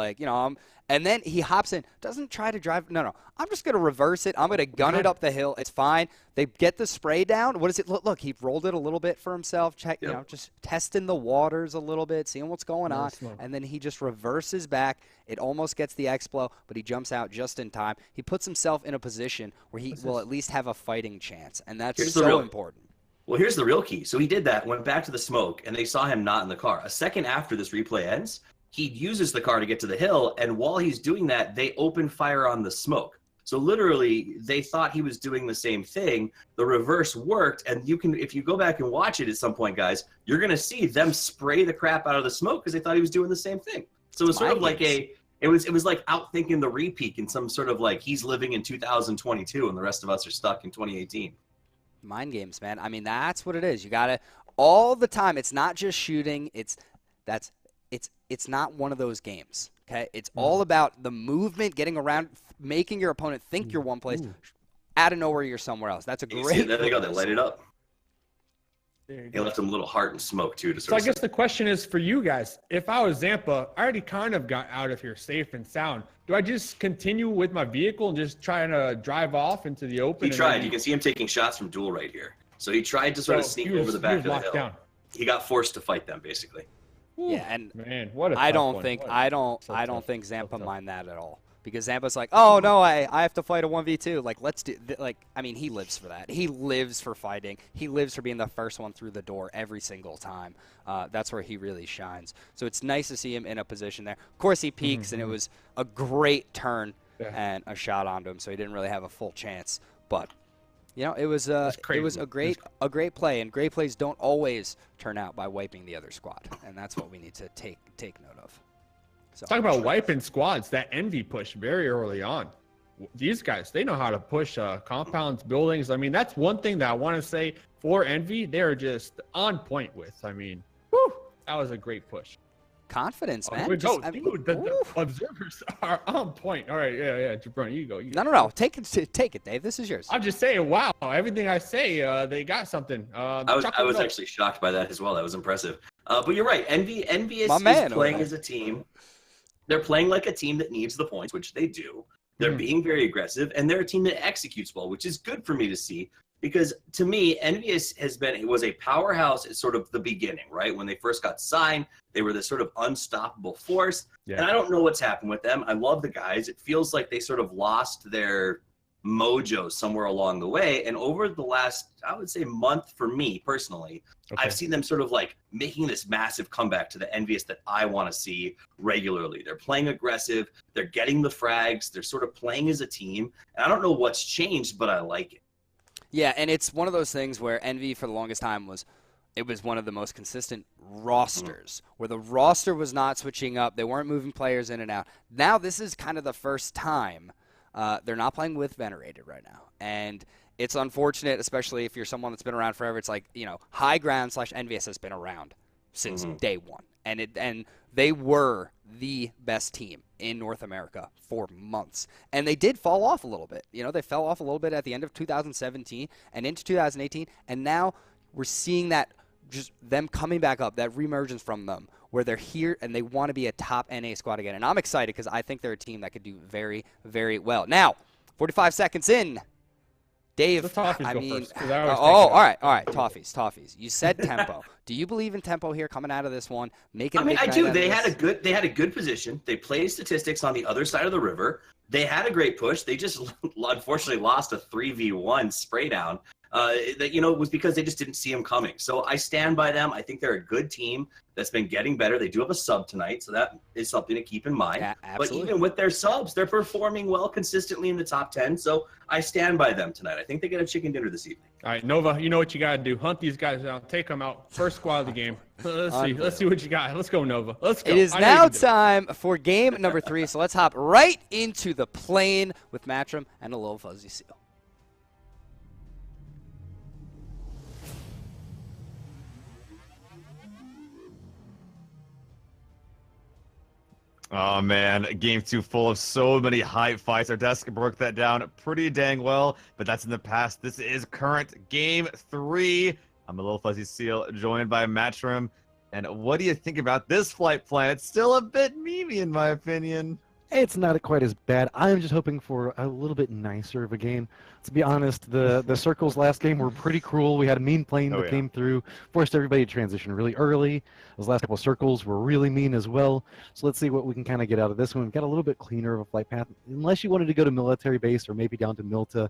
And then he hops in, doesn't try to drive. No. I'm just going to reverse it. I'm going to gun it up the hill. It's fine. They get the spray down. What is it? Look, he rolled it a little bit for himself. Just testing the waters a little bit, seeing what's going on. And then he just reverses back. It almost gets the Explo, but he jumps out just in time. He puts himself in a position where he will at least have a fighting chance, and that's so important. Well, here's the real key. So he did that, went back to the smoke, and they saw him not in the car. A second after this replay ends, he uses the car to get to the hill, and while he's doing that, they open fire on the smoke. So literally, they thought he was doing the same thing. The reverse worked, and if you go back and watch it at some point, guys, you're going to see them spray the crap out of the smoke because they thought he was doing the same thing. So it was sort of like it was like outthinking the repeat in some sort of like he's living in 2022 and the rest of us are stuck in 2018. Mind games, man. I mean, that's what it is. You got to all the time. It's not just shooting. It's not one of those games. Okay, it's all about the movement, getting around, making your opponent think you're one place. Out of nowhere, you're somewhere else. That's a great. There they go. They light it up. He left them a little heart and smoke too. So I guess the question is for you guys: if I was Zampa, I already kind of got out of here safe and sound. Do I just continue with my vehicle and just try to drive off into the open? He tried. You can see him taking shots from Duel right here. So he tried to sort of sneak over the back of the hill. Down. He got forced to fight them basically. Yeah, and man, what a I don't think Zampa mind that at all. Because Zampa's like, oh no, I have to fight a 1v2. Like, let's do I mean, he lives for that. He lives for fighting. He lives for being the first one through the door every single time. That's where he really shines. So it's nice to see him in a position there. Of course, he peeks, and it was a great turn and a shot onto him, so he didn't really have a full chance. But it was a great play, and great plays don't always turn out by wiping the other squad, and that's what we need to take note of. So Talk about wiping squads. That Envy push very early on. These guys, they know how to push compounds, buildings. I mean, that's one thing that I want to say for Envy. They're just on point with. I mean, whew, that was a great push. confidence, man. Dude, I mean, the observers are on point. All right, yeah, Jabron, you go. no. Take it, Dave. This is yours. I'm just saying, wow, everything I say, they got something. I was actually shocked by that as well. That was impressive. But you're right. Envy is playing as a team. They're playing like a team that needs the points, which they do. They're being very aggressive, and they're a team that executes well, which is good for me to see. Because to me, Envious was a powerhouse at sort of the beginning, right? When they first got signed, they were this sort of unstoppable force. Yeah. And I don't know what's happened with them. I love the guys. It feels like they sort of lost their mojo somewhere along the way. And over the last, I would say, month for me personally, I've seen them sort of like making this massive comeback to the Envious that I want to see regularly. They're playing aggressive. They're getting the frags. They're sort of playing as a team. And I don't know what's changed, but I like it. Yeah, and it's one of those things where Envy for the longest time was one of the most consistent rosters, where the roster was not switching up. They weren't moving players in and out. Now this is kind of the first time they're not playing with Venerated right now. And it's unfortunate, especially if you're someone that's been around forever. It's like, High Ground / Envious has been around since day one. And they were the best team in North America for months. And they did fall off a little bit. They fell off a little bit at the end of 2017 and into 2018. And now we're seeing that just them coming back up, that reemergence from them, where they're here and they want to be a top NA squad again. And I'm excited because I think they're a team that could do very, very well. Now, 45 seconds in. Dave, all right, Toffees. You said tempo. Do you believe in tempo here coming out of this one? I do. They had a good position. They played statistics on the other side of the river. They had a great push. They just unfortunately lost a 3v1 spray down. It was because they just didn't see him coming. So I stand by them. I think they're a good team that's been getting better. They do have a sub tonight, so that is something to keep in mind. Yeah, but even with their subs, they're performing well consistently in the top 10. So I stand by them tonight. I think they get a chicken dinner this evening. All right, Nova, you know what you got to do. Hunt these guys out. Take them out. First squad of the game. Let's see what you got. Let's go, Nova. Let's go. It is now time for game number 3. So let's hop right into the plane with Matrim and a little Fuzzy Seal. Oh, man. Game 2 full of so many high fights. Our desk broke that down pretty dang well, but that's in the past. This is current Game 3. I'm a little Fuzzy Seal, joined by Matrim. And what do you think about this flight plan? It's still a bit memey, in my opinion. It's not quite as bad. I'm just hoping for a little bit nicer of a game. To be honest, the circles last game were pretty cruel. We had a mean plane that came through, forced everybody to transition really early. Those last couple of circles were really mean as well. So let's see what we can kind of get out of this one. We've got a little bit cleaner of a flight path. Unless you wanted to go to military base or maybe down to Milta,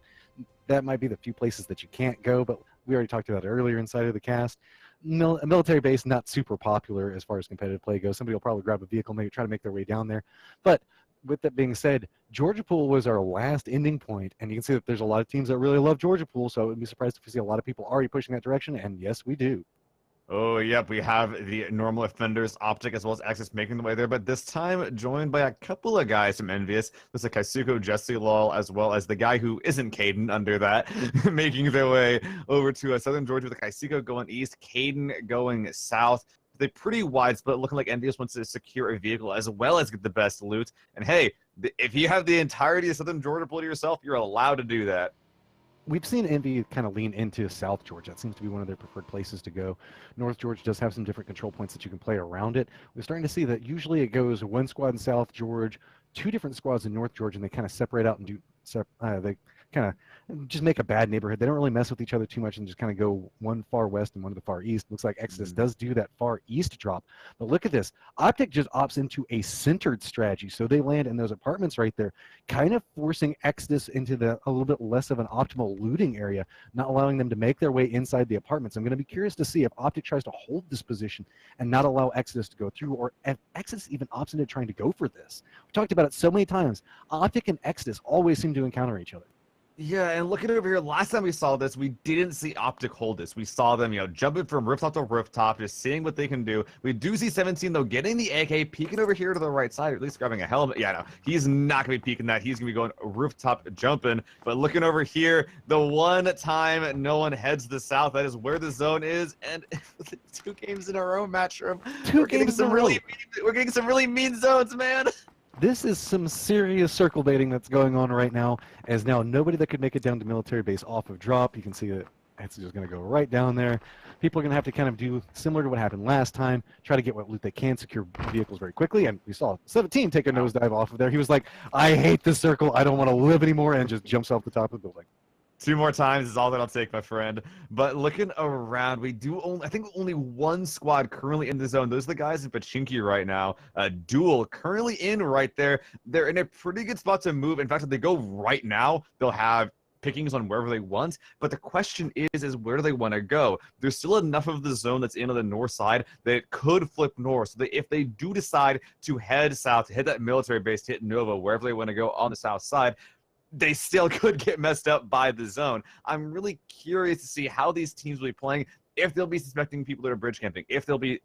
that might be the few places that you can't go, but we already talked about it earlier inside of the cast. A military base, not super popular as far as competitive play goes. Somebody will probably grab a vehicle, maybe try to make their way down there. But with that being said, Georgia Pool was our last ending point, and you can see that there's a lot of teams that really love Georgia Pool, so I would be surprised if we see a lot of people already pushing that direction, and yes, we do. Oh, yep, we have the normal offenders, Optic, as well as Axis making the way there, but this time joined by a couple of guys from Envious. There's a Kaisuko, Jesse Lal, as well as the guy who isn't Caden under that, making their way over to southern Georgia with the Kaisuko going east, Caden going south. They're pretty wide split, looking like Envious wants to secure a vehicle as well as get the best loot. And hey, if you have the entirety of southern Georgia pull to yourself, you're allowed to do that. We've seen Envy kind of lean into South Georgia. That seems to be one of their preferred places to go. North Georgia does have some different control points that you can play around it. We're starting to see that usually it goes one squad in South Georgia, 2 different squads in North Georgia, and they kind of separate out and do they kind of just make a bad neighborhood. They don't really mess with each other too much and just kind of go one far west and one to the far east. Looks like Exodus does do that far east drop. But look at this. Optic just opts into a centered strategy. So they land in those apartments right there, kind of forcing Exodus into a little bit less of an optimal looting area, not allowing them to make their way inside the apartments. I'm going to be curious to see if Optic tries to hold this position and not allow Exodus to go through, or if Exodus even opts into trying to go for this. We talked about it so many times. Optic and Exodus always seem to encounter each other. Yeah, and looking over here, last time we saw this, we didn't see Optic hold this. We saw them, jumping from rooftop to rooftop, just seeing what they can do. We do see 17, though, getting the AK, peeking over here to the right side, or at least grabbing a helmet. Yeah, no, he's not going to be peeking that. He's going to be going rooftop jumping. But looking over here, the one time no one heads to the south, that is where the zone is. And 2 games in a row, Matchroom. We're getting some really mean zones, man. This is some serious circle baiting that's going on right now, as now nobody that could make it down to military base off of drop. You can see that it's just going to go right down there. People are going to have to kind of do similar to what happened last time, try to get what loot they can, secure vehicles very quickly, and we saw 17 take a nosedive off of there. He was like, I hate this circle, I don't want to live anymore, and just jumps off the top of the building. 2 more times is all that I'll take, my friend. But looking around, I think only 1 squad currently in the zone. Those are the guys in Pachinki right now. Duel currently in right there. They're in a pretty good spot to move. In fact, if they go right now, they'll have pickings on wherever they want. But the question is where do they want to go? There's still enough of the zone that's in on the north side that it could flip north. So that if they do decide to head south, to hit that military base, to hit Nova, wherever they want to go on the south side, they still could get messed up by the zone. I'm really curious to see how these teams will be playing, if they'll be suspecting people that are bridge camping, if they'll be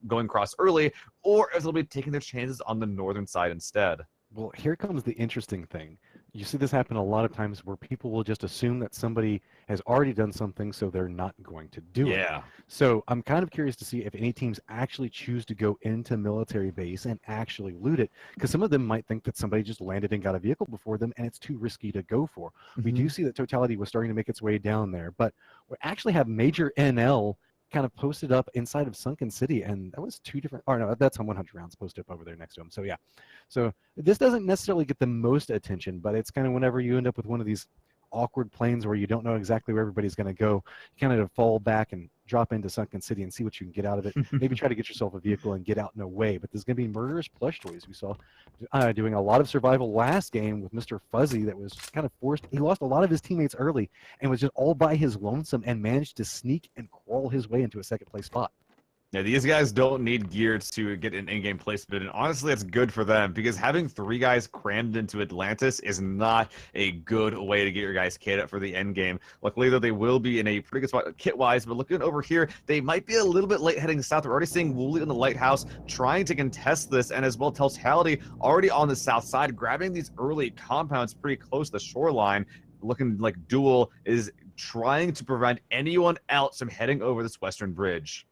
going across early, or if they'll be taking their chances on the northern side instead. Well, here comes the interesting thing. You see this happen a lot of times where people will just assume that somebody has already done something, so they're not going to do it. Yeah. So I'm kind of curious to see if any teams actually choose to go into military base and actually loot it, because some of them might think that somebody just landed and got a vehicle before them, and it's too risky to go for. We do see that Totality was starting to make its way down there, but we actually have Major NL kind of posted up inside of Sunken City, and that was 2 different, or no, that's on 100 rounds posted up over there next to him. So yeah, so this doesn't necessarily get the most attention, but it's kind of whenever you end up with one of these awkward planes where you don't know exactly where everybody's going to go, you kind of fall back and drop into Sunken City and see what you can get out of it. Maybe try to get yourself a vehicle and get out in a way. But there's going to be murderous plush toys. We saw doing a lot of survival last game with Mr. Fuzzy that was kind of forced. He lost a lot of his teammates early and was just all by his lonesome and managed to sneak and crawl his way into a second place spot. Yeah, these guys don't need gear to get an in-game placement, and honestly, it's good for them, because having 3 guys crammed into Atlantis is not a good way to get your guys kit up for the end game. Luckily, though, they will be in a pretty good spot kit-wise, but looking over here, they might be a little bit late heading south. We're already seeing Wooly in the Lighthouse trying to contest this, and as well, Totality already on the south side, grabbing these early compounds pretty close to the shoreline, looking like Duel is trying to prevent anyone else from heading over this western bridge.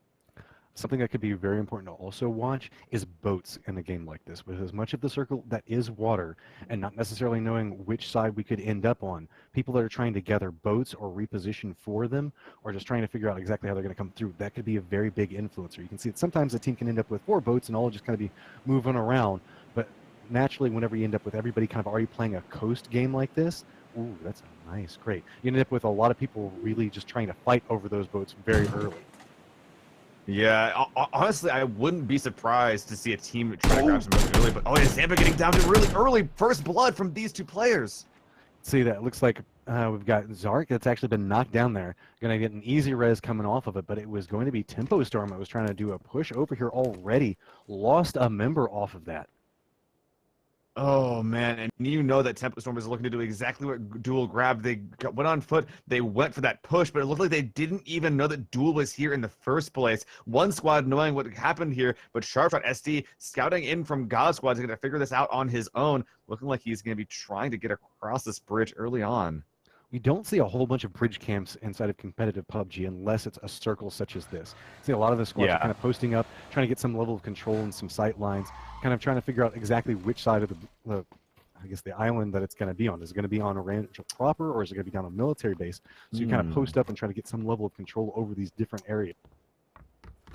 Something that could be very important to also watch is boats in a game like this. With as much of the circle that is water and not necessarily knowing which side we could end up on, people that are trying to gather boats or reposition for them, or just trying to figure out exactly how they're going to come through, that could be a very big influencer. You can see that sometimes a team can end up with 4 boats and all just kind of be moving around, but naturally whenever you end up with everybody kind of already playing a coast game like this, ooh, that's nice, great. You end up with a lot of people really just trying to fight over those boats very early. Yeah, honestly, I wouldn't be surprised to see a team try to grab some boats early, but yeah, Zampa getting down to really early first blood from these 2 players. See, that looks like we've got Zark that's actually been knocked down there. Going to get an easy res coming off of it, but it was going to be Tempo Storm that was trying to do a push over here already. Lost a member off of that. Oh, man, and you know that Tempo Storm was looking to do exactly what Duel grabbed. They went on foot, they went for that push, but it looked like they didn't even know that Duel was here in the first place. One squad knowing what happened here, but Sharpshot SD scouting in from God Squad is going to figure this out on his own, looking like he's going to be trying to get across this bridge early on. We don't see a whole bunch of bridge camps inside of competitive PUBG unless it's a circle such as this. See a lot of the squads are kind of posting up, trying to get some level of control and some sight lines, kind of trying to figure out exactly which side of the I guess the island that it's going to be on. Is it going to be on a ranch proper, or is it going to be down a military base? So you kind of post up and try to get some level of control over these different areas.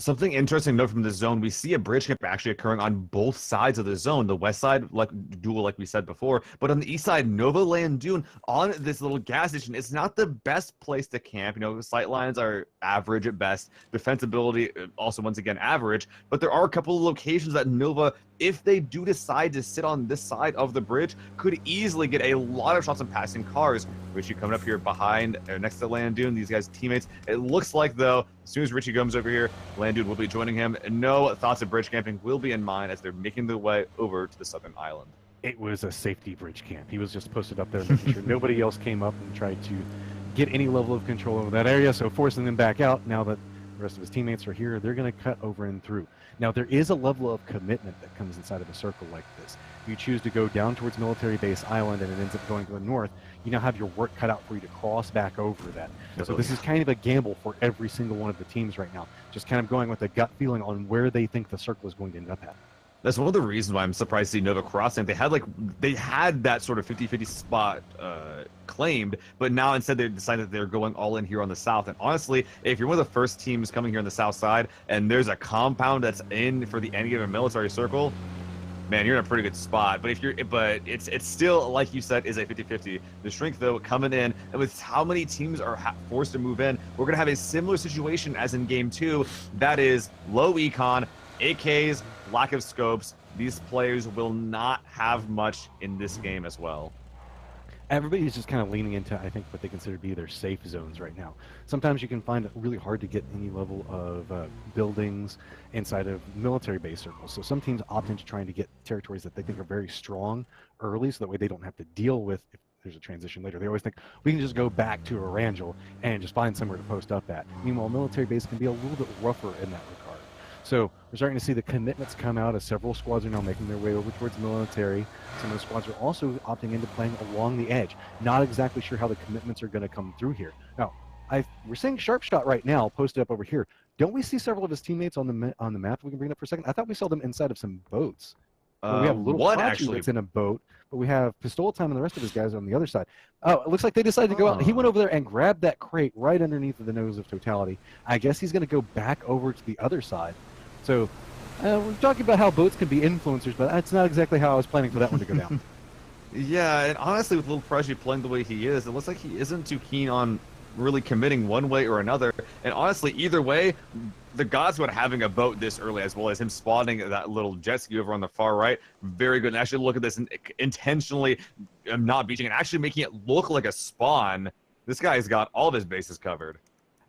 Something interesting to note from the zone, we see a bridge camp actually occurring on both sides of the zone. The west side, like Duel, like we said before, but on the east side, Nova Land Dune, on this little gas station, it's not the best place to camp. You know, sight lines are average at best. Defensibility, also, once again, average. But there are a couple of locations that Nova, if they do decide to sit on this side of the bridge, could easily get a lot of shots on passing cars. Richie coming up here behind, next to Land Dune, these guys' teammates. It looks like, though, as soon as Richie comes over here, Land Dune will be joining him. No thoughts of bridge camping will be in mind as they're making their way over to the southern island. it was a safety bridge camp. He was just posted up there making sure nobody else came up and tried to get any level of control over that area, so forcing them back out. Now that the rest of his teammates are here, they're going to cut over and through. Now, there is a level of commitment that comes inside of a circle like this. If you choose to go down towards Military Base Island and it ends up going to the north, you now have your work cut out for you to cross back over that. So this is kind of a gamble for every single one of the teams right now, just kind of going with a gut feeling on where they think the circle is going to end up at. That's one of the reasons why I'm surprised to see Nova crossing. They had that sort of 50-50 spot claimed, but now instead they decided that they're going all in here on the south. And honestly, if you're one of the first teams coming here on the south side and there's a compound that's in for the end of a military circle, man, you're in a pretty good spot. But it's still, like you said, is a 50-50. The strength though coming in, and with how many teams are forced to move in, we're gonna have a similar situation as in game 2. That is low econ, AKs, lack of scopes. These players will not have much in this game as well. Everybody's just kind of leaning into, I think, what they consider to be their safe zones right now. Sometimes you can find it really hard to get any level of buildings inside of military base circles. So some teams opt into trying to get territories that they think are very strong early, so that way they don't have to deal with if there's a transition later. They always think, we can just go back to Arangel and just find somewhere to post up at. Meanwhile, military base can be a little bit rougher in that regard. So we're starting to see the commitments come out as several squads are now making their way over towards military. Some of the squads are also opting into playing along the edge. Not exactly sure how the commitments are going to come through here. Now, we're seeing Sharpshot right now posted up over here. Don't we see several of his teammates on the map? We can bring it up for a second. I thought we saw them inside of some boats. We have little one Prachi actually that's in a boat, but we have Pistol Time and the rest of his guys on the other side. Oh, it looks like they decided to go out. He went over there and grabbed that crate right underneath the nose of Totality. I guess he's going to go back over to the other side. So we're talking about how boats can be influencers, but that's not exactly how I was planning for that one to go down. Yeah, and honestly, with Little Prejy playing the way he is, it looks like he isn't too keen on really committing one way or another. And honestly, either way, the Godswood having a boat this early, as well as him spotting that little jet ski over on the far right, very good. And actually look at this and intentionally not beaching and actually making it look like a spawn. This guy's got all of his bases covered.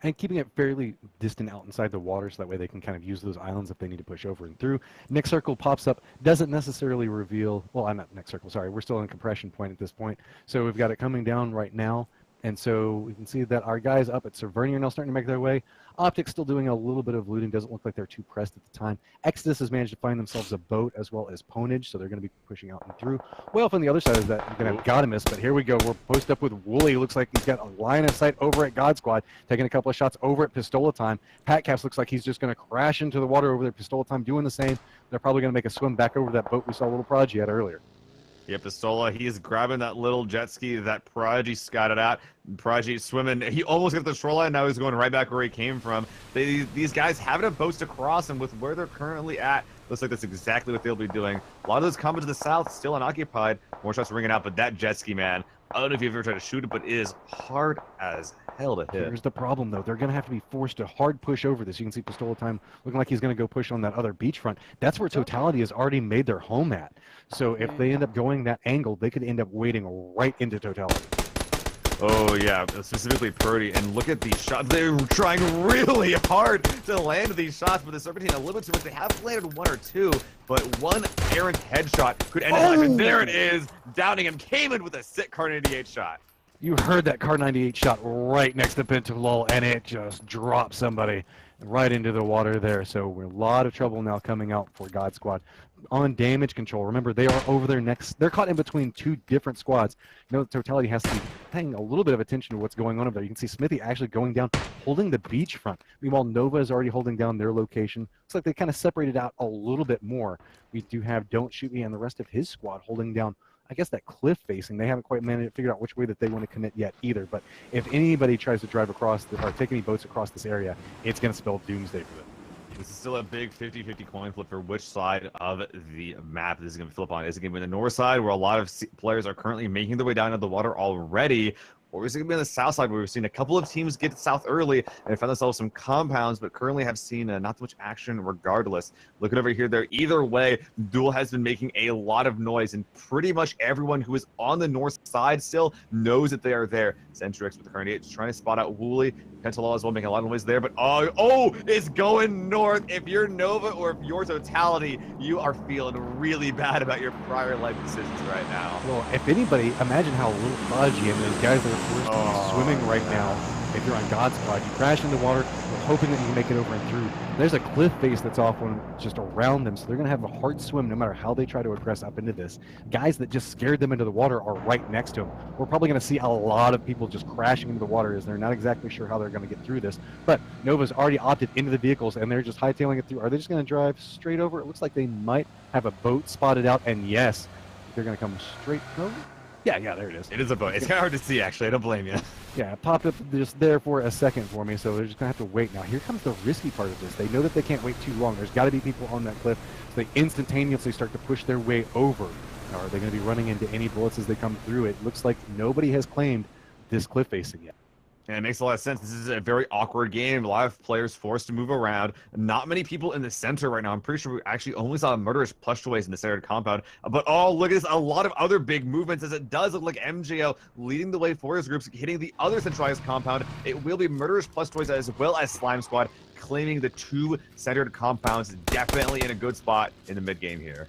And keeping it fairly distant out inside the water, so that way they can kind of use those islands if they need to push over and through. Next circle pops up, doesn't necessarily reveal, well, I'm not next circle, sorry, we're still in compression point at this point. So we've got it coming down right now. And so we can see that our guys up at Severnia are now starting to make their way. Optic's still doing a little bit of looting. Doesn't look like they're too pressed at the time. Exodus has managed to find themselves a boat as well as Ponage, so they're going to be pushing out and through. Way off on the other side is that you're going to have Godimus, but here we go. We're posted up with Wooly. Looks like he's got a line of sight over at God Squad, taking a couple of shots over at Pistola Time. Pat Caps looks like he's just going to crash into the water over there. Pistola Time doing the same. They're probably going to make a swim back over that boat we saw Little Prodigy at earlier. Yeah, Pistola, he is grabbing that little jet ski that Prodigy scouted out. Prodigy swimming. He almost got the shoreline. Now he's going right back where he came from. These guys having a boat to cross, and with where they're currently at, looks like that's exactly what they'll be doing. A lot of those coming to the south, still unoccupied. More shots ringing out, but that jet ski, man, I don't know if you've ever tried to shoot it, but it is hard as hell to hit. Here's the problem, though. They're going to have to be forced to hard push over this. You can see Pistola Time looking like he's going to go push on that other beachfront. That's where Totality has already made their home at. So if they end up going that angle, they could end up wading right into Totality. Oh, yeah, specifically Purdy. And look at these shots. They're trying really hard to land these shots, but the Serpentine a little bit too much. They have landed one or two, but one errant headshot could end his life. And there it is. Downing him. Came in with a sick Car 98 shot. You heard that Car 98 shot right next to Pentalol, and it just dropped somebody right into the water there. So we're in a lot of trouble now coming out for God Squad. On damage control, remember, they are over their necks. They're caught in between two different squads. You know, Totality has to be paying a little bit of attention to what's going on over there. You can see Smithy actually going down, holding the beachfront. Meanwhile, Nova is already holding down their location. Looks like they kind of separated out a little bit more. We do have Don't Shoot Me and the rest of his squad holding down, I guess, that cliff facing. They haven't quite managed to figure out which way that they want to commit yet either. But if anybody tries to drive across or take any boats across this area, it's going to spell doomsday for them. This is still a big 50-50 coin flip for which side of the map this is going to flip on. Is it going to be the north side, where a lot of players are currently making their way down into the water already, or is it going to be on the south side where we've seen a couple of teams get south early and found themselves some compounds, but currently have seen not too much action regardless. Looking over here, there, either way, Duel has been making a lot of noise, and pretty much everyone who is on the north side still knows that they are there. Centrix with the current 8 trying to spot out Wooly. Pentalaw as well, making a lot of noise there, but oh, it's going north. If you're Nova or if you're Totality, you are feeling really bad about your prior life decisions right now. Well, if anybody, imagine how little fudgy and those guys that are forced to be swimming right now. If you're on God's Squad, you crash into water, hoping that you can make it over and through. There's a cliff face that's off on just around them, so they're going to have a hard swim no matter how they try to aggress up into this. Guys that just scared them into the water are right next to them. We're probably going to see a lot of people just crashing into the water as they're not exactly sure how they're going to get through this. But Nova's already opted into the vehicles, and they're just hightailing it through. Are they just going to drive straight over? It looks like they might have a boat spotted out, and yes, they're going to come straight over. Yeah, there it is. It is a boat. It's kind of hard to see, actually. I don't blame you. Yeah, it popped up just there for a second for me, so they're just going to have to wait. Now, here comes the risky part of this. They know that they can't wait too long. There's got to be people on that cliff, so they instantaneously start to push their way over. Now, are they going to be running into any bullets as they come through? It looks like nobody has claimed this cliff facing yet. And it makes a lot of sense. This is a very awkward game. A lot of players forced to move around. Not many people in the center right now. I'm pretty sure we actually only saw Murderous Plush Toys in the center compound. But oh, look at this. A lot of other big movements as it does look like MJL leading the way for his groups, hitting the other centralized compound. It will be Murderous Plush Toys as well as Slime Squad claiming the 2 centered compounds. Definitely in a good spot in the mid game here.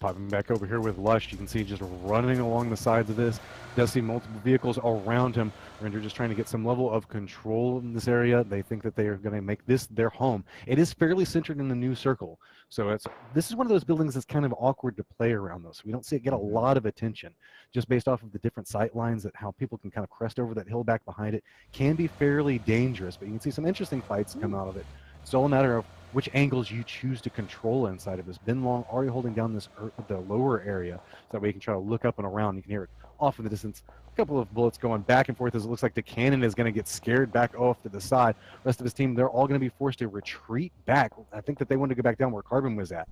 Popping back over here with Lush, you can see just running along the sides of this. Does see multiple vehicles around him. Render just trying to get some level of control in this area. They think that they are going to make this their home. It is fairly centered in the new circle. So this is one of those buildings that's kind of awkward to play around, though. So we don't see it get a lot of attention just based off of the different sight lines, that how people can kind of crest over that hill back behind it can be fairly dangerous. But you can see some interesting fights come out of it. It's all a matter of which angles you choose to control inside of this. Ben Long already holding down this the lower area, so that way you can try to look up and around. You can hear it off in the distance. A couple of bullets going back and forth as it looks like the cannon is going to get scared back off to the side. The rest of his team, they're all going to be forced to retreat back. I think that they wanted to go back down where Carbon was at.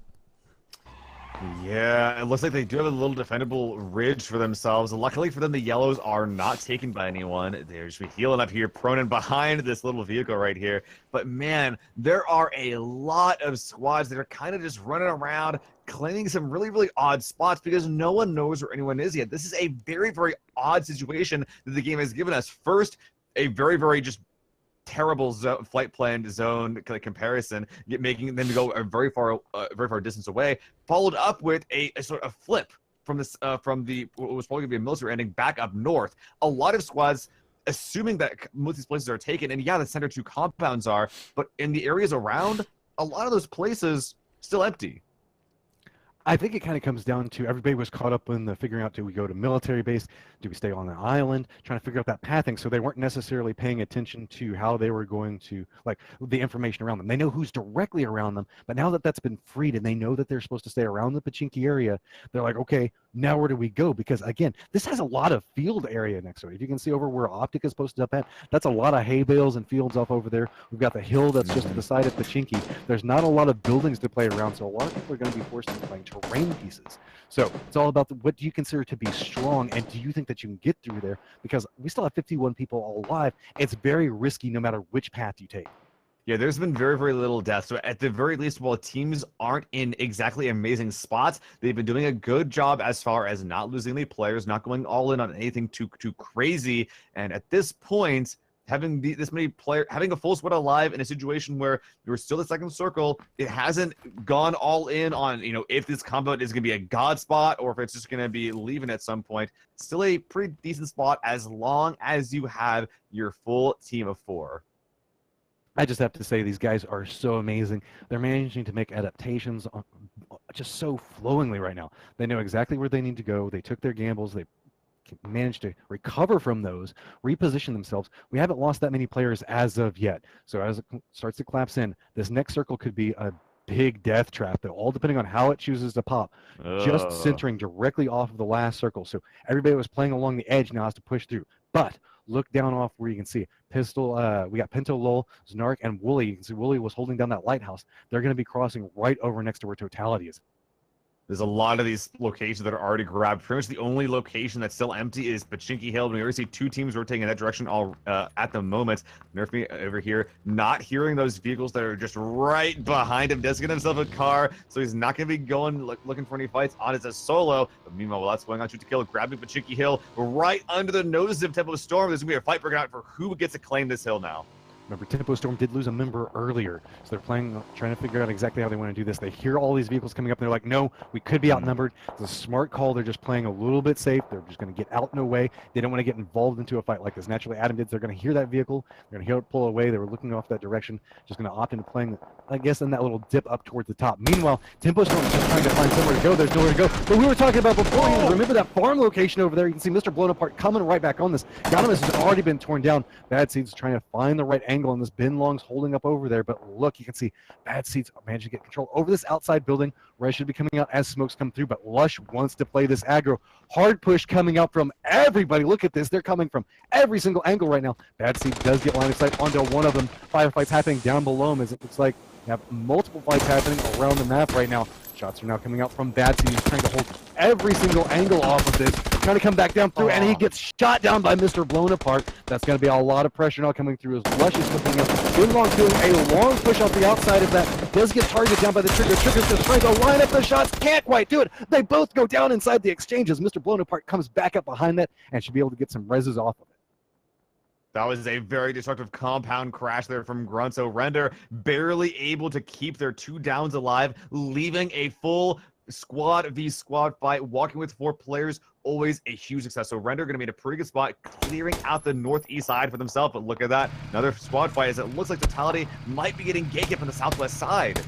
Yeah, it looks like they do have a little defendable ridge for themselves. Luckily for them, the yellows are not taken by anyone. They're just healing up here, prone and behind this little vehicle right here. But man, there are a lot of squads that are kind of just running around, claiming some really, really odd spots because no one knows where anyone is yet. This is a very, very odd situation that the game has given us. First, a very, very just terrible flight plan zone comparison, making them go a very far distance away, followed up with a sort of flip from this from the what was probably going to be a military ending back up north. A lot of squads assuming that most of these places are taken, and yeah, the center 2 compounds are, but in the areas around, a lot of those places still empty. I think it kind of comes down to everybody was caught up in the figuring out, do we go to military base? Do we stay on an island? Trying to figure out that pathing. So they weren't necessarily paying attention to how they were going to, like, the information around them. They know who's directly around them, but now that that's been freed and they know that they're supposed to stay around the Pachinki area, they're like, okay, now where do we go? Because again, this has a lot of field area next to it. If you can see over where Optic is posted up at, that's a lot of hay bales and fields off over there. We've got the hill that's just to the side of Pachinki. There's not a lot of buildings to play around, so a lot of people are going to be forced into playing terrain pieces. So it's all about what do you consider to be strong, and do you think that you can get through there? Because we still have 51 people all alive. It's very risky no matter which path you take. Yeah, there's been very, very little death. So at the very least, while teams aren't in exactly amazing spots, they've been doing a good job as far as not losing any players, not going all in on anything too crazy. And at this point, having this many players, having a full squad alive in a situation where you're still the second circle, it hasn't gone all in on, you know, if this compound is going to be a god spot or if it's just going to be leaving at some point. Still a pretty decent spot as long as you have your full team of 4. I just have to say these guys are so amazing. They're managing to make adaptations just so flowingly right now. They know exactly where they need to go. They took their gambles. They managed to recover from those, reposition themselves. We haven't lost that many players as of yet. So as it starts to collapse in, this next circle could be a big death trap, though, all depending on how it chooses to pop. Just centering directly off of the last circle. So everybody was playing along the edge now has to push through. But look down off where you can see Pistol, we got Pinto, Lol, Znark, and Wooly. You can see Wooly was holding down that lighthouse. They're going to be crossing right over next to where Totality is. There's a lot of these locations that are already grabbed. Pretty much the only location that's still empty is Pachinki Hill. We already see 2 teams rotating in that direction all at the moment. Nerf me over here, not hearing those vehicles that are just right behind him. Does get himself a car, so he's not going to be going looking for any fights on as a solo. But meanwhile, while that's going on, shoot to kill, grabbing Pachinki Hill right under the nose of Tempo Storm. There's going to be a fight breaking out for who gets to claim this hill now. Remember, Tempo Storm did lose a member earlier, so they're trying to figure out exactly how they want to do this. They hear all these vehicles coming up, and they're like, no, we could be outnumbered. It's a smart call. They're just playing a little bit safe. They're just going to get out and away. They don't want to get involved into a fight like this. Naturally, Adam did. They're going to hear that vehicle. They're going to hear it pull away. They were looking off that direction, just going to opt into playing, I guess, in that little dip up towards the top. Meanwhile, Tempo Storm is just trying to find somewhere to go. There's nowhere to go. But we were talking about beforehand. Remember that farm location over there? You can see Mr. Blown Apart coming right back on this. Gadamus has already been torn down. Bad Seeds trying to find the right angle on this. Bin Long's holding up over there, but look, you can see Bad Seeds managed to get control over this outside building where I should be coming out as smokes come through, but Lush wants to play this aggro. Hard push coming out from everybody. Look at this. They're coming from every single angle right now. Bad Seeds does get line of sight onto one of them. Firefights happening down below him as it looks like you have multiple fights happening around the map right now. Shots are now coming out from Bad Seeds. He's trying to hold every single angle off of this. Trying to come back down through, and he gets shot down by Mr. Blown Apart. That's going to be a lot of pressure now coming through as Lush is looking up. Binlong doing a long push off the outside of that. Does get targeted down by the Trigger. Trigger's just trying to line up the shots. Can't quite do it. They both go down inside the exchanges. Mr. Blown Apart comes back up behind that and should be able to get some reses off of it. That was a very destructive compound crash there from Grunt. So Render barely able to keep their 2 downs alive, leaving a full squad v squad fight. Walking with 4 players, always a huge success. So Render going to be in a pretty good spot, clearing out the northeast side for themselves. But look at that, another squad fight as it looks like Totality might be getting ganked from the southwest side.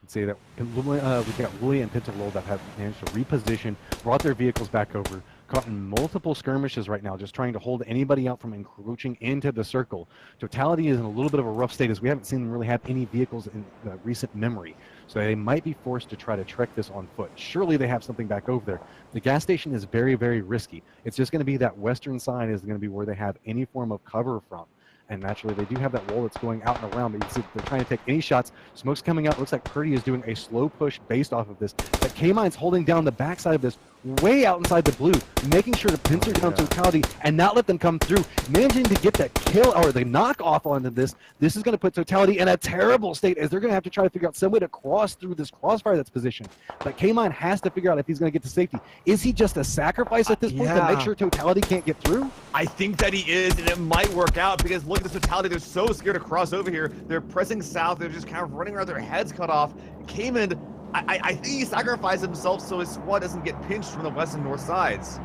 See that we've got Wooly and Pinterloll that have managed to reposition, brought their vehicles back over, caught in multiple skirmishes right now, just trying to hold anybody out from encroaching into the circle. Totality is in a little bit of a rough state as we haven't seen them really have any vehicles in recent memory. So they might be forced to try to trek this on foot. Surely they have something back over there. The gas station is very, very risky. It's just going to be that western side is going to be where they have any form of cover from. And naturally, they do have that wall that's going out and around, but you can see they're trying to take any shots. Smoke's coming out. Looks like Purdy is doing a slow push based off of this. But K-Mine's holding down the backside of this, way out inside the blue, making sure to pincer down Totality and not let them come through. Managing to get that kill or the knock off onto this. This is going to put Totality in a terrible state as they're going to have to try to figure out some way to cross through this crossfire that's positioned. But K-Mine has to figure out if he's going to get to safety. Is he just a sacrifice at this point to make sure Totality can't get through? I think that he is, and it might work out because look at the Totality. They're so scared to cross over here. They're pressing south. They're just kind of running around, their heads cut off. Cayman, I think he sacrificed himself so his squad doesn't get pinched from the west and north sides.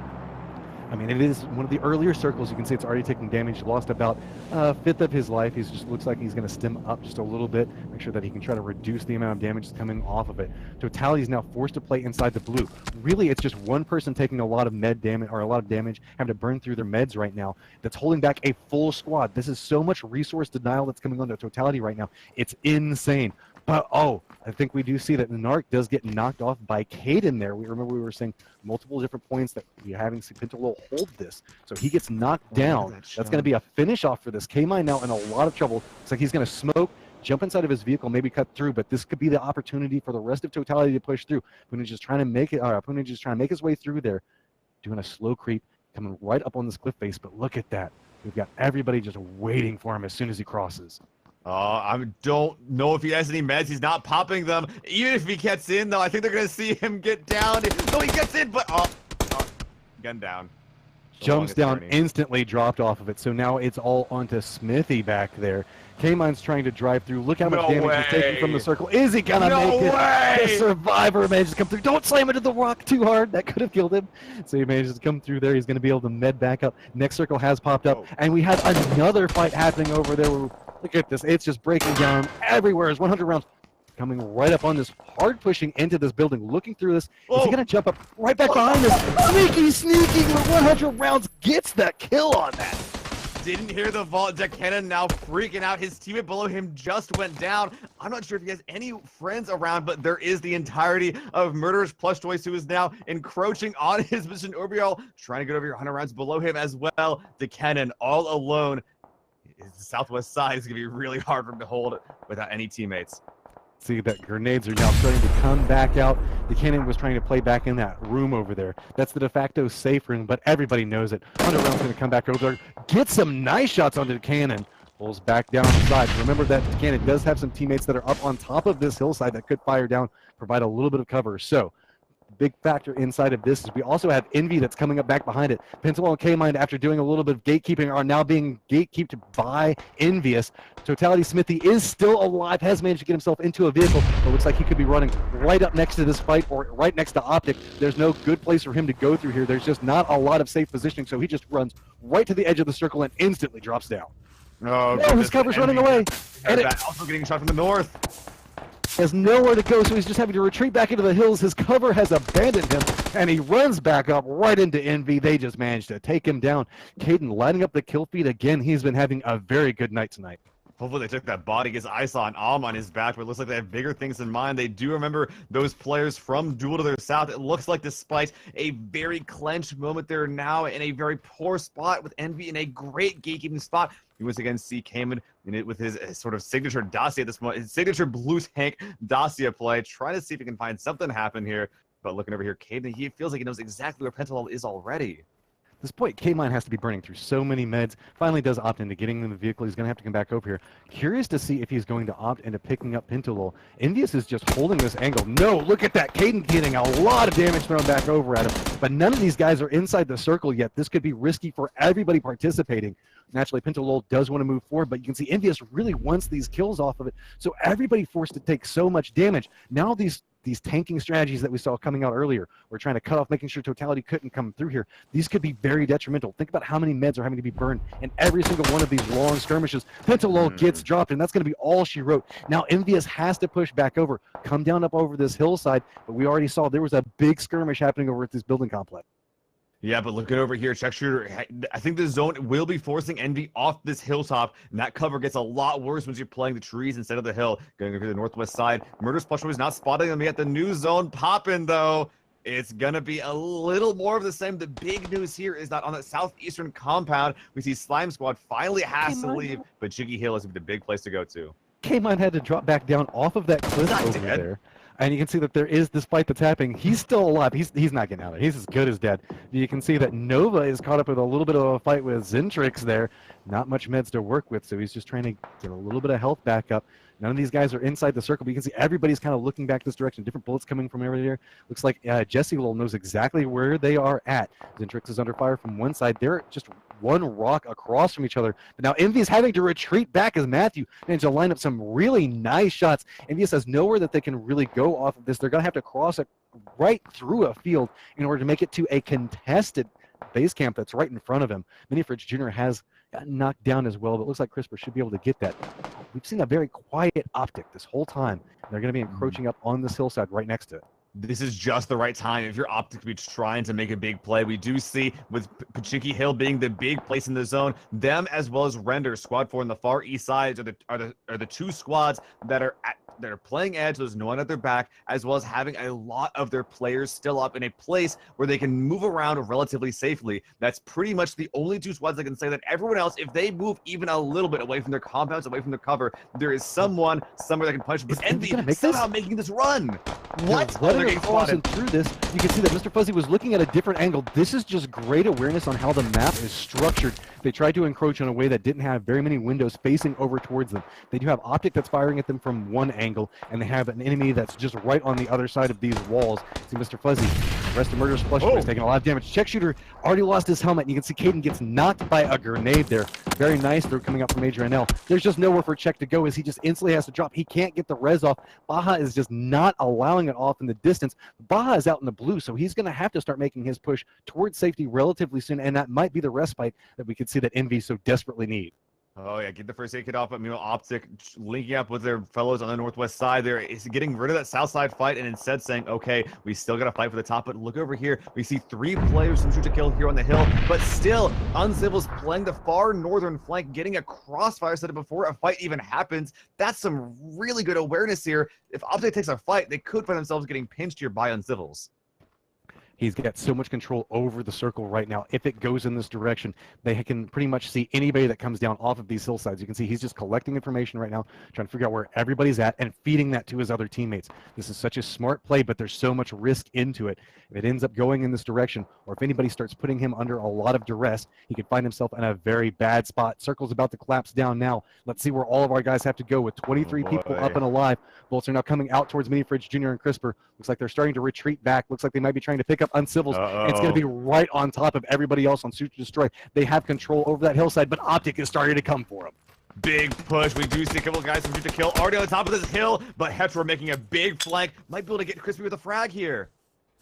I mean, it is one of the earlier circles. You can see it's already taking damage. Lost about a fifth of his life. He's just looks like he's going to stem up just a little bit, make sure that he can try to reduce the amount of damage that's coming off of it. Totality is now forced to play inside the blue. Really, it's just one person taking a lot of med damage or a lot of damage, having to burn through their meds right now. That's holding back a full squad. This is so much resource denial that's coming onto Totality right now. It's insane. But, I think we do see that the Narc does get knocked off by Caden there. We remember we were saying multiple different points that we're having Pinterloll hold this. So he gets knocked down. That's going to be a finish off for this. K-Mine now in a lot of trouble. Looks like he's going to smoke, jump inside of his vehicle, maybe cut through, but this could be the opportunity for the rest of Totality to push through. Punaj just trying to make it, Punaj just trying to make his way through there, doing a slow creep, coming right up on this cliff face, but look at that. We've got everybody just waiting for him as soon as he crosses. I don't know if he has any meds. He's not popping them. Even if he gets in, though, I think they're going to see him get down. No, he gets in, but gun down. Jumps down, instantly dropped off of it. So now it's all onto Smithy back there. K-Mine's trying to drive through. Look how much damage he's taking from the circle. Is he going to make it? The survivor manages to come through. Don't slam into the rock too hard. That could have killed him. So he manages to come through there. He's going to be able to med back up. Next circle has popped up. And we have another fight happening over there. Look at this. It's just breaking down everywhere. It's 100 rounds coming right up on this, hard pushing into this building, looking through this. Is he going to jump up right back behind this? Sneaky with 100 rounds gets that kill on that. Didn't hear the vault. Decannon now freaking out. His teammate below him just went down. I'm not sure if he has any friends around, but there is the entirety of Murderous Plush Toys, who is now encroaching on his position. Orbial trying to get over here 100 rounds below him as well. Decannon all alone. The southwest side is going to be really hard for him to hold without any teammates. See that grenades are now starting to come back out. The cannon was trying to play back in that room over there. That's the de facto safe room, but everybody knows it. Underground's going to come back over there, get some nice shots onto the cannon. Pulls back down on the side. Remember that cannon does have some teammates that are up on top of this hillside that could fire down, provide a little bit of cover. So, big factor inside of this is we also have Envy that's coming up back behind it. Pentalol and K-Mind, after doing a little bit of gatekeeping, are now being gatekeeped by Envious. Totality Smithy is still alive, has managed to get himself into a vehicle, but looks like he could be running right up next to this fight or right next to Optic. There's no good place for him to go through here. There's just not a lot of safe positioning, so he just runs right to the edge of the circle and instantly drops down. Oh, His cover's running away. And also getting shot from the north. Has nowhere to go, so he's just having to retreat back into the hills. His cover has abandoned him, and he runs back up right into Envy. They just managed to take him down. Caden lighting up the kill feed again. He's been having a very good night tonight. Hopefully they took that body, because I saw an Alm on his back, but it looks like they have bigger things in mind. They do remember those players from Duel to their south. It looks like despite a very clenched moment, they're now in a very poor spot with Envy in a great gatekeeping spot. You once again see Cayman in it with his sort of signature Dacia at this point, his signature blue tank Dacia play, trying to see if he can find something happen here. But looking over here, Caden, he feels like he knows exactly where Pentalol is already. At this point, K-Mine has to be burning through so many meds. Finally does opt into getting in the vehicle. He's going to have to come back over here. Curious to see if he's going to opt into picking up Pentalol. Envious is just holding this angle. No, look at that. Caden getting a lot of damage thrown back over at him. But none of these guys are inside the circle yet. This could be risky for everybody participating. Naturally, Pentalol does want to move forward, but you can see Envious really wants these kills off of it. So everybody forced to take so much damage. Now these tanking strategies that we saw coming out earlier, we're trying to cut off, making sure Totality couldn't come through here. These could be very detrimental. Think about how many meds are having to be burned in every single one of these long skirmishes. Pentalol gets dropped, and that's going to be all she wrote. Now Envious has to push back over, come down up over this hillside, but we already saw there was a big skirmish happening over at this building complex. Yeah, but looking over here, Check Shooter, I think the zone will be forcing Envy off this hilltop, and that cover gets a lot worse once you're playing the trees instead of the hill. Going over to the northwest side, Murder's Plush Boy is not spotting them yet. The new zone popping, though. It's going to be a little more of the same. The big news here is that on the southeastern compound, we see Slime Squad finally has to leave, but Jiggy Hill is the big place to go to. K-Mine had to drop back down off of that cliff over there. And you can see that there is this fight that's happening. He's still alive. He's not getting out of it. He's as good as dead. You can see that Nova is caught up with a little bit of a fight with Zentrix there. Not much meds to work with, so he's just trying to get a little bit of health back up. None of these guys are inside the circle, but you can see everybody's kind of looking back this direction. Different bullets coming from over there. Looks like Jesse Lowell knows exactly where they are at. Zentrix is under fire from one side. They're just one rock across from each other. But now Envy is having to retreat back as Matthew managed to line up some really nice shots. Envious has nowhere that they can really go off of this. They're going to have to cross it right through a field in order to make it to a contested base camp that's right in front of him. Minifridge Jr. has gotten knocked down as well, but it looks like CRISPR should be able to get that. We've seen a very quiet Optic this whole time. They're going to be encroaching up on this hillside right next to it. This is just the right time if you're Optic to be trying to make a big play. We do see with Pachiki Hill being the big place in the zone, them as well as Render, Squad 4 on the far east side are the two squads that are playing edge. There's no one at their back, as well as having a lot of their players still up in a place where they can move around relatively safely. That's pretty much the only two squads that can say that. Everyone else, if they move even a little bit away from their compounds, away from their cover, there is someone somewhere that can punch. But Envy somehow making this run. What? They're getting crossing through this. You can see that Mr. Fuzzy was looking at a different angle. This is just great awareness on how the map is structured. They tried to encroach in a way that didn't have very many windows facing over towards them. They do have Optic that's firing at them from one angle, and they have an enemy that's just right on the other side of these walls. See Mr. Fuzzy, the rest of Murder's Plush Boy is taking a lot of damage. Check Shooter already lost his helmet, and you can see Caden gets knocked by a grenade there. Very nice throw coming up from Major NL. There's just nowhere for Check to go as he just instantly has to drop. He can't get the res off. Baja is just not allowing it off in the distance. Baja is out in the blue, so he's going to have to start making his push towards safety relatively soon, and that might be the respite that we could see that Envy so desperately need. Oh, yeah, get the first aid kit off, but Optic linking up with their fellows on the northwest side there is getting rid of that south side fight and instead saying, okay, we still got to fight for the top. But look over here. We see 3 players from Shoot to Kill here on the hill, but still, Uncivil's playing the far northern flank, getting a crossfire set up before a fight even happens. That's some really good awareness here. If Optic takes a fight, they could find themselves getting pinched here by Uncivils. He's got so much control over the circle right now. If it goes in this direction, they can pretty much see anybody that comes down off of these hillsides. You can see he's just collecting information right now, trying to figure out where everybody's at and feeding that to his other teammates. This is such a smart play, but there's so much risk into it. If it ends up going in this direction, or if anybody starts putting him under a lot of duress, he could find himself in a very bad spot. Circle's about to collapse down now. Let's see where all of our guys have to go with 23 people up and alive. Bolts are now coming out towards Mini Fridge Jr. and Crisper. Looks like they're starting to retreat back. Looks like they might be trying to pick up uncivils. It's going to be right on top of everybody else on Shoot to Destroy. They have control over that hillside, but Optic is starting to come for them. Big push. We do see a couple of guys from Shoot to Kill already on the top of this hill, but Hetro making a big flank. Might be able to get Crispy with a frag here.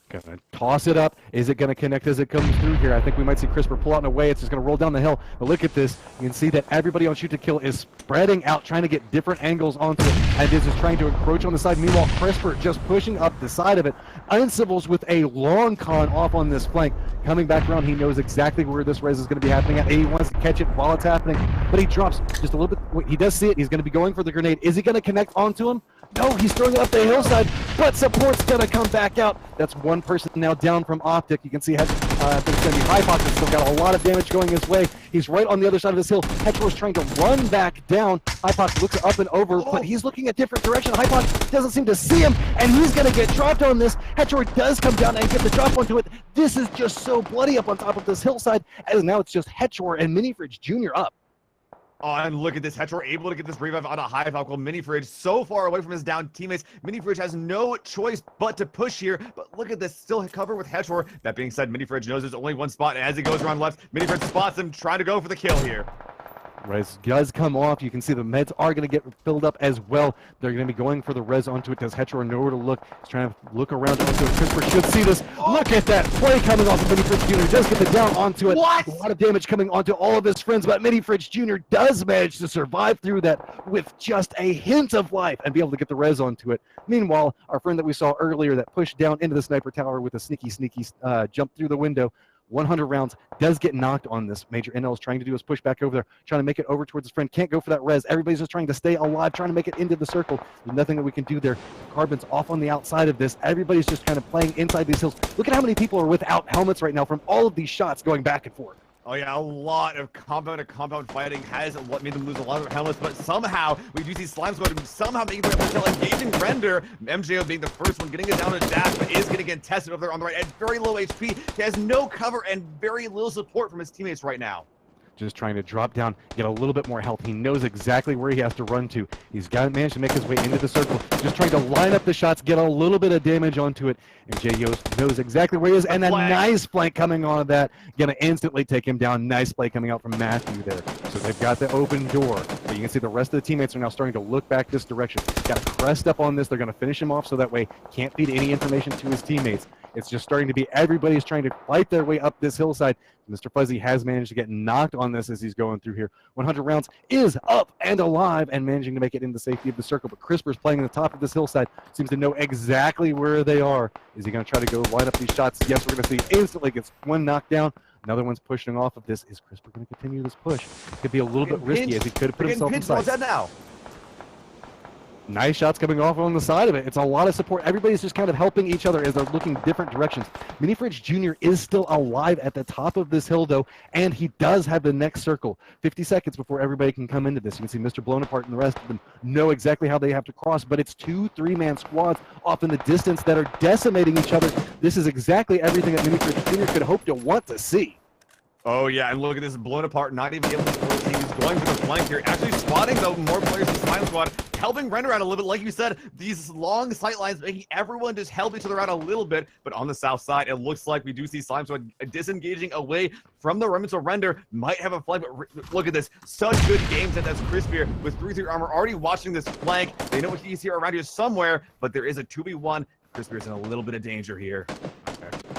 Gonna toss it up. Is it going to connect as it comes through here? I think we might see Crisper pull out in a way. It's just going to roll down the hill. But look at this. You can see that everybody on Shoot to Kill is spreading out, trying to get different angles onto it. And this is trying to encroach on the side. Meanwhile, Crisper just pushing up the side of it. Uncivils with a long con off on this flank. Coming back around, he knows exactly where this res is going to be happening at. He wants to catch it while it's happening. But he drops just a little bit. He does see it. He's going to be going for the grenade. Is he going to connect onto him? No, he's throwing it up the hillside, but support's going to come back out. That's one person now down from Optic. You can see it's going to be Hypox that's still got a lot of damage going his way. He's right on the other side of this hill. Hetro's trying to run back down. Hypox looks up and over, but he's looking a different direction. Hypox doesn't seem to see him, and he's going to get dropped on this. Hetro does come down and get the drop onto it. This is just so bloody up on top of this hillside, as now it's just Hetro and Mini Fridge Jr. up. Oh, and look at this. Hetro able to get this revive on a high falcon. Mini Fridge so far away from his down teammates. Mini Fridge has no choice but to push here. But look at this. Still covered with Hetro. That being said, Mini Fridge knows there's only one spot. And as he goes around left, Mini Fridge spots him, trying to go for the kill here. Res does come off. You can see the meds are going to get filled up as well. They're going to be going for the res onto it. Does Hetro know where to look? He's trying to look around onto it. Crisper should see this. Look at that play coming off of Mini Fridge Jr. Does get the down onto it. What? A lot of damage coming onto all of his friends, but Mini Fridge Jr. does manage to survive through that with just a hint of life and be able to get the res onto it. Meanwhile, our friend that we saw earlier that pushed down into the sniper tower with a sneaky jump through the window, 100 rounds, does get knocked on this. Major NL is trying to do his push back over there, trying to make it over towards his friend. Can't go for that res. Everybody's just trying to stay alive, trying to make it into the circle. There's nothing that we can do there. Carbon's off on the outside of this. Everybody's just kind of playing inside these hills. Look at how many people are without helmets right now from all of these shots going back and forth. Oh yeah, a lot of compound to compound fighting has made them lose a lot of helmets, but somehow we do see Slime Squad somehow making the kill, engaging Render. MJO being the first one, getting it down to dash, but is going to get tested over there on the right at very low HP. He has no cover and very little support from his teammates right now. Just trying to drop down, get a little bit more health. He knows exactly where he has to run to. He's managed to make his way into the circle. Just trying to line up the shots, get a little bit of damage onto it. And Jay Yost knows exactly where he is. And a nice flank coming on that. Going to instantly take him down. Nice play coming out from Matthew there. So they've got the open door. But you can see the rest of the teammates are now starting to look back this direction. Got to crest up on this. They're going to finish him off so that way can't feed any information to his teammates. It's just starting to be everybody's trying to fight their way up this hillside. Mr. Fuzzy has managed to get knocked on this as he's going through here. 100 rounds is up and alive and managing to make it in the safety of the circle. But Crisper's playing on the top of this hillside. Seems to know exactly where they are. Is he going to try to go line up these shots? Yes, we're going to see instantly gets one knocked down. Another one's pushing off of this. Is Crisper going to continue this push? Could be a little bit risky as he could have put himself inside. What's that now? Nice shots coming off on the side of it. It's a lot of support. Everybody's just kind of helping each other as they're looking different directions. Mini Fridge Jr. is still alive at the top of this hill, though, and he does have the next circle. 50 seconds before everybody can come into this. You can see Mr. Blown Apart and the rest of them know exactly how they have to cross, but it's 2 3-man squads off in the distance that are decimating each other. This is exactly everything that Mini Fridge Jr. could hope to want to see. Oh yeah, and look at this, Blown Apart, not even able to score. He's going for the flank here, actually spotting though more players in Slime Squad, helping Render out a little bit. Like you said, these long sight lines making everyone just help each other out a little bit. But on the south side, it looks like we do see Slime Squad disengaging away from the remnants of Render. Might have a flank, but look at this, such good game set. That's Crisp here with 3-3 armor, already watching this flank. They know he's here around here somewhere, but there is a 2v1. Crispier's in a little bit of danger here.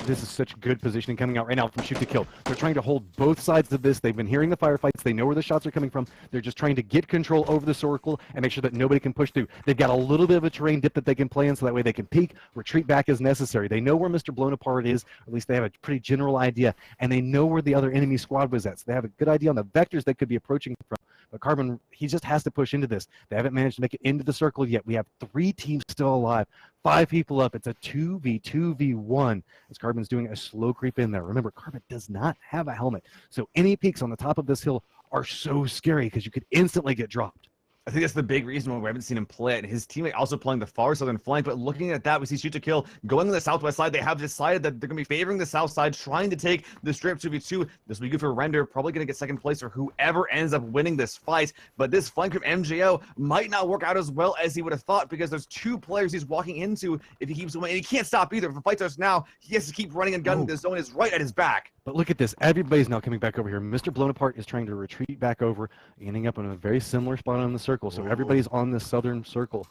This is such good positioning coming out right now from Shoot to Kill. They're trying to hold both sides of this. They've been hearing the firefights. They know where the shots are coming from. They're just trying to get control over the circle and make sure that nobody can push through. They've got a little bit of a terrain dip that they can play in so that way they can peek, retreat back as necessary. They know where Mr. Blown Apart is, or at least they have a pretty general idea, and they know where the other enemy squad was at. So they have a good idea on the vectors they could be approaching from. But Carbon, he just has to push into this. They haven't managed to make it into the circle yet. We have 3 teams still alive, 5 people up. It's a 2v1 as Carbon's doing a slow creep in there. Remember, Carbon does not have a helmet, so any peaks on the top of this hill are so scary because you could instantly get dropped. I think that's the big reason why we haven't seen him play it. His teammate also playing the far southern flank, but looking at that, we see Shoot to Kill going to the southwest side. They have decided that they're going to be favoring the south side, trying to take the strip 2v2. This will be good for Render, probably going to get second place or whoever ends up winning this fight. But this flank from MJO might not work out as well as he would have thought because there's 2 players he's walking into if he keeps going. And he can't stop either. If the fight starts now, he has to keep running and gunning. The zone is right at his back. But look at this. Everybody's now coming back over here. Mr. Blown Apart is trying to retreat back over, ending up in a very similar spot on the circle. So everybody's on the southern circle,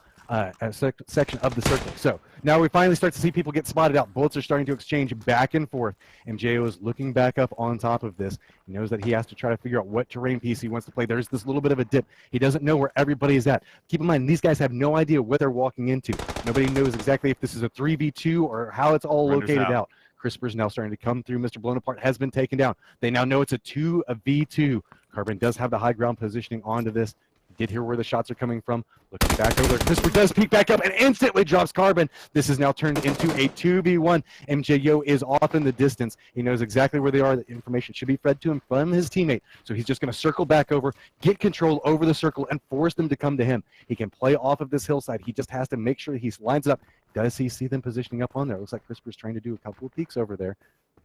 section of the circle. So now we finally start to see people get spotted out. Bullets are starting to exchange back and forth. MJO is looking back up on top of this. He knows that he has to try to figure out what terrain piece he wants to play. There's this little bit of a dip. He doesn't know where everybody is at. Keep in mind, these guys have no idea what they're walking into. Nobody knows exactly if this is a 3v2 or how it's all located out. Crisper's now starting to come through. Mr. Blown Apart has been taken down. They now know it's a 2v2. Carbon does have the high ground positioning onto this. Did hear where the shots are coming from. Looking back over there. Crisper does peek back up and instantly drops Carbon. This is now turned into a 2v1. MJO is off in the distance. He knows exactly where they are. The information should be fed to him from his teammate. So he's just going to circle back over, get control over the circle, and force them to come to him. He can play off of this hillside. He just has to make sure he lines it up. Does he see them positioning up on there? It looks like Crisper's trying to do a couple of peeks over there.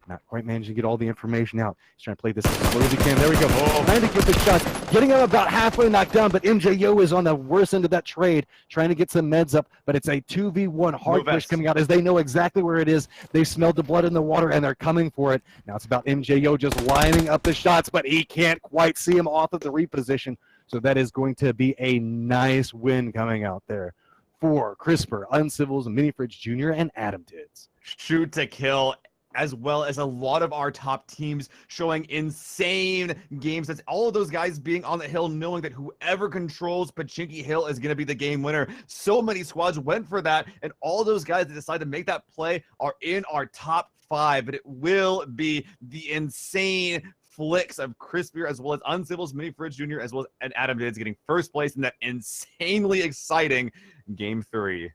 Not quite managing to get all the information out. He's trying to play this as slow as he can. There we go. Trying to get the shots. Getting him about halfway knocked down, but MJO is on the worst end of that trade, trying to get some meds up. But it's a 2v1 hard push coming out as they know exactly where it is. They smelled the blood in the water, and they're coming for it. Now it's about MJO just lining up the shots, but he can't quite see him off of the reposition. So that is going to be a nice win coming out there for Crisper, Uncivils, Mini Fridge Jr., and Adam Tids. Shoot to Kill, as well as a lot of our top teams showing insane games. That's all of those guys being on the hill, knowing that whoever controls Pachinki Hill is going to be the game winner. So many squads went for that, and all those guys that decide to make that play are in our top 5, but it will be the insane flicks of Crispier as well as Uncivils, Mini Fridge Jr., as well as Adam Dids getting first place in that insanely exciting Game 3.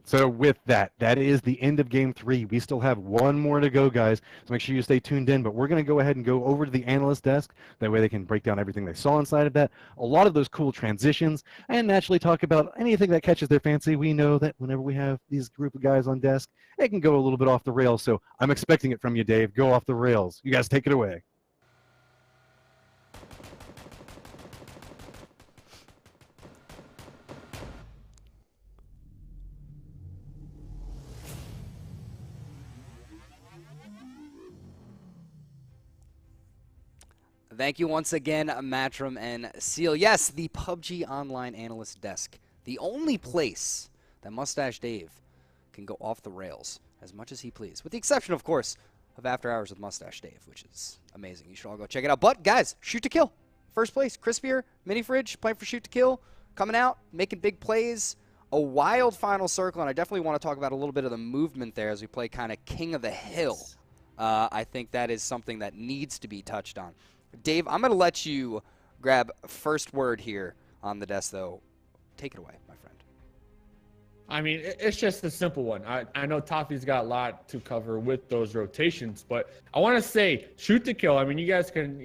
So with that, that is the end of Game 3. We still have one more to go, guys, so make sure you stay tuned in. But we're going to go ahead and go over to the analyst desk. That way they can break down everything they saw inside of that, a lot of those cool transitions, and naturally talk about anything that catches their fancy. We know that whenever we have these group of guys on desk, it can go a little bit off the rails. So I'm expecting it from you, Dave. Go off the rails. You guys take it away. Thank you once again, Matrim and Seal. Yes, the PUBG Online Analyst Desk. The only place that Mustache Dave can go off the rails as much as he please. With the exception, of course, of After Hours with Mustache Dave, which is amazing. You should all go check it out. But, guys, Shoot to Kill. First place, Crispier, Mini Fridge, playing for Shoot to Kill. Coming out, making big plays. A wild final circle, and I definitely want to talk about a little bit of the movement there as we play kind of King of the Hill. I think that is something that needs to be touched on. Dave, I'm going to let you grab first word here on the desk, though. Take it away, my friend. I mean, it's just a simple one. I know Toffee's got a lot to cover with those rotations, but I want to say Shoot to Kill. I mean, you guys can,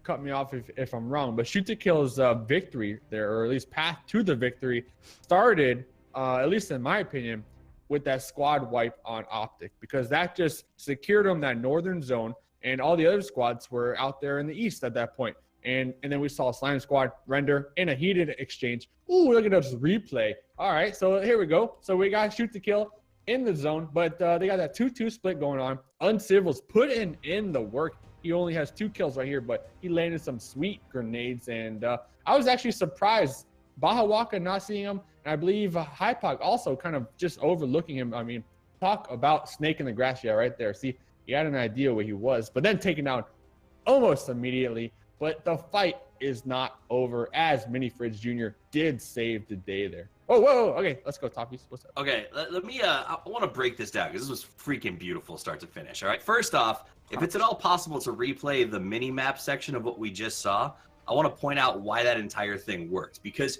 cut me off if I'm wrong, but Shoot to Kill's victory there, or at least path to the victory, started, at least in my opinion, with that squad wipe on Optic, because that just secured them that northern zone. And all the other squads were out there in the east at that point. And then we saw Slime Squad Render in a heated exchange. Ooh, look at this replay. All right, so here we go. So we got Shoot to Kill in the zone, but they got that 2-2 split going on. Uncivils putting in the work. He only has 2 kills right here, but he landed some sweet grenades. And I was actually surprised. Baja Waka not seeing him. And I believe Hypok also kind of just overlooking him. I mean, talk about snake in the grass, yeah, right there. See, he had an idea where he was, but then taken down almost immediately. But the fight is not over, as Mini Fridge Jr. did save the day there. Oh, whoa, okay, let's go, Toppies. What's up? Okay, let me, I want to break this down because this was freaking beautiful start to finish, all right? First off, if it's at all possible to replay the mini-map section of what we just saw, I want to point out why that entire thing worked. Because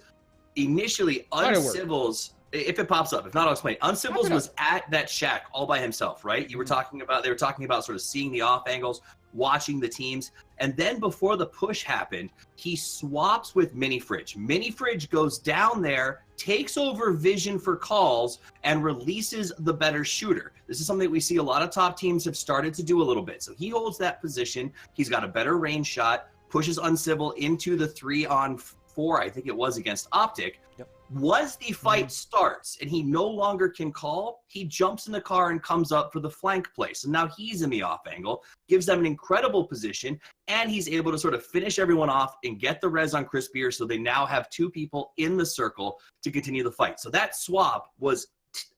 initially, Uncivils, if it pops up, if not, I'll explain. Uncivils was at that shack all by himself, right? They were talking about sort of seeing the off angles, watching the teams. And then before the push happened, he swaps with Mini Fridge. Mini Fridge goes down there, takes over vision for calls, and releases the better shooter. This is something that we see a lot of top teams have started to do a little bit. So he holds that position. He's got a better range shot, pushes Uncivil into the 3-on-4, I think it was, against Optic. Yep. Once the fight starts and he no longer can call, he jumps in the car and comes up for the flank play. So now he's in the off angle, gives them an incredible position, and he's able to sort of finish everyone off and get the res on Chris Beer, so they now have 2 people in the circle to continue the fight. So that swap was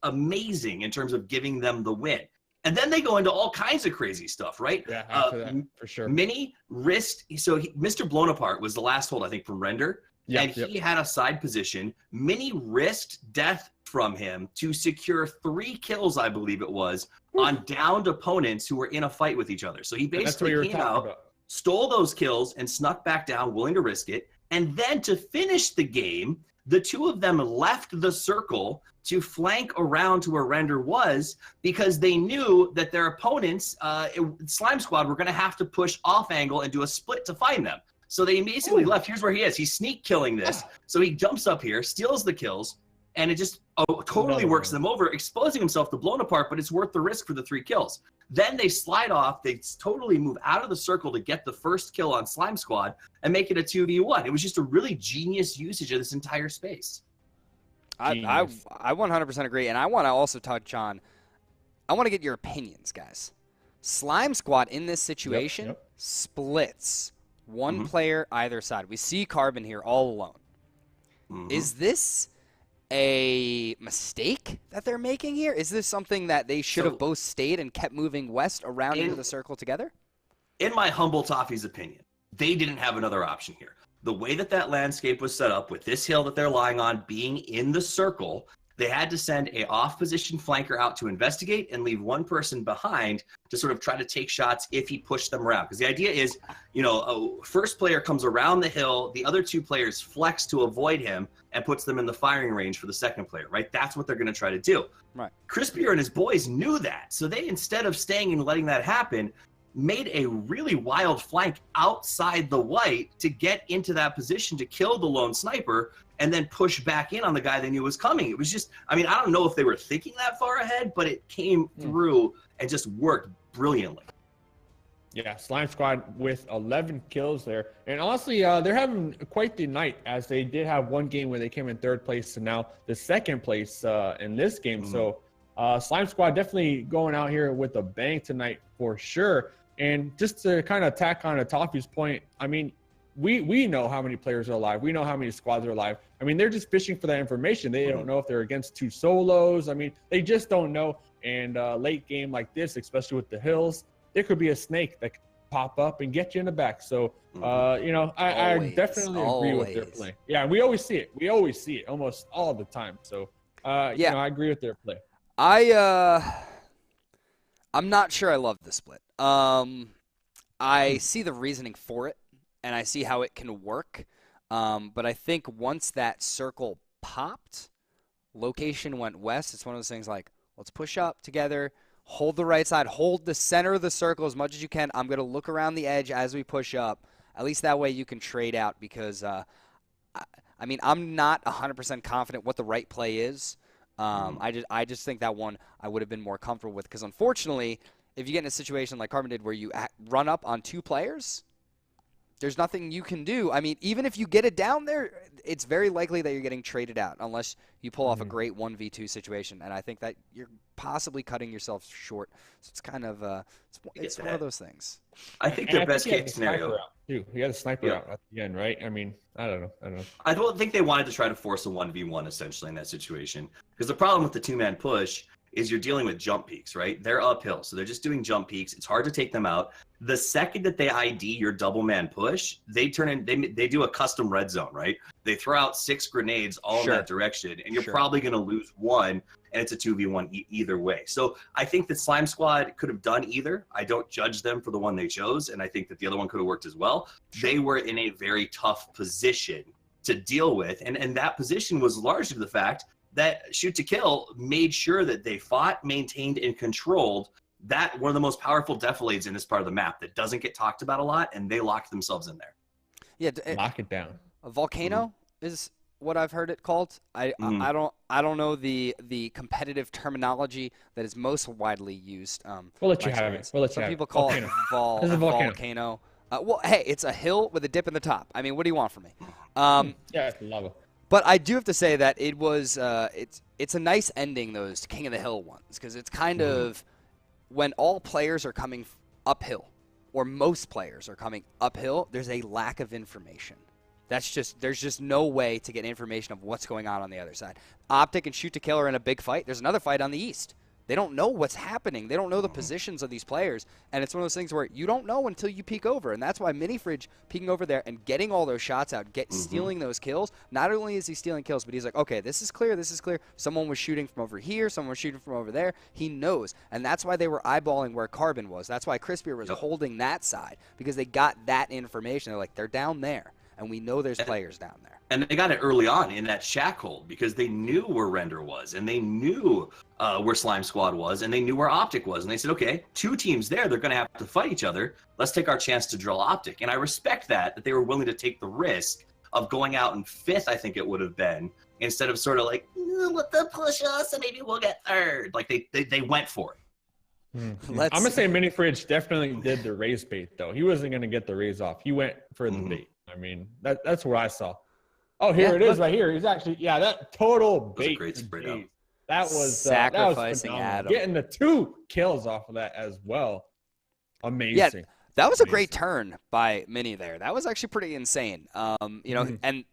amazing in terms of giving them the win. And then they go into all kinds of crazy stuff, right? Yeah, after that, for sure. Mini risked, Mr. Blown Apart was the last hold, I think, from Render. He had a side position. Mini risked death from him to secure 3 kills, I believe it was, on downed opponents who were in a fight with each other. So he basically came out, stole those kills, and snuck back down, willing to risk it. And then to finish the game, the 2 of them left the circle to flank around to where Render was, because they knew that their opponents, Slime Squad, were going to have to push off angle and do a split to find them. So they basically left. Here's where he is. He's sneak killing this. So he jumps up here, steals the kills, and it just totally works them over, exposing himself to Blown Apart, but it's worth the risk for the 3 kills. Then they slide off. They totally move out of the circle to get the first kill on Slime Squad and make it a 2v1. It was just a really genius usage of this entire space. I 100% agree, and I want to also touch on, I want to get your opinions, guys. Slime Squad in this situation splits. 1 player either side. We see Carbon here all alone. Is this a mistake that they're making here? Is this something that they should have both stayed and kept moving west around into the circle together? In my humble Toffee's opinion, they didn't have another option here. The way that landscape was set up, with this hill that they're lying on being in the circle, they had to send a off-position flanker out to investigate and leave 1 person behind to sort of try to take shots if he pushed them around. Because the idea is, first player comes around the hill, the other 2 players flex to avoid him and puts them in the firing range for the second player, right? That's what they're going to try to do. Right. Chris Beer and his boys knew that. So they, instead of staying and letting that happen, made a really wild flank outside the white to get into that position to kill the lone sniper and then push back in on the guy they knew was coming. It was just, I don't know if they were thinking that far ahead, but it came through and just worked brilliantly. Yeah, Slime Squad with 11 kills there. And honestly, they're having quite the night, as they did have 1 game where they came in 3rd place and now the 2nd place in this game. So Slime Squad definitely going out here with a bang tonight for sure. And just to kind of tack on to Toffee's point, we know how many players are alive. We know how many squads are alive. They're just fishing for that information. They don't know if they're against 2 solos. They just don't know. And late game like this, especially with the hills, there could be a snake that could pop up and get you in the back. So, I definitely agree with their play. Yeah, we always see it. We always see it almost all the time. So, I agree with their play. I'm not sure I love the split. I see the reasoning for it, and I see how it can work. But I think once that circle popped, location went west. It's one of those things like, let's push up together, hold the right side, hold the center of the circle as much as you can. I'm going to look around the edge as we push up. At least that way you can trade out, because, I'm not 100% confident what the right play is. I just think that one I would have been more comfortable with, because unfortunately, if you get in a situation like Carbon did where you run up on 2 players, there's nothing you can do. Even if you get it down there, it's very likely that you're getting traded out unless you pull off a great 1v2 situation, and I think that you're possibly cutting yourself short. So it's kind of it's one of those things. I think the best case scenario. He had a sniper out at the end, right? I don't know. I don't think they wanted to try to force a 1v1 essentially in that situation, because the problem with the 2-man push is you're dealing with jump peaks, right? They're uphill, so they're just doing jump peaks. It's hard to take them out. The second that they ID your double man push, they turn in. They do a custom red zone, right? They throw out 6 grenades all in that direction, and you're probably going to lose one, and it's a 2v1 either way. So I think that Slime Squad could have done either. I don't judge them for the one they chose, and I think that the other one could have worked as well. They were in a very tough position to deal with, and that position was largely the fact that Shoot to Kill made sure that they fought, maintained, and controlled that one of the most powerful defilades in this part of the map that doesn't get talked about a lot, and they locked themselves in there. Yeah, lock it down. A volcano is what I've heard it called. I don't know the competitive terminology that is most widely used. We'll let you have it. We'll let you Some have people it. call Volcano. it This is a volcano. volcano. Well, hey, it's a hill with a dip in the top. I mean, what do you want from me? Yeah, it's lava. But I do have to say that it was it's a nice ending, those King of the Hill ones, because it's kind of when all players are coming uphill, or most players are coming uphill, there's a lack of information. There's just no way to get information of what's going on the other side. Optic and Shoot to Kill are in a big fight. There's another fight on the east. They don't know what's happening. They don't know the positions of these players. And it's one of those things where you don't know until you peek over. And that's why Mini Fridge peeking over there and getting all those shots out, stealing those kills. Not only is he stealing kills, but he's like, okay, this is clear, this is clear. Someone was shooting from over here. Someone was shooting from over there. He knows. And that's why they were eyeballing where Carbon was. That's why Crispier was holding that side, because they got that information. They're like, they're down there. And we know there's players down there. And they got it early on in that shack hold because they knew where Render was, and they knew where Slime Squad was, and they knew where Optic was. And they said, okay, 2 teams there, they're going to have to fight each other. Let's take our chance to drill Optic. And I respect that they were willing to take the risk of going out in 5th, I think it would have been, instead of sort of like, let them push us and maybe we'll get 3rd. Like they went for it. I'm going to say Mini Fridge definitely did the raise bait, though. He wasn't going to get the raise off. He went for the bait. I mean, that's what I saw. Oh, here it is right here. He's actually, that total bait. That was a great spray down. That was sacrificing that was Adam. Getting the 2 kills off of that as well. Amazing. Yeah, that was a great turn by Mini there. That was actually pretty insane. And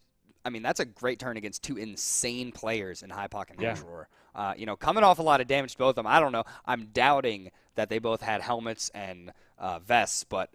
I mean, that's a great turn against 2 insane players in Hypoc and Roar. Coming off a lot of damage to both of them. I don't know. I'm doubting that they both had helmets and vests, but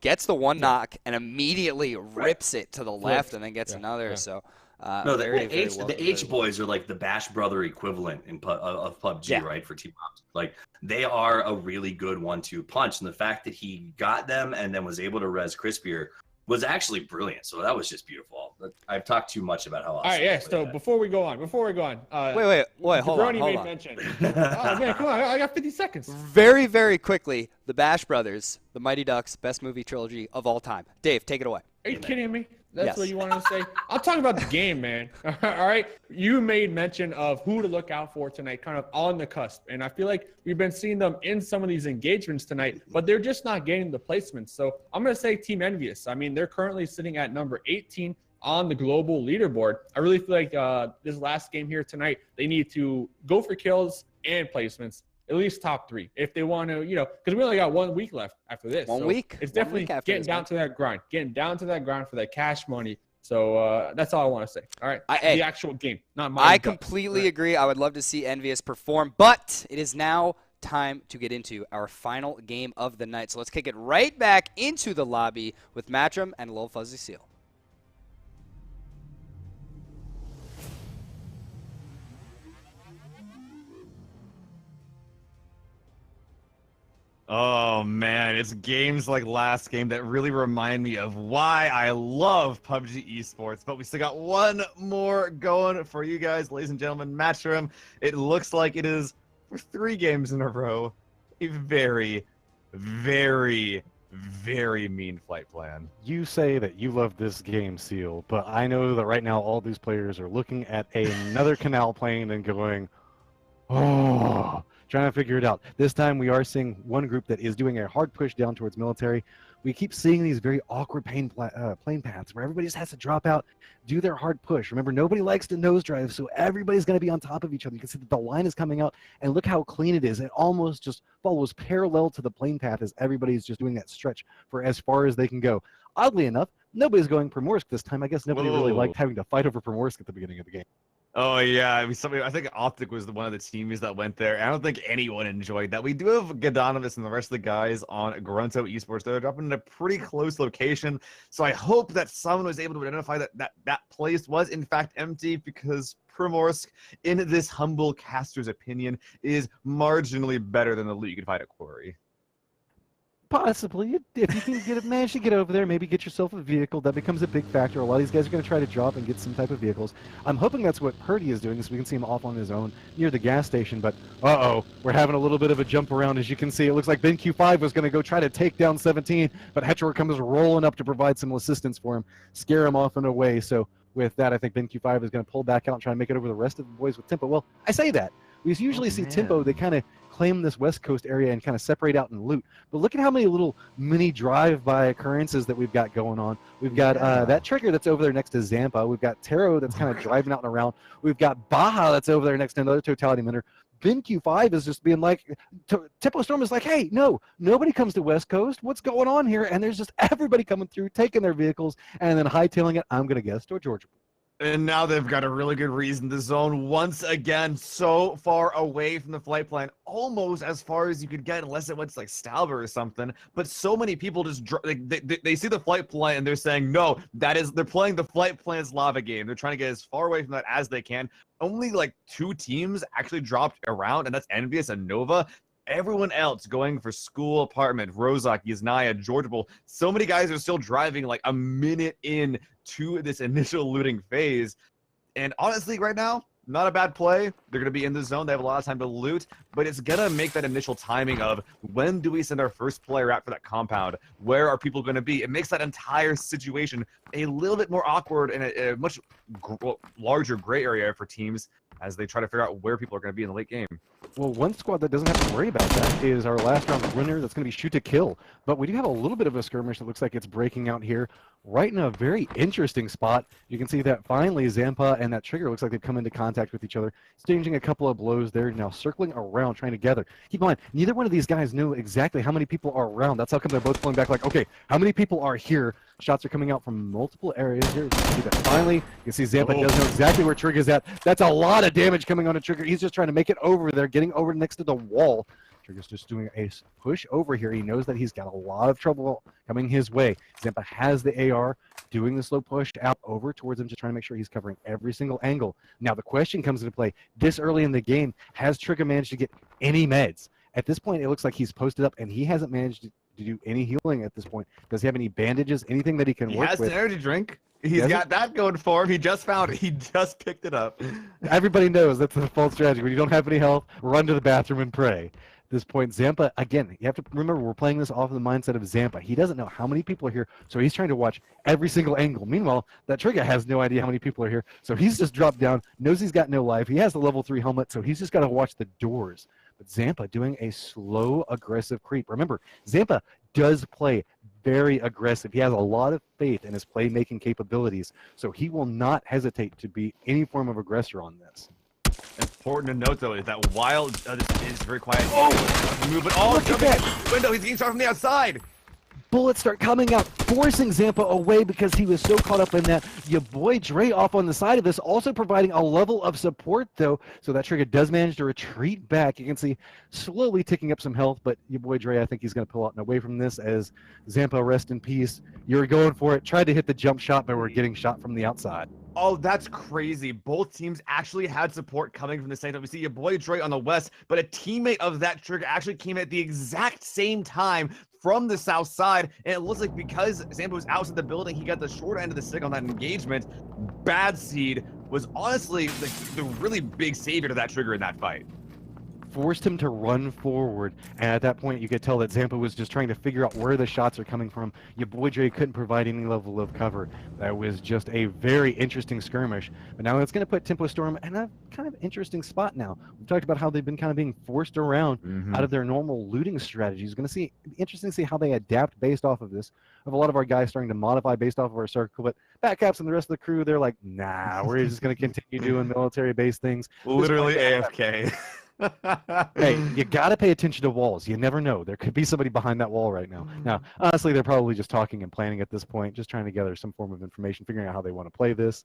gets the one knock and immediately rips it to the left and then gets another. Yeah. So no, the H boys are like the Bash Brother equivalent of PUBG, right? For team ups, like they are a really good 1-2 punch, and the fact that he got them and then was able to res Crispier was actually brilliant. So that was just beautiful. I've talked too much about how awesome. All right, so before we go on, wait, hold on. Mentioned. Oh man, come on, I got 50 seconds. Very, very quickly, the Bash Brothers, the Mighty Ducks, best movie trilogy of all time. Dave, take it away. Are you kidding me? That's what you wanted to say? I'm talking about the game, man. All right? You made mention of who to look out for tonight, kind of on the cusp. And I feel like we've been seeing them in some of these engagements tonight, but they're just not getting the placements. So I'm going to say Team Envious. I mean, they're currently sitting at number 18 on the global leaderboard. I really feel like this last game here tonight, they need to go for kills and placements. At least top 3 if they want to, because we only got 1 week left after this. One week. It's definitely getting down to that grind, for that cash money. So that's all I want to say. All right. The actual game, not my. I completely agree. I would love to see Envious perform, but it is now time to get into our final game of the night. So let's kick it right back into the lobby with Matrim and Lil Fuzzy Seal. Oh man, it's games like last game that really remind me of why I love PUBG esports. But we still got 1 more going for you guys, ladies and gentlemen. Matchroom. It looks like it is for 3 games in a row a very, very, very mean flight plan. You say that you love this game, Seal, but I know that right now all these players are looking at another canal plane and going, oh, trying to figure it out. This time we are seeing one group that is doing a hard push down towards military. We keep seeing these very awkward plane paths where everybody just has to drop out, do their hard push. Remember, nobody likes to nose drive, so everybody's going to be on top of each other. You can see that the line is coming out, and look how clean it is. It almost just follows parallel to the plane path as everybody's just doing that stretch for as far as they can go. Oddly enough, nobody's going Primorsk this time. I guess nobody really liked having to fight over Primorsk at the beginning of the game. Oh yeah, I mean, I think Optic was one of the teams that went there. I don't think anyone enjoyed that. We do have Godonymous and the rest of the guys on Grunto Esports. They're dropping in a pretty close location, so I hope that someone was able to identify that place was in fact empty, because Primorsk, in this humble caster's opinion, is marginally better than the loot you can find at Quarry. Possibly, if you can manage to get over there, maybe get yourself a vehicle, that becomes a big factor. A lot of these guys are going to try to drop and get some type of vehicles. I'm hoping that's what Purdy is doing, so we can see him off on his own near the gas station. But we're having a little bit of a jump around. As you can see, it looks like BenQ5 was going to go try to take down 17, but Hetcher comes rolling up to provide some assistance for him, scare him off and away. So with that, I think BenQ5 is going to pull back out and try and make it over the rest of the boys with Tempo. Well, I say that. We usually see Tempo, they kind of claim this West Coast area and kind of separate out and loot. But look at how many little mini drive-by occurrences that we've got going on. We've got that Trigger that's over there next to Zampa. We've got Taro that's kind of driving out and around. We've got Baja that's over there next to another Totality Minter. BenQ5 is just being like, Tempo Storm is like, hey, no, nobody comes to West Coast. What's going on here? And there's just everybody coming through, taking their vehicles, and then hightailing it, I'm going to guess, to Georgia. And now they've got a really good reason to zone once again so far away from the flight plan, almost as far as you could get, unless it went to like Stalber or something. But so many people just they see the flight plan and they're saying no. They're playing the flight plan's lava game. They're trying to get as far away from that as they can. Only like 2 teams actually dropped around, and that's Envious and Nova. Everyone else going for school, apartment, Rozak, Yasnaya, Georgia Bowl. So many guys are still driving like a minute in to this initial looting phase. And honestly, right now, not a bad play. They're going to be in the zone. They have a lot of time to loot, but it's going to make that initial timing of when do we send our first player out for that compound? Where are people going to be? It makes that entire situation a little bit more awkward and a much larger gray area for teams as they try to figure out where people are going to be in the late game. Well, one squad that doesn't have to worry about that is our last round winner. That's going to be Shoot to Kill. But we do have a little bit of a skirmish that looks like it's breaking out here, right in a very interesting spot. You can see that finally Zampa and that Trigger looks like they've come into contact with each other, exchanging a couple of blows there, now circling around, trying to gather. Keep in mind, neither one of these guys knew exactly how many people are around. That's how come they're both pulling back like, okay, how many people are here? Shots are coming out from multiple areas here. You can see that finally, you can see Zampa does know exactly where Trigger's at. That's a lot of damage coming on a Trigger. He's just trying to make it over there, getting over next to the wall. Trigger's just doing a push over here. He knows that he's got a lot of trouble coming his way. Zampa has the AR, doing the slow push out over towards him, just trying to make sure he's covering every single angle. Now the question comes into play, this early in the game, has Trigger managed to get any meds? At this point, it looks like he's posted up and he hasn't managed to do any healing at this point. Does he have any bandages, anything that he can work with? He has an energy drink. He's got that going for him. He just found it. He just picked it up. Everybody knows that's the default strategy. When you don't have any health, run to the bathroom and pray. At this point, Zampa, again, you have to remember we're playing this off of the mindset of Zampa. He doesn't know how many people are here, so he's trying to watch every single angle. Meanwhile, that Trigger has no idea how many people are here, so he's just dropped down, knows he's got no life. He has the level 3 helmet, so he's just got to watch the doors. But Zampa doing a slow, aggressive creep. Remember, Zampa does play very aggressive. He has a lot of faith in his playmaking capabilities, so he will not hesitate to be any form of aggressor on this. Important to note, though, is that while this is very quiet, moving all jumping in the window, he's getting started from the outside. Bullets start coming out, forcing Zampa away because he was so caught up in that. Your boy Dre off on the side of this, also providing a level of support, though, so that Trigger does manage to retreat back. You can see slowly ticking up some health, but your boy Dre, I think he's going to pull out and away from this as Zampa, rest in peace. You were going for it, tried to hit the jump shot, but we're getting shot from the outside. Oh, that's crazy. Both teams actually had support coming from the same time. We see your boy Dre on the west, but a teammate of that Trigger actually came at the exact same time from the south side, and it looks like because Zampa was outside the building, he got the short end of the stick on that engagement. Bad Seed was honestly the really big savior to that Trigger in that fight. Forced him to run forward, and at that point you could tell that Zampa was just trying to figure out where the shots are coming from. Your boy Dre couldn't provide any level of cover. That was just a very interesting skirmish, but now it's going to put Tempo Storm in a kind of interesting spot now. We've talked about how they've been kind of being forced around out of their normal looting strategies. Going to see interesting to see how they adapt based off of this. Of a lot of our guys starting to modify based off of our circle, but Backcaps and the rest of the crew, they're like, nah, we're just going to continue doing military-based things. Literally AFK. Hey, you gotta pay attention to walls. You never know. There could be somebody behind that wall right now. Now, honestly, they're probably just talking and planning at this point, just trying to gather some form of information, figuring out how they want to play this.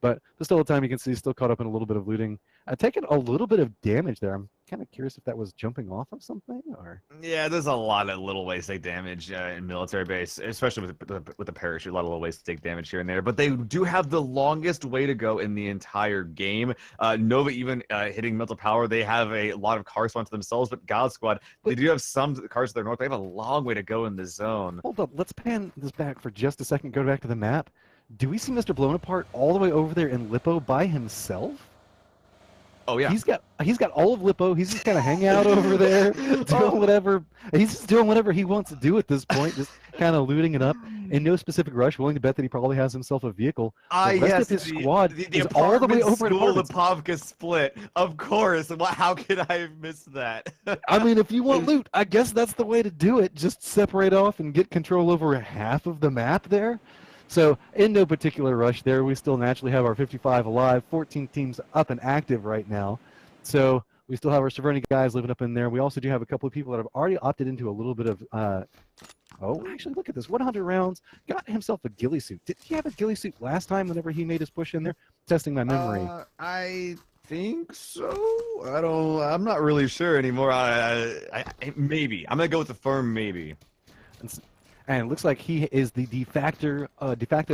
But there's still a time you can see still caught up in a little bit of looting. Taking a little bit of damage there. I'm kind of curious if that was jumping off of something or. Yeah, there's a lot of little ways to take damage in military base, especially with the parachute. A lot of little ways to take damage here and there. But they do have the longest way to go in the entire game. Nova even hitting mental power. They have a lot of car spawns to themselves, but God Squad, they do have some cars to their north. They have a long way to go in the zone. Hold up, let's pan this back for just a second. Go back to the map. Do we see Mr. Blown Apart all the way over there in Lippo by himself? Oh yeah, he's got all of Lippo. He's just kind of hanging out over there, doing whatever. He's just doing whatever he wants to do at this point, just kind of looting it up in no specific rush. Willing to bet that he probably has himself a vehicle. The rest of his squad is all the way over at the PUBG split. Of course. How could I have missed that? I mean, if you want loot, I guess that's the way to do it. Just separate off and get control over half of the map there. So in no particular rush there, we still naturally have our 55 alive, 14 teams up and active right now. So we still have our Severny guys living up in there. We also do have a couple of people that have already opted into a little bit of, oh, actually look at this, 100 rounds, got himself a ghillie suit. Did he have a ghillie suit last time whenever he made his push in there? Testing my memory. I think so. I'm not really sure anymore. Maybe. I'm going to go with the firm maybe. And it looks like he is the de facto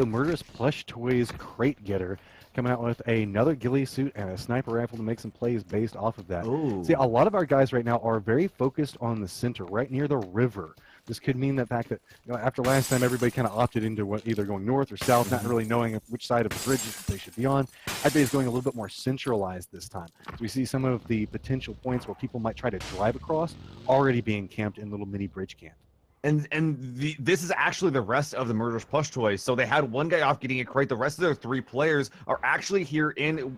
Murderous Plush Toys crate getter, coming out with another ghillie suit and a sniper rifle to make some plays based off of that. Ooh. See, a lot of our guys right now are very focused on the center, right near the river. This could mean the fact that after last time, everybody kind of opted into either going north or south, not really knowing which side of the bridge they should be on. Everybody's going a little bit more centralized this time. So we see some of the potential points where people might try to drive across already being camped in little mini bridge camp. This is actually the rest of the Murderous Plush Toys. So they had one guy off getting a crate. The rest of their 3 players are actually here in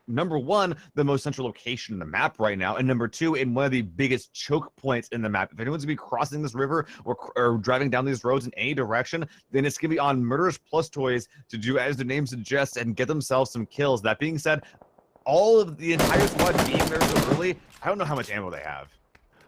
number 1, the most central location in the map right now, and number 2, in one of the biggest choke points in the map. If anyone's gonna be crossing this river or driving down these roads in any direction, then it's gonna be on Murderous Plush Toys to do as the name suggests and get themselves some kills. That being said, all of the entire squad being there so early, I don't know how much ammo they have.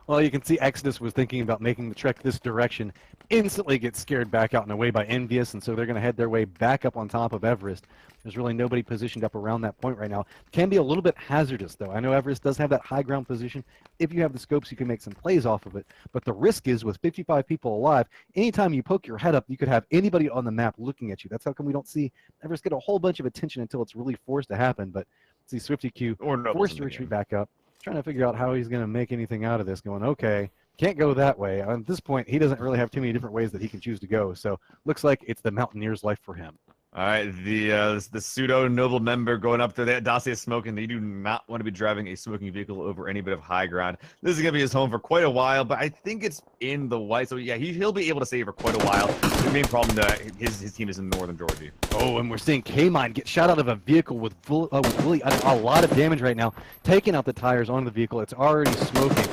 Well, you can see Exodus was thinking about making the trek this direction, instantly gets scared back out and away by Envious, and so they're going to head their way back up on top of Everest. There's really nobody positioned up around that point right now. Can be a little bit hazardous, though. I know Everest does have that high ground position. If you have the scopes, you can make some plays off of it. But the risk is, with 55 people alive, anytime you poke your head up, you could have anybody on the map looking at you. That's how come we don't see Everest get a whole bunch of attention until it's really forced to happen. But see Swifty Q forced to retreat back up. Trying to figure out how he's going to make anything out of this, going, okay, can't go that way. At this point, he doesn't really have too many different ways that he can choose to go, so looks like it's the Mountaineer's life for him. All right, the pseudo noble member going up there. That Dacia is smoking. They do not want to be driving a smoking vehicle over any bit of high ground. This is gonna be his home for quite a while, but I think it's in the white. So yeah, he'll be able to stay for quite a while. The main problem that his team is in northern Georgia. Oh, and we're seeing K-Mine get shot out of a vehicle with really a lot of damage right now, taking out the tires on the vehicle. It's already smoking.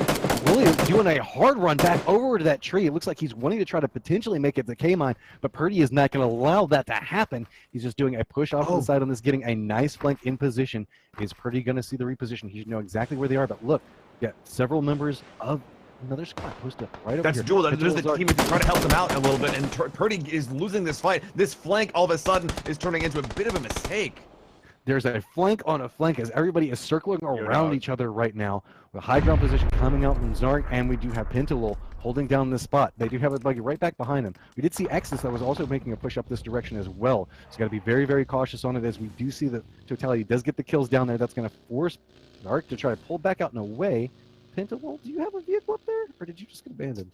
Willie doing a hard run back over to that tree. It looks like he's wanting to try to potentially make it to K-Mine, but Purdy is not going to allow that to happen. He's just doing a push off to the side on this, getting a nice flank in position. Is Purdy going to see the reposition? He should know exactly where they are, but look, got several members of another squad posted up right over That's here. Jewel. There's the team trying to help them out a little bit, and Purdy is losing this fight. This flank all of a sudden is turning into a bit of a mistake. There's a flank on a flank as everybody is circling around each other right now. With a high ground position coming out from Zark, and we do have Pentalol holding down this spot. They do have a buggy right back behind him. We did see Exodus that was also making a push up this direction as well. So got to be very, very cautious on it as we do see that Totality does get the kills down there. That's going to force Zark to try to pull back out and away. Pentalol, do you have a vehicle up there, or did you just get abandoned?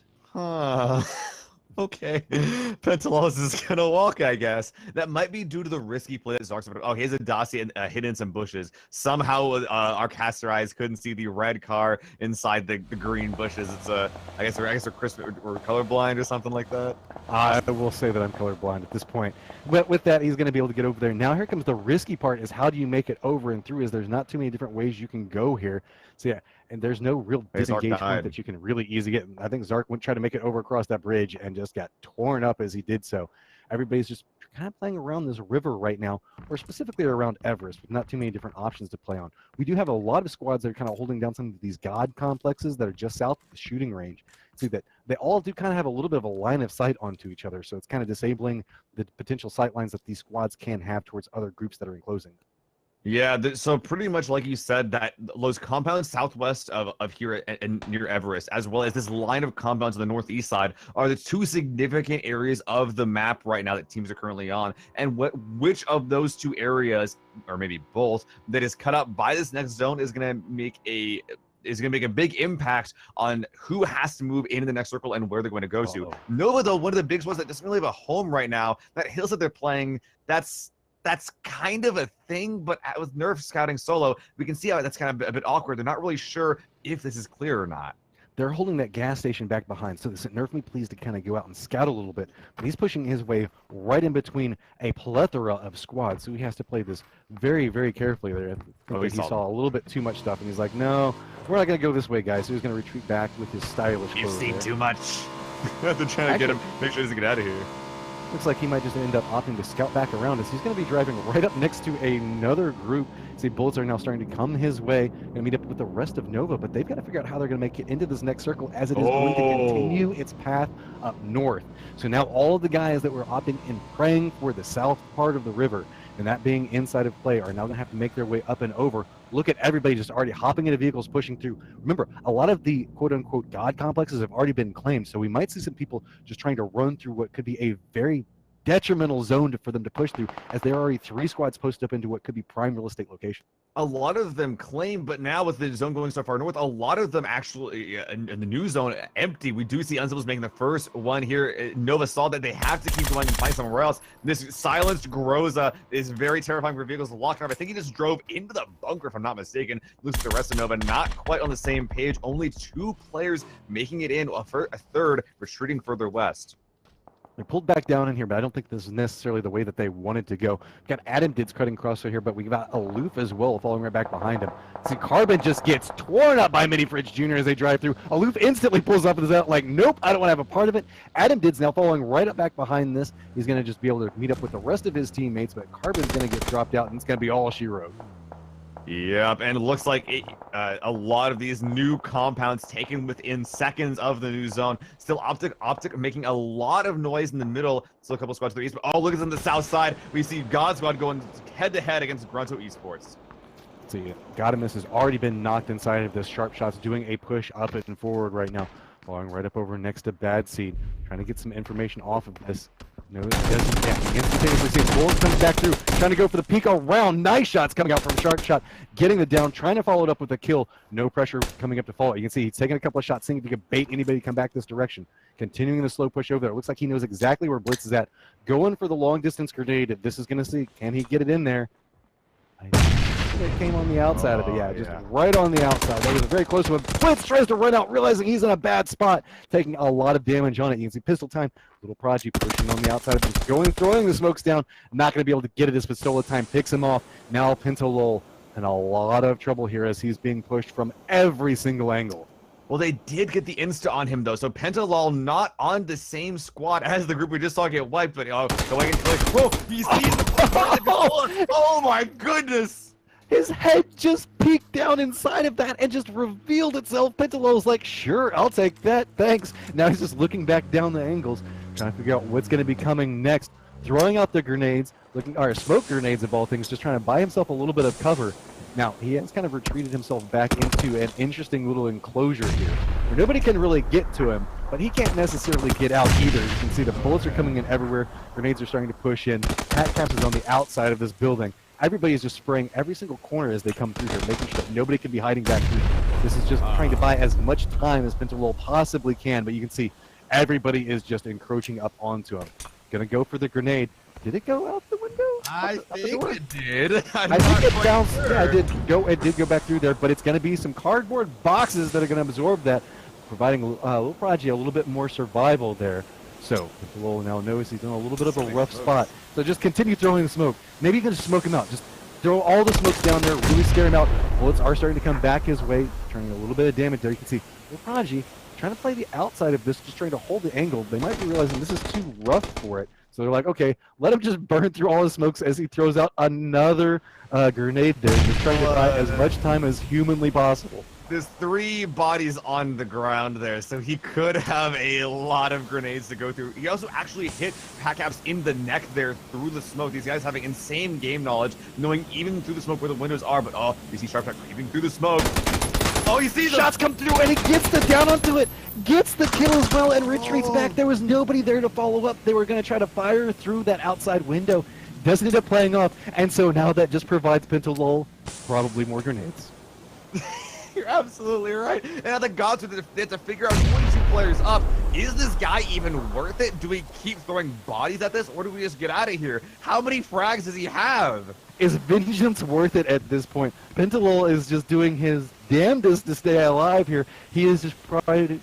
Okay. Pentalos is gonna walk, I guess. That might be due to the risky play that Zark's. Oh, he has a Dacia hidden in some bushes. Somehow, our caster eyes couldn't see the red car inside the green bushes. It's I guess we're colorblind or something like that. I will say that I'm colorblind at this point. But with that, he's going to be able to get over there. Now here comes the risky part: is how do you make it over and through? Is there's not too many different ways you can go here. So yeah, and there's no real disengage point that you can really easily get. I think Zark went try to make it over across that bridge and just got torn up as he did so. Everybody's just kind of playing around this river right now, or specifically around Everest, with not too many different options to play on. We do have a lot of squads that are kind of holding down some of these god complexes that are just south of the shooting range. See that they all do kind of have a little bit of a line of sight onto each other, so it's kind of disabling the potential sight lines that these squads can have towards other groups that are enclosing. Yeah, so pretty much like you said, that those compounds southwest of here and near Everest, as well as this line of compounds on the northeast side, are the two significant areas of the map right now that teams are currently on. And which of those two areas, or maybe both, that is cut up by this next zone is going to make a big impact on who has to move into the next circle and where they're going to go to. Nova, though, one of the big ones that doesn't really have a home right now, that hills that they're playing, that's kind of a thing, but with Nerf scouting solo, we can see how that's kind of a bit awkward. They're not really sure if this is clear or not. They're holding that gas station back behind, so this Nerf me pleased to kind of go out and scout a little bit, but he's pushing his way right in between a plethora of squads, so he has to play this very, very carefully there. I think he saw a little bit too much stuff, and he's like, no, we're not going to go this way, guys. So he's going to retreat back with his stylish You've seen there. too much. They're trying to get him, make sure he doesn't get out of here. Looks like he might just end up opting to scout back around us. He's going to be driving right up next to another group. See, bullets are now starting to come his way. Going to meet up with the rest of Nova, but they've got to figure out how they're going to make it into this next circle, as it is going to continue its path up north. So now all of the guys that were opting and praying for the south part of the river, and that being inside of play, are now going to have to make their way up and over. Look at everybody just already hopping into vehicles, pushing through. Remember, a lot of the quote-unquote God complexes have already been claimed, so we might see some people just trying to run through what could be a very detrimental zone for them to push through, as there are already 3 squads posted up into what could be prime real estate location. A lot of them claim, but now with the zone going so far north, a lot of them actually in the new zone empty. We do see Uncivils making the first one here. Nova saw that they have to keep going and find somewhere else. This silenced Groza is very terrifying for vehicles to lock up. I think he just drove into the bunker, if I'm not mistaken. Looks at the rest of Nova, not quite on the same page. Only 2 players making it in, a third retreating further west. They pulled back down in here, but I don't think this is necessarily the way that they wanted to go. We've got Adam Dids cutting across here, but we got Aloof as well following right back behind him. See, Carbon just gets torn up by Mini Fridge Jr. as they drive through. Aloof instantly pulls up and is out like, nope, I don't want to have a part of it. Adam Dids now following right up back behind this. He's going to just be able to meet up with the rest of his teammates, but Carbon's going to get dropped out, and it's going to be all she wrote. Yep, and it looks like a lot of these new compounds taken within seconds of the new zone. Still Optic making a lot of noise in the middle. Still a couple squads to the east, but look at on the south side. We see God Squad going head-to-head against Grunto Esports. See, Godimus has already been knocked inside of this. Sharp Shots doing a push up and forward right now. Falling right up over next to Bad Seed. Trying to get some information off of this. No, it doesn't. Yeah, instantaneously see Bullet comes back through. Trying to go for the peek around. Nice shots coming out from Sharp Shot. Getting the down. Trying to follow it up with a kill. No pressure coming up to follow it. You can see he's taking a couple of shots, seeing if he can bait anybody to come back this direction. Continuing the slow push over there. It looks like he knows exactly where Blitz is at. Going for the long distance grenade. This is going to see. Can he get it in there? It came on the outside of it, yeah, just right on the outside. That was a very close one. Blitz tries to run out, realizing he's in a bad spot, taking a lot of damage on it. You can see pistol time, Little Prodigy pushing on the outside of it, just throwing the smokes down, not going to be able to get it as Pistola time picks him off. Now Pentolol in a lot of trouble here as he's being pushed from every single angle. Well, they did get the insta on him, though, so Pentalol not on the same squad as the group we just saw get wiped, but going into whoa, he sees the oh my goodness! His head just peeked down inside of that and just revealed itself. Pentalol's like, sure, I'll take that, thanks. Now he's just looking back down the angles, trying to figure out what's going to be coming next. Throwing out the grenades, smoke grenades of all things, just trying to buy himself a little bit of cover. Now, he has kind of retreated himself back into an interesting little enclosure here, where nobody can really get to him, but he can't necessarily get out either. You can see the bullets are coming in everywhere. Grenades are starting to push in. Pat Caps is on the outside of this building. Everybody is just spraying every single corner as they come through here, making sure that nobody can be hiding back through. This is just trying to buy as much time as Pentalol possibly can, but you can see everybody is just encroaching up onto him. Gonna go for the grenade. Did it go out the window? I think it did. I think it bounced. Sure. Yeah, it did go back through there, but it's going to be some cardboard boxes that are going to absorb that, providing Little Prodigy a little bit more survival there. So, Pentalol now knows he's in a little bit of a rough spot. So just continue throwing the smoke. Maybe you can just smoke him out. Just throw all the smokes down there, really scare him out. Bullets are starting to come back his way, turning a little bit of damage there. You can see Little Prodigy trying to play the outside of this, just trying to hold the angle. They might be realizing this is too rough for it. So they're like, okay, let him just burn through all his smokes as he throws out another grenade there, just trying to buy as much time as humanly possible. There's 3 bodies on the ground there, so he could have a lot of grenades to go through. He also actually hit PUBGcaps in the neck there through the smoke. These guys having insane game knowledge, knowing even through the smoke where the windows are, but oh, you see Sharpshot creeping through the smoke. Oh, you see Shots come through, and he gets the down onto it, gets the kill as well, and retreats back. There was nobody there to follow up. They were going to try to fire through that outside window. Doesn't end up playing off, and so now that just provides Pentalol probably more grenades. You're absolutely right. And now the gods have to figure out 22 players up. Is this guy even worth it? Do we keep throwing bodies at this, or do we just get out of here? How many frags does he have? Is vengeance worth it at this point? Pentalol is just doing his damnedest to stay alive here. He is just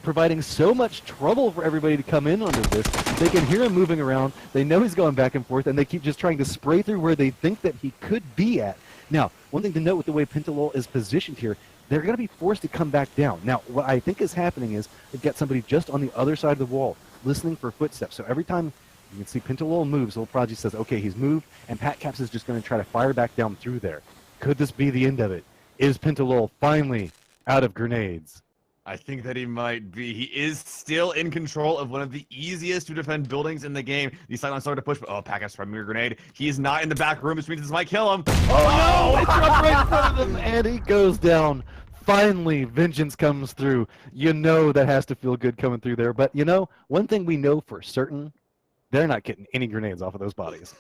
providing so much trouble for everybody to come in onto this. They can hear him moving around. They know he's going back and forth, and they keep just trying to spray through where they think that he could be at. Now, one thing to note with the way Pentalol is positioned here, they're going to be forced to come back down. Now, what I think is happening is they've got somebody just on the other side of the wall listening for footsteps. So every time you can see Pentalol moves, Old Prodigy says, okay, he's moved, and PUBGcaps is just going to try to fire back down through there. Could this be the end of it? Is Pentalol finally out of grenades? I think that he might be. He is still in control of one of the easiest to defend buildings in the game. The sideline started to push, but oh, PUBGcaps from a grenade. He is not in the back room, which means this might kill him. Oh no! It dropped right in front of him, and he goes down. Finally, vengeance comes through. You know that has to feel good coming through there. But you know, one thing we know for certain, they're not getting any grenades off of those bodies.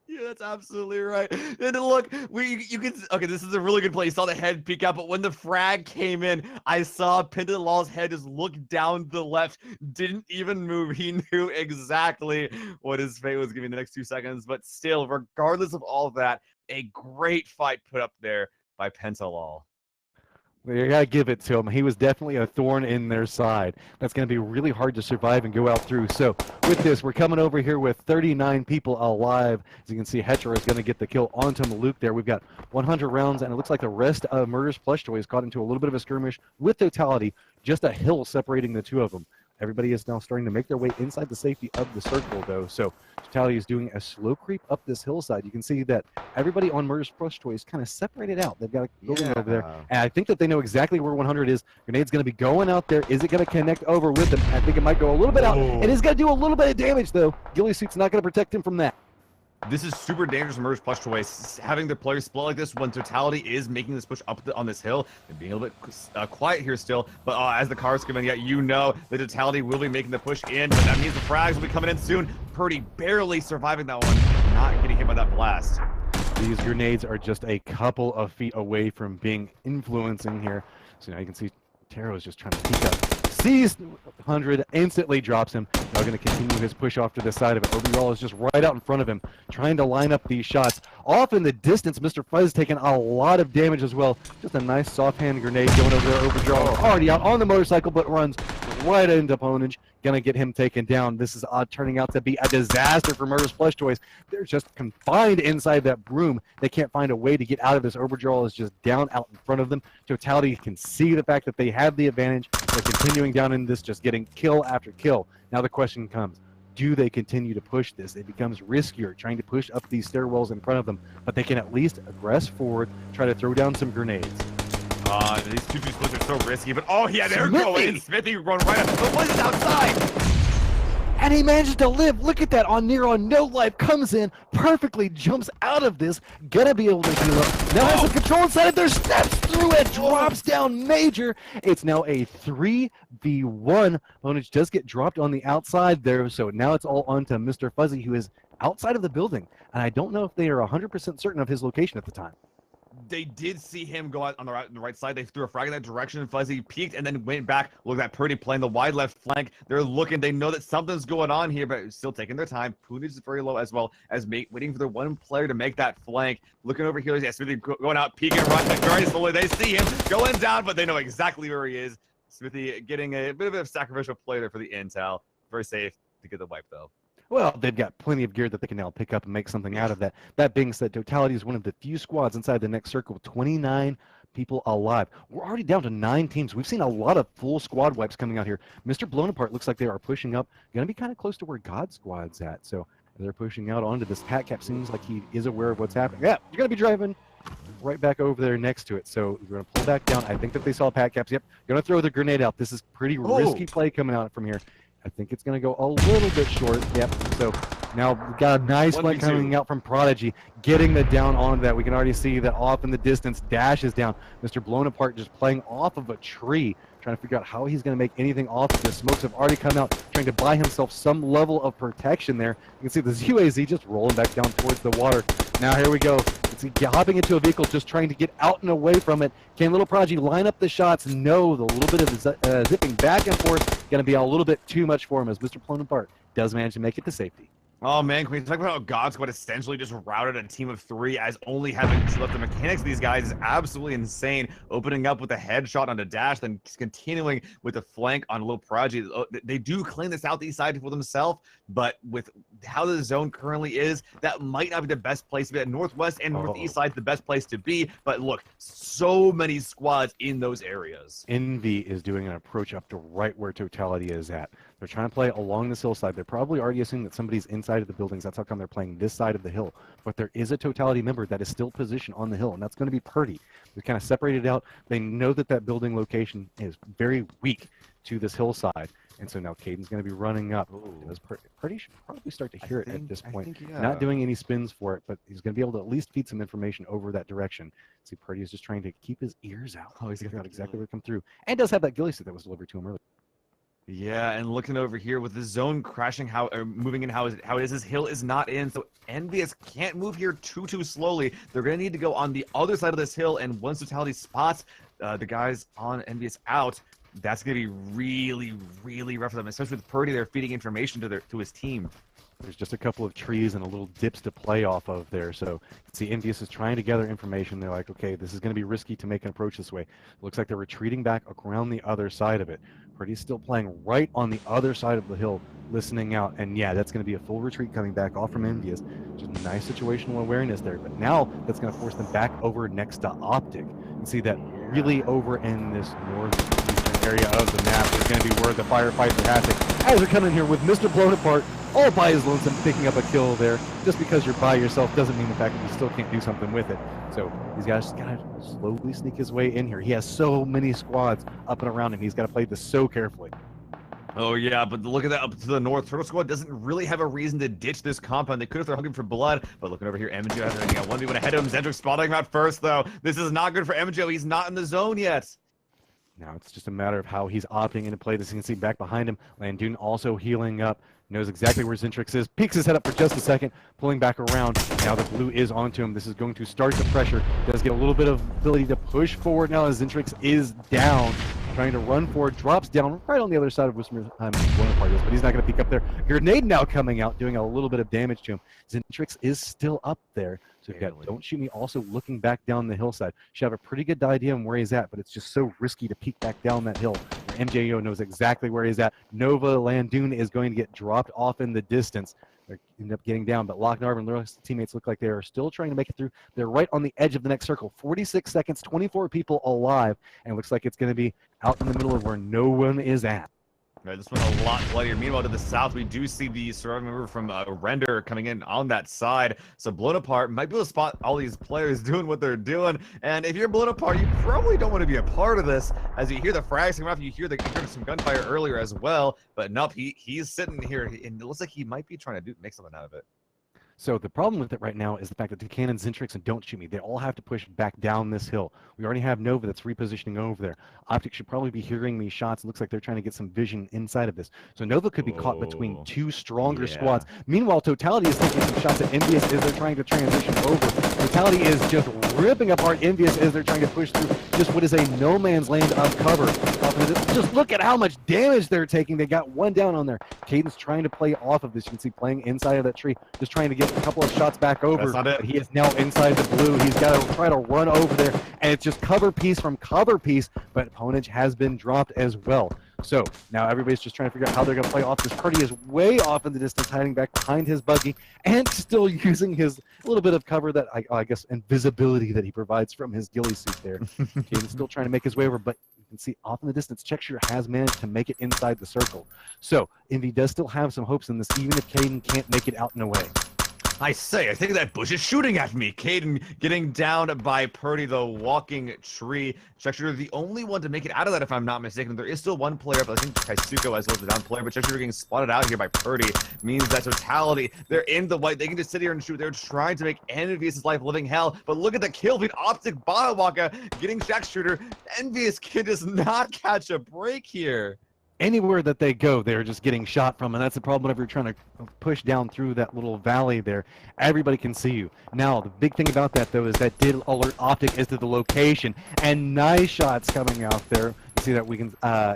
Yeah, that's absolutely right. And look, you can okay, this is a really good play. You saw the head peek out, but when the frag came in, I saw Pentalol's head just look down the left, didn't even move. He knew exactly what his fate was giving the next 2 seconds. But still, regardless of all of that, a great fight put up there by Pentalol. You gotta give it to him. He was definitely a thorn in their side. That's gonna be really hard to survive and go out through. So with this, we're coming over here with 39 people alive. As you can see, Hetcher is gonna get the kill onto Maluk there. We've got 100 rounds, and it looks like the rest of Murder's Plush Toys caught into a little bit of a skirmish with Totality. Just a hill separating the two of them. Everybody is now starting to make their way inside the safety of the circle, though. So Totality is doing a slow creep up this hillside. You can see that everybody on Murder's Plush Toys kind of separated out. They've got a building over there. And I think that they know exactly where 100 is. Grenade's going to be going out there. Is it going to connect over with them? I think it might go a little bit out. It is going to do a little bit of damage, though. Ghillie Suit's not going to protect him from that. This is super dangerous for Murder's Plush Toys. Having the players split like this when Totality is making this push up on this hill and being a little bit quiet here still. But as the cars come in, you know the Totality will be making the push in. But that means the frags will be coming in soon. Purdy barely surviving that one, not getting hit by that blast. These grenades are just a couple of feet away from being influencing here. So now you can see Taro is just trying to peek up. Sees 100, instantly drops him. Now going to continue his push off to the side of it. Overall is just right out in front of him, trying to line up these shots. Off in the distance, Mr. Fuzz taking a lot of damage as well. Just a nice soft hand grenade going over there. Overdraw already out on the motorcycle, but runs right into opponent. Gonna get him taken down. This is turning out to be a disaster for Murder's Plush Toys. They're just confined inside that broom. They can't find a way to get out of this. Overdraw is just down out in front of them. Totality can see the fact that they have the advantage. They're continuing down in this, just getting kill after kill. Now the question comes, do they continue to push this? It becomes riskier trying to push up these stairwells in front of them, but they can at least aggress forward, try to throw down some grenades. These two splits are so risky, but oh yeah, they're going. Smithy run right up. But what is outside? And he manages to live. Look at that on no life. Comes in, perfectly jumps out of this. Gonna be able to heal up. Now has the control inside of there. Steps through it. Drops down major. It's now a 3v1. Bonage does get dropped on the outside there. So now it's all on to Mr. Fuzzy, who is outside of the building. And I don't know if they are 100% certain of his location at the time. They did see him go out on the right side. They threw a frag in that direction. Fuzzy peeked and then went back. Look at that Purdy playing the wide left flank. They're looking. They know that something's going on here, but still taking their time. Punage is very low as well as waiting for the one player to make that flank. Looking over here. Yeah, Smithy going out, peeking, running very slowly. They see him going down, but they know exactly where he is. Smithy getting a bit of a sacrificial play there for the intel. Very safe to get the wipe, though. Well, they've got plenty of gear that they can now pick up and make something out of that. That being said, Totality is one of the few squads inside the next circle with 29 people alive. We're already down to 9 teams. We've seen a lot of full squad wipes coming out here. Mr. Blown Apart looks like they are pushing up. Going to be kind of close to where God Squad's at. So they're pushing out onto this. PUBGcap seems like he is aware of what's happening. Yeah, you're going to be driving. right back over there next to it. So we're going to pull back down. I think that they saw Pat Caps. Yep, going to throw the grenade out. This is pretty risky play coming out from here. I think it's going to go a little bit short. Yep, so now we've got a nice play coming out from Prodigy, getting the down onto that. We can already see that off in the distance, Dash is down. Mr. Blown Apart just playing off of a tree, trying to figure out how he's going to make anything off of this. Smokes have already come out, trying to buy himself some level of protection there. You can see the UAZ just rolling back down towards the water. Now here we go. It's hopping into a vehicle, just trying to get out and away from it. Can Little Prodigy line up the shots? No, the little bit of zipping back and forth going to be a little bit too much for him as Mr. Blown Apart does manage to make it to safety. Oh man, can we talk about how God Squad essentially just routed a team of 3 as only having 2 left? The mechanics of these guys is absolutely insane. Opening up with a headshot on a Dash, then continuing with a flank on Little Prodigy. They do claim the southeast side for themselves, but with how the zone currently is, that might not be the best place to be. That northwest and northeast side is the best place to be. But look, so many squads in those areas. Envy is doing an approach up to right where Totality is at. They're trying to play along this hillside. They're probably already assuming that somebody's inside of the buildings. That's how come they're playing this side of the hill. But there is a Totality member that is still positioned on the hill, and that's going to be Purdy. They're kind of separated out. They know that that building location is very weak to this hillside. And so now Caden's going to be running up. Purdy should probably start to hear it at this point. Not doing any spins for it, but he's going to be able to at least feed some information over that direction. See, Purdy is just trying to keep his ears out. Oh, he's figuring out exactly where to come through. And does have that ghillie suit that was delivered to him earlier. Yeah, and looking over here with the zone crashing, moving in how it is, this hill is not in, so Envious can't move here too slowly. They're going to need to go on the other side of this hill, and once Totality spots the guys on Envious out, that's going to be really rough for them, especially with Purdy there feeding information to his team. There's just a couple of trees and a little dips to play off of there. So see, Envious is trying to gather information. They're like, okay, this is going to be risky to make an approach this way. It looks like they're retreating back around the other side of it. Purdy's still playing right on the other side of the hill, listening out. And yeah, that's going to be a full retreat coming back off from Envious. Just nice situational awareness there. But now that's going to force them back over next to Optic. You see that really over in this northeastern area of the map is going to be where the firefights are happening. As they're coming here with Mr. Blown Apart, all by his lonesome, picking up a kill there. Just because you're by yourself doesn't mean the fact that you still can't do something with it. So these guys just gotta slowly sneak his way in here. He has so many squads up and around him. He's got to play this so carefully. Oh yeah, but look at that up to the north. Turtle Squad doesn't really have a reason to ditch this compound. They could if they're hungry for blood, but looking over here, MJ has got 1v1 ahead of him. Zendrick spotting him out first, though. This is not good for MJ. He's not in the zone yet. Now it's just a matter of how he's opting into play this. You can see back behind him, Landoon also healing up. Knows exactly where Zentrix is, peeks his head up for just a second, pulling back around. Now the blue is onto him. This is going to start the pressure. Does get a little bit of ability to push forward now as Zentrix is down. Trying to run forward, drops down right on the other side of Wismer's Bonaparte is, but he's not going to peek up there. Grenade now coming out, doing a little bit of damage to him. Zentrix is still up there. So we've got Don't Shoot Me also looking back down the hillside. Should have a pretty good idea on where he's at, but it's just so risky to peek back down that hill. Where MJO knows exactly where he's at. Nova Landoon is going to get dropped off in the distance. They end up getting down, but Locknarv and their teammates look like they are still trying to make it through. They're right on the edge of the next circle. 46 seconds, 24 people alive, and it looks like it's going to be out in the middle of where no one is at. Right, this one a lot bloodier. Meanwhile, to the south, we do see the surviving member from Render coming in on that side. So Blown Apart might be able to spot all these players doing what they're doing. And if you're Blown Apart, you probably don't want to be a part of this. As you hear the frags coming off, you hear some gunfire earlier as well. But nope, he's sitting here, and it looks like he might be trying to make something out of it. So the problem with it right now is the fact that the Cannon, Zentrix, and Don't Shoot Me, they all have to push back down this hill. We already have Nova that's repositioning over there. Optic should probably be hearing these shots. It looks like they're trying to get some vision inside of this. So Nova could be caught between two stronger squads. Meanwhile, Totality is taking some shots at Envious as they're trying to transition over. Totality is just ripping apart Envious as they're trying to push through just what is a no man's land of cover. Just look at how much damage they're taking. They got one down on there. Caden's trying to play off of this. You can see playing inside of that tree, just trying to get a couple of shots back over. But he is now inside the blue. He's got to try to run over there, and it's just cover piece from cover piece, but opponent has been dropped as well. So now everybody's just trying to figure out how they're going to play off. This Purdy is way off in the distance, hiding back behind his buggy, and still using his little bit of cover that I guess invisibility that he provides from his ghillie suit there. Caden's still trying to make his way over, but you can see off in the distance, Checkshire has managed to make it inside the circle. So Envy does still have some hopes in this, even if Caden can't make it out and away. I say, I think that bush is shooting at me. Caden getting down by Purdy, the walking tree. Cheshire, the only one to make it out of that, if I'm not mistaken. There is still one player, but I think Kaisuko as well as the down player. But Cheshire getting spotted out here by Purdy means that totality, they're in the white. They can just sit here and shoot. They're trying to make Envious' life living hell. But look at the kill feed. Optic Bonawaka getting Shack Shooter. Envious Kid does not catch a break here. Anywhere that they go, they're just getting shot from, and that's the problem whenever you're trying to push down through that little valley there. Everybody can see you. Now, the big thing about that, though, is that did alert Optic as to the location, and nice shots coming out there. You see that we can,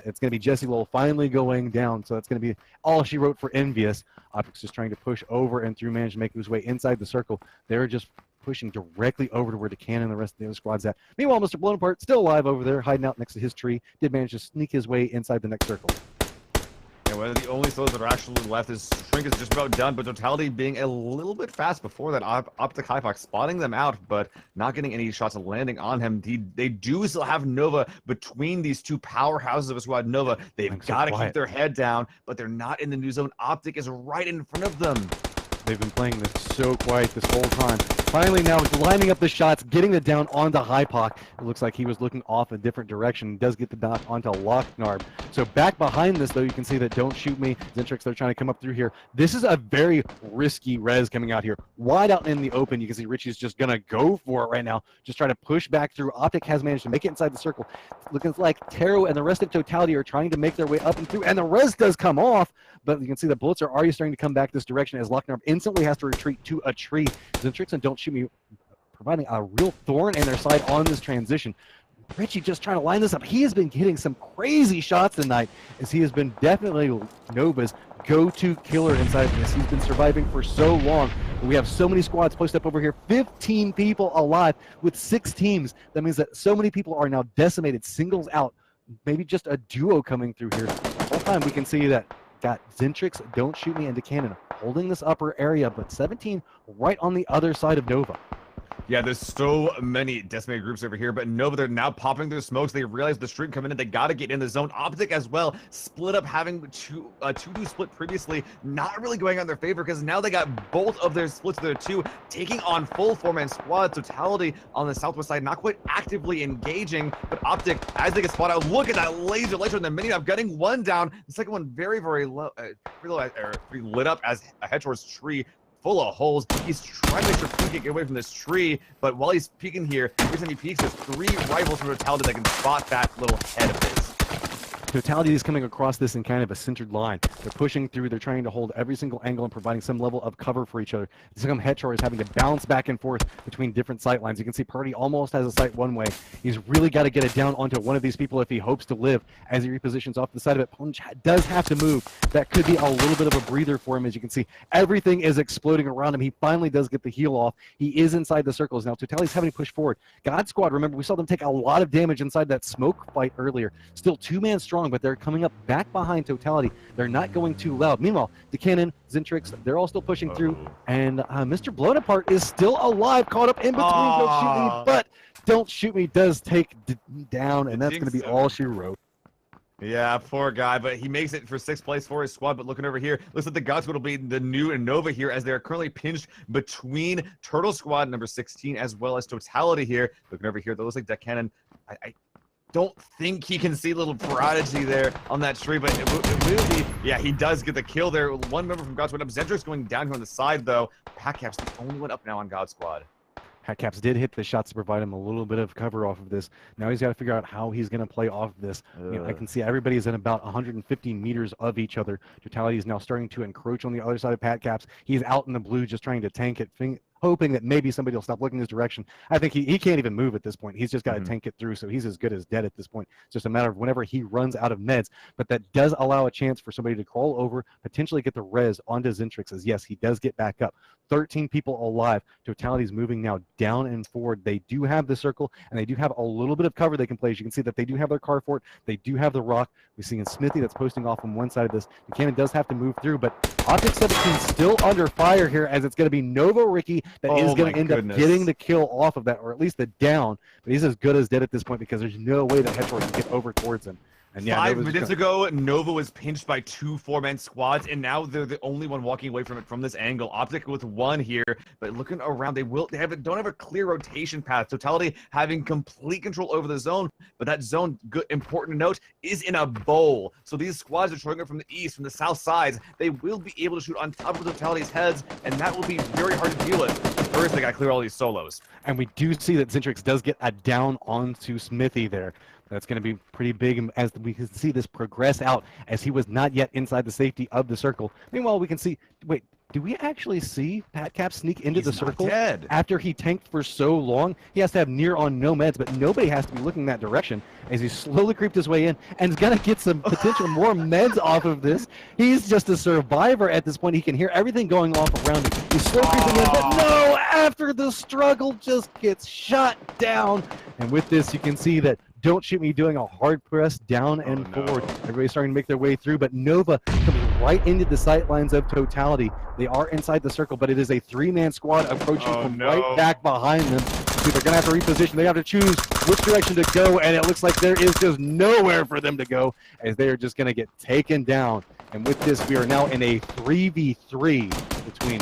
it's going to be Jesse Lowell finally going down, so that's going to be all she wrote for Envious. Optic's just trying to push over and through, managed to make his way inside the circle. They're just pushing directly over to where DeCannon and the rest of the other squad's at. Meanwhile, Mr. Blown Apart still alive over there, hiding out next to his tree. Did manage to sneak his way inside the next circle. And one of the only souls that are actually left is Shrink is just about done, but Totality being a little bit fast before that. Optic Hypox spotting them out, but not getting any shots landing on him. They do still have Nova between these two powerhouses of a squad. Nova, they've got to keep their head down, but they're not in the new zone. Optic is right in front of them. They've been playing this so quiet this whole time. Finally now lining up the shots, getting the down onto Hypoc. It looks like he was looking off a different direction. He does get the down onto Locknarb. So back behind this, though, you can see that Don't Shoot Me, Zentrix, they're trying to come up through here. This is a very risky res coming out here. Wide out in the open, you can see Richie's just going to go for it right now. Just try to push back through. Optic has managed to make it inside the circle. Looking like Taro and the rest of Totality are trying to make their way up and through, and the res does come off, but you can see the bullets are already starting to come back this direction as Locknarb instantly has to retreat to a tree. Zentrix and Don't Shoot Me providing a real thorn in their side on this transition. Richie just trying to line this up. He has been getting some crazy shots tonight as he has been definitely Nova's go-to killer inside of this. He's been surviving for so long. We have so many squads posted up over here, 15 people alive with 6 teams. That means that so many people are now decimated, singles out, maybe just a duo coming through here. The whole time we can see that got Zentrix, Don't Shoot Me, and DeCannon holding this upper area, but 17 right on the other side of Nova. Yeah, there's so many decimated groups over here, but Nova, they're now popping their smokes. They realize the streak coming in. They got to get in the zone. Optic as well, split up, having 2-2 split previously, not really going on their favor because now they got both of their splits of their 2 taking on full 4-man squad. Totality on the southwest side, not quite actively engaging, but Optic, as they get spotted out, look at that laser on the mini-map, getting one down. The second one very, very low, pretty lit up as a head towards tree. Full of holes. He's trying to make sure he can get away from this tree, but while he's peeking here, every time he peeks, there's 3 rifles from Totality that can spot that little head of his. Totality is coming across this in kind of a centered line. They're pushing through. They're trying to hold every single angle and providing some level of cover for each other. Some Hetror is having to bounce back and forth between different sight lines. You can see Purdy almost has a sight one way. He's really got to get it down onto one of these people if he hopes to live. As he repositions off the side of it, Punch does have to move. That could be a little bit of a breather for him. As you can see, everything is exploding around him. He finally does get the heal off. He is inside the circles. Now Totality's having to push forward. God Squad, remember, we saw them take a lot of damage inside that smoke fight earlier. Still 2-man strong, but they're coming up back behind Totality. They're not going too loud. Meanwhile, DeCannon, Zentrix, they're all still pushing through, and Mr. Blown Apart is still alive, caught up in between Don't Shoot Me, but Don't Shoot Me does take down, and that's going to be all she wrote. Yeah, poor guy, but he makes it for 6th place for his squad. But looking over here, looks like the God Squad will be the new Nova here as they are currently pinched between Turtle Squad number 16 as well as Totality here. Looking over here, that looks like DeCannon. I don't think he can see little Prodigy there on that tree, but it will be. Yeah, he does get the kill there. One member from God Squad up. Zentrix going down here on the side, though. Packcap's the only one up now on God Squad. Caps did hit the shots to provide him a little bit of cover off of this. Now he's got to figure out how he's going to play off of this. You know, I can see everybody's in about 150 meters of each other. Totality is now starting to encroach on the other side of Pat Caps. He's out in the blue just trying to tank it, hoping that maybe somebody will stop looking his direction. I think he can't even move at this point. He's just got to tank it through, so he's as good as dead at this point. It's just a matter of whenever he runs out of meds, but that does allow a chance for somebody to crawl over, potentially get the res onto Zentrix, as yes, he does get back up. 13 people alive. Totality's moving now down and forward. They do have the circle, and they do have a little bit of cover they can play. As you can see that they do have their car fort. They do have the rock. We're seeing Smithy that's posting off on one side of this. The cannon does have to move through, but Optic 17 still under fire here, as it's going to be Nova Ricky that is going to end up getting the kill off of that, or at least the down. But he's as good as dead at this point because there's no way that Hetror can get over towards him. And yeah, 5 Nova's minutes gonna- ago, Nova was pinched by 2 4-man squads, and now they're the only one walking away from it from this angle. Optic with 1 here, but looking around, don't have a clear rotation path. Totality having complete control over the zone, but that zone, good important to note, is in a bowl. So these squads are showing up from the east, from the south sides. They will be able to shoot on top of Totality's heads, and that will be very hard to deal with. First, they got to clear all these solos. And we do see that Zentrix does get a down onto Smithy there. That's going to be pretty big as we can see this progress out as he was not yet inside the safety of the circle. Meanwhile, we can see, wait, do we actually see Pat Cap sneak into He's the not circle dead. after he tanked for so long? He has to have near on no meds, but nobody has to be looking that direction as he slowly creeped his way in and is going to get some potential more meds off of this. He's just a survivor at this point. He can hear everything going off around him. He's slow creeping in, but no, after the struggle just gets shot down. And with this, you can see that Don't Shoot Me doing a hard press down and forward. Everybody's starting to make their way through, but Nova comes right into the sight lines of Totality. They are inside the circle, but it is a 3-man squad approaching from right back behind them. So they're going to have to reposition. They have to choose which direction to go, and it looks like there is just nowhere for them to go as they are just going to get taken down. And with this, we are now in a 3v3 between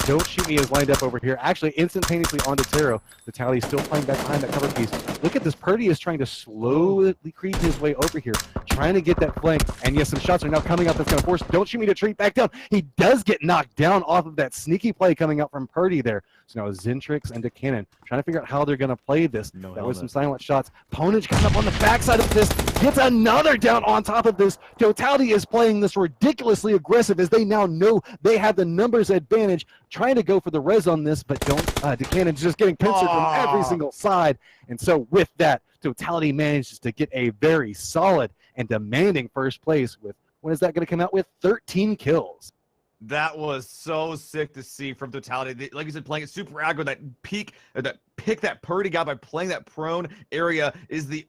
Don't Shoot Me is lined up over here. Actually, instantaneously onto Taro. The Tally still playing back behind that cover piece. Look at this. Purdy is trying to slowly creep his way over here, trying to get that flank. And yes, some shots are now coming up that's going to force Don't Shoot Me to retreat back down. He does get knocked down off of that sneaky play coming up from Purdy there. So now Zentrix and DeCannon trying to figure out how they're going to play this. That was some silent shots. Ponage coming up on the backside of this. Gets another down on top of this. Totality is playing this ridiculously aggressive as they now know they have the numbers advantage. Trying to go for the res on this, but DeCannon's just getting pincered from every single side. And so with that, Totality manages to get a very solid and demanding first place with, what is that going to come out with? 13 kills. That was so sick to see from Totality. Like you said, playing it super aggro, that pick that Purdy got by playing that prone area is the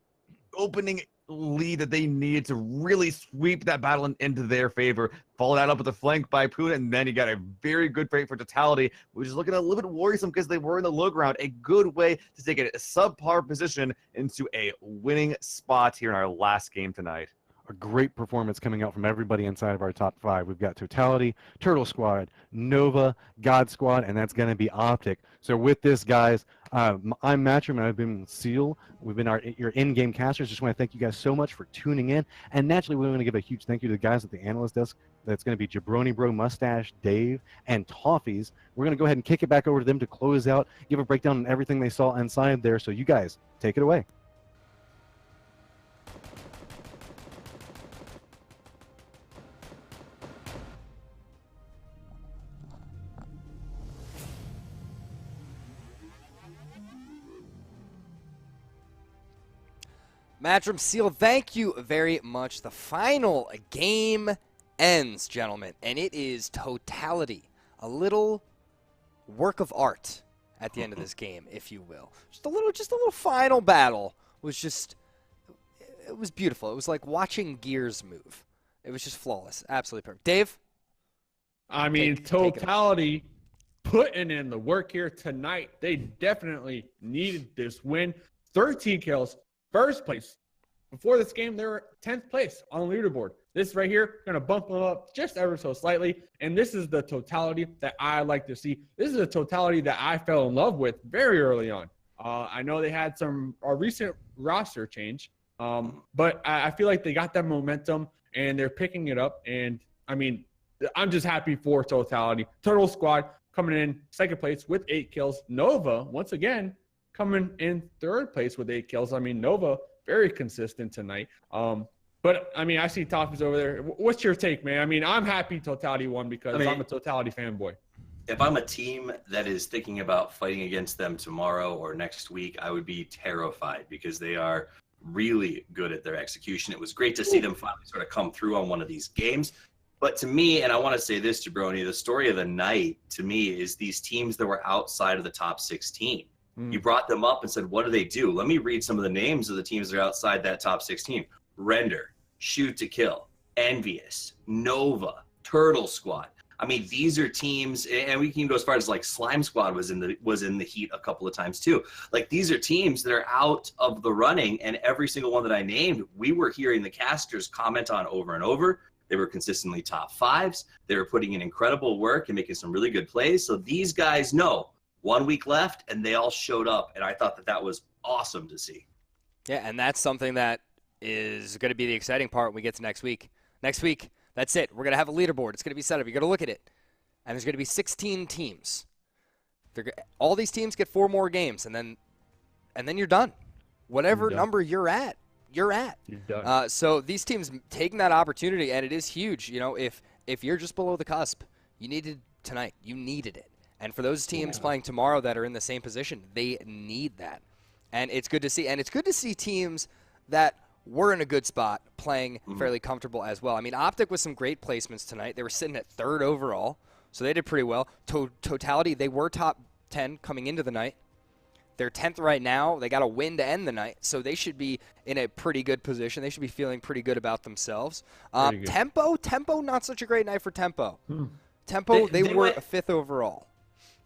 opening lead that they needed to really sweep that battle into their favor. Follow that up with a flank by Puna, and then you got a very good break for Totality, which is looking a little bit worrisome because they were in the low ground. A good way to take a subpar position into a winning spot here in our last game tonight. A great performance coming out from everybody inside of our top 5. We've got Totality, Turtle Squad, Nova, God Squad, and that's going to be Optic. So with this, guys, I'm Matchroom, and I've been Seal. We've been your in-game casters. Just want to thank you guys so much for tuning in. And naturally, we want to give a huge thank you to the guys at the analyst desk. That's going to be Jabroni Bro, Mustache, Dave, and Toffees. We're going to go ahead and kick it back over to them to close out, give a breakdown on everything they saw inside there. So you guys, take it away. Matchroom Seal, thank you very much. The final game ends, gentlemen, and it is Totality. A little work of art at the end of this game, if you will. Just a little final battle it was beautiful. It was like watching gears move. It was just flawless. Absolutely perfect. Dave? I mean, Totality putting in the work here tonight. They definitely needed this win. 13 kills. First place. Before this game, they were 10th place on the leaderboard. This right here, going to bump them up just ever so slightly. And this is the Totality that I like to see. This is a Totality that I fell in love with very early on. I know they had a recent roster change, but I feel like they got that momentum and they're picking it up. And, I mean, I'm just happy for Totality. Turtle Squad coming in 2nd place with 8 kills. Nova, once again, coming in 3rd place with 8 kills. I mean, Nova, very consistent tonight. But, I mean, I see Toffees over there. What's your take, man? I mean, I'm happy Totality won because I'm a Totality fanboy. If I'm a team that is thinking about fighting against them tomorrow or next week, I would be terrified because they are really good at their execution. It was great to see them finally sort of come through on one of these games. But to me, and I want to say this, Jabroni, the story of the night to me is these teams that were outside of the top 16. You brought them up and said, what do they do? Let me read some of the names of the teams that are outside that top 16. Render, Shoot to Kill, Envious, Nova, Turtle Squad. I mean, these are teams, and we can go as far as like Slime Squad was in the heat a couple of times too. Like, these are teams that are out of the running, and every single one that I named, we were hearing the casters comment on over and over. They were consistently top fives. They were putting in incredible work and making some really good plays. So these guys know 1 week left, and they all showed up, and I thought that that was awesome to see. Yeah, and that's something that is going to be the exciting part when we get to next week. Next week, that's it. We're going to have a leaderboard. It's going to be set up. You're going to look at it, and there's going to be 16 teams. All these teams get 4 more games, and then you're done. Whatever number you're at, you're at. You're done. So these teams taking that opportunity, and it is huge. You know, if you're just below the cusp, you needed tonight. You needed it. And for those teams playing tomorrow that are in the same position, they need that. And it's good to see. And it's good to see teams that were in a good spot playing fairly comfortable as well. I mean, Optic with some great placements tonight. They were sitting at 3rd overall, so they did pretty well. Totality, they were top 10 coming into the night. They're 10th right now. They got a win to end the night, so they should be in a pretty good position. They should be feeling pretty good about themselves. Tempo, not such a great night for Tempo. Tempo, they were 5th overall.